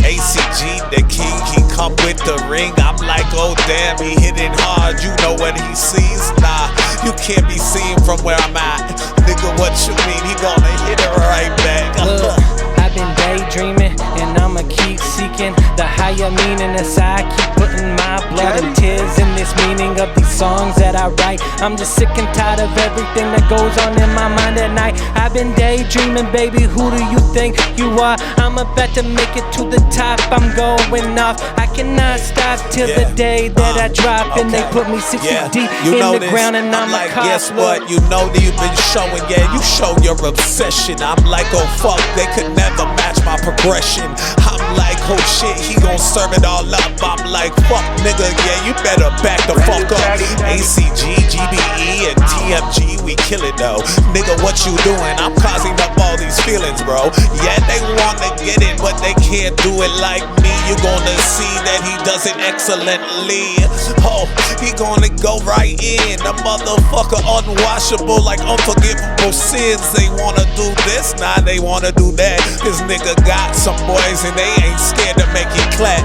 C: ACG, the king, he come with the ring. I'm like, oh damn, he hitting hard. You know what he sees? Nah, you can't be seen from where I'm at. Nigga, what you mean? He gonna hit it right back.
B: Look, I've been daydreaming, and I'ma keep seeking the higher meaning inside. Keep putting my blood and tears in this meaning of these songs that I write. I'm just sick and tired of everything that goes on in my mind at night. I've been daydreaming, baby, who do you think you are? I'm about to make it to the top, I'm going off. I cannot stop till the day that I drop. And they put me 6 feet deep in the ground, and I'm
C: like,
B: a cop.
C: guess what? You know that you've been showing, yeah, you show your obsession. I'm like, oh fuck, they could never match my progression. I'm like, oh shit, he gon' serve it all up. I'm like, fuck nigga, yeah, you better back the fuck up. ACG, GBE, and TMG, we kill it though. Nigga, what you doing? I'm causing up all these feelings, bro. Yeah, they wanna get it, but they can't do it like me. You gonna see that he does it excellently. Oh, he gonna go right in. The motherfucker unwashable like unforgivable sins. They wanna do this, nah, they wanna do that. This nigga got some boys and they ain't scared to make it clap.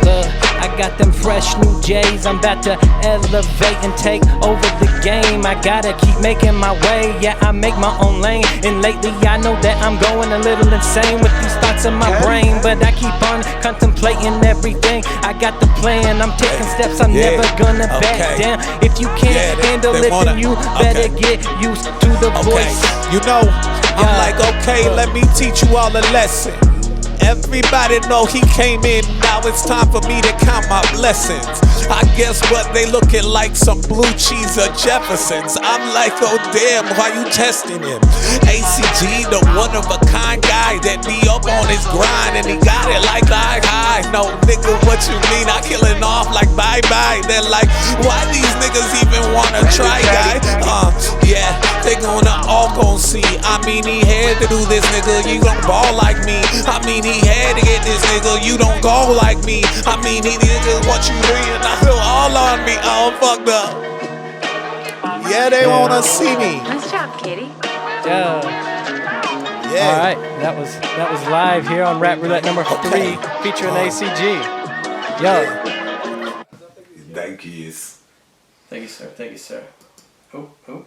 B: Look, I got them fresh new J's. I'm about to elevate and take over the game. I gotta keep making my way. Yeah, I make my own lane. And lately I know that I'm going a little insane with these thoughts in my brain. But I keep on contemplating everything. I got the plan, I'm taking steps, I'm never gonna back down. If you can't handle it, then you better get used to the voice.
C: You know, I'm like, okay, let me teach you all a lesson. Everybody know he came in, now it's time for me to count my blessings. I guess what, they looking like some blue cheese or Jeffersons. I'm like, oh damn, why you testing him? ACG, the one-of-a-kind guy that be up on his grind and he got it like high. No, nigga, what you mean? I killing off like bye-bye. They're like, why these niggas even wanna try, guy? Yeah, they all gon' see. I mean, he had to do this, nigga, you gon' ball like me. I mean, he had to get this nigga, you don't go like me. I mean, he nigga, what you mean? I feel all on me, all fucked up. Yeah, they wanna see me.
E: Nice job, Kitty.
B: Yeah.
C: Yeah.
B: All right, that was live here on Rap Roulette number 3, featuring ACG. Yo.
C: Thank you.
B: Thank you, sir. Thank you, sir. Oh.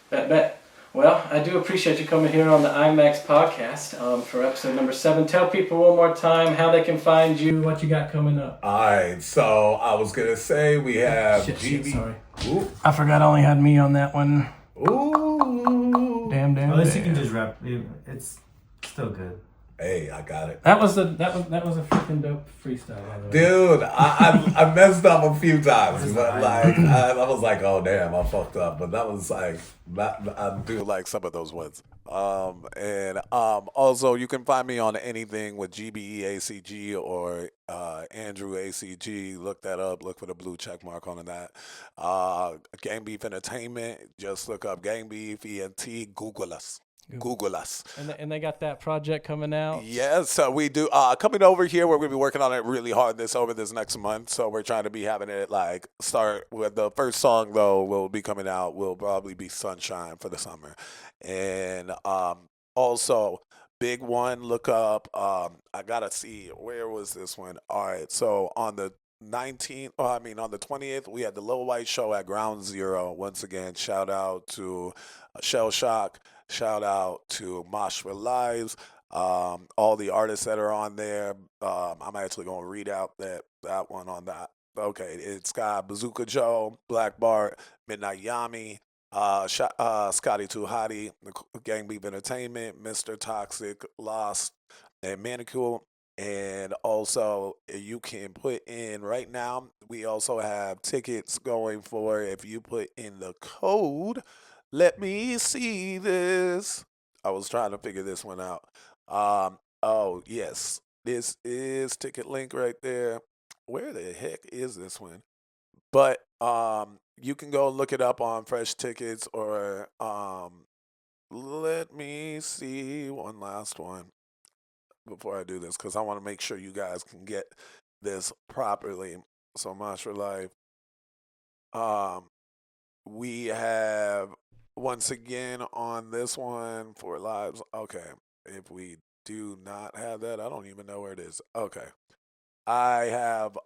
B: Bet. Well, I do appreciate you coming here on the iMAXX podcast for episode number 7. Tell people one more time how they can find you, what you got coming up.
C: All right, so I was gonna say we have
B: Shit, sorry.
C: Ooh.
B: I forgot I only had me on that one.
C: Ooh.
B: Damn.
F: At least you can just rap. It's still good.
C: Hey, I got it.
B: That was a freaking dope freestyle, by the way.
C: Dude, I messed up a few times, but like I was like, oh damn, I fucked up. But that was like, I do like some of those ones. And also you can find me on anything with GBE ACG or Andrew ACG. Look that up. Look for the blue check mark on that. Gangbeef Entertainment. Just look up Gangbeef ENT. Google us.
B: And they got that project coming out.
C: Yes, so we do. Coming over here, we're going to be working on it really hard over this next month. So we're trying to be having it like start with the first song though will be coming out. Will probably be Sunshine for the summer, and also big one. Look up. I gotta see where was this one. All right, so on the 19th, on the 20th, we had the Lil White Show at Ground Zero. Once again, shout out to Shell Shock. Shout out to Mosh for Lives, all the artists that are on there. I'm actually going to read out that one on that Okay, it's got Bazooka Joe, Black Bart, Midnight Yami, Scotty Too Hottie, Gangbeef Entertainment, Mr. Toxic, Lost, and Manicure. And also, you can put in right now, we also have tickets going for if you put in the code. Let me see this. I was trying to figure this one out. Oh, yes. This is ticket link right there. Where the heck is this one? But you can go look it up on Fresh Tickets or let me see one last one before I do this because I want to make sure you guys can get this properly. So much for life. We have once again on this one for lives. Okay, if we do not have that, I don't even know where it is. Okay, I have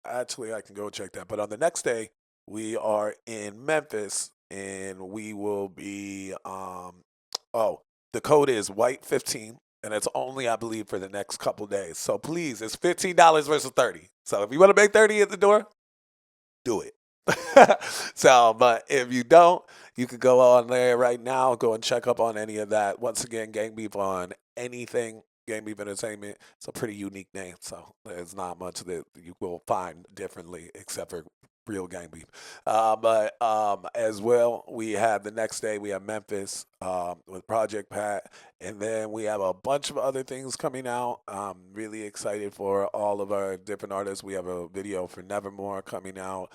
C: actually I can go check that. But on the next day, we are in Memphis and we will be oh, the code is white15 and it's only I believe for the next couple days. So please, it's $15 versus 30. So if you want to make 30 at the door, do it. So, but if you don't, you could go on there right now, go and check up on any of that. Once again, Gangbeef on anything, Gangbeef Entertainment. It's a pretty unique name, so there's not much that you will find differently except for real Gangbeef. But as well, we have the next day, we have Memphis with Project Pat, and then we have a bunch of other things coming out. I'm really excited for all of our different artists. We have a video for Nevermore coming out.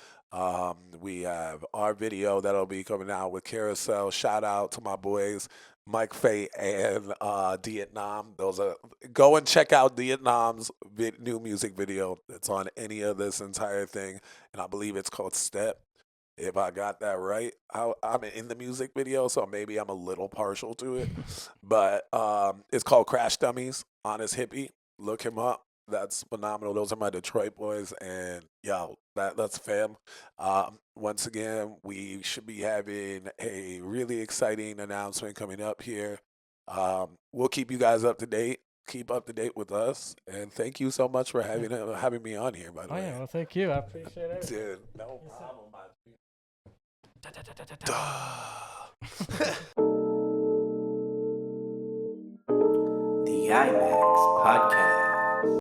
C: We have our video that'll be coming out with Carousel. Shout out to my boys Mike Fate and Vietnam. Those are go and check out Vietnam's new music video. It's on any of this entire thing, and I believe it's called Step. If I got that right, I'm in the music video, so maybe I'm a little partial to it. But it's called Crash Dummies. Honest Hippie. Look him up. That's phenomenal. Those are my Detroit boys, and yo, that's fam. Once again, we should be having a really exciting announcement coming up here. We'll keep you guys up to date. Keep up to date with us, and thank you so much for having me on here. By the
B: Oh
C: way,
B: yeah, well thank you. I appreciate it.
C: dude, no problem.
A: The iMAXX Podcast.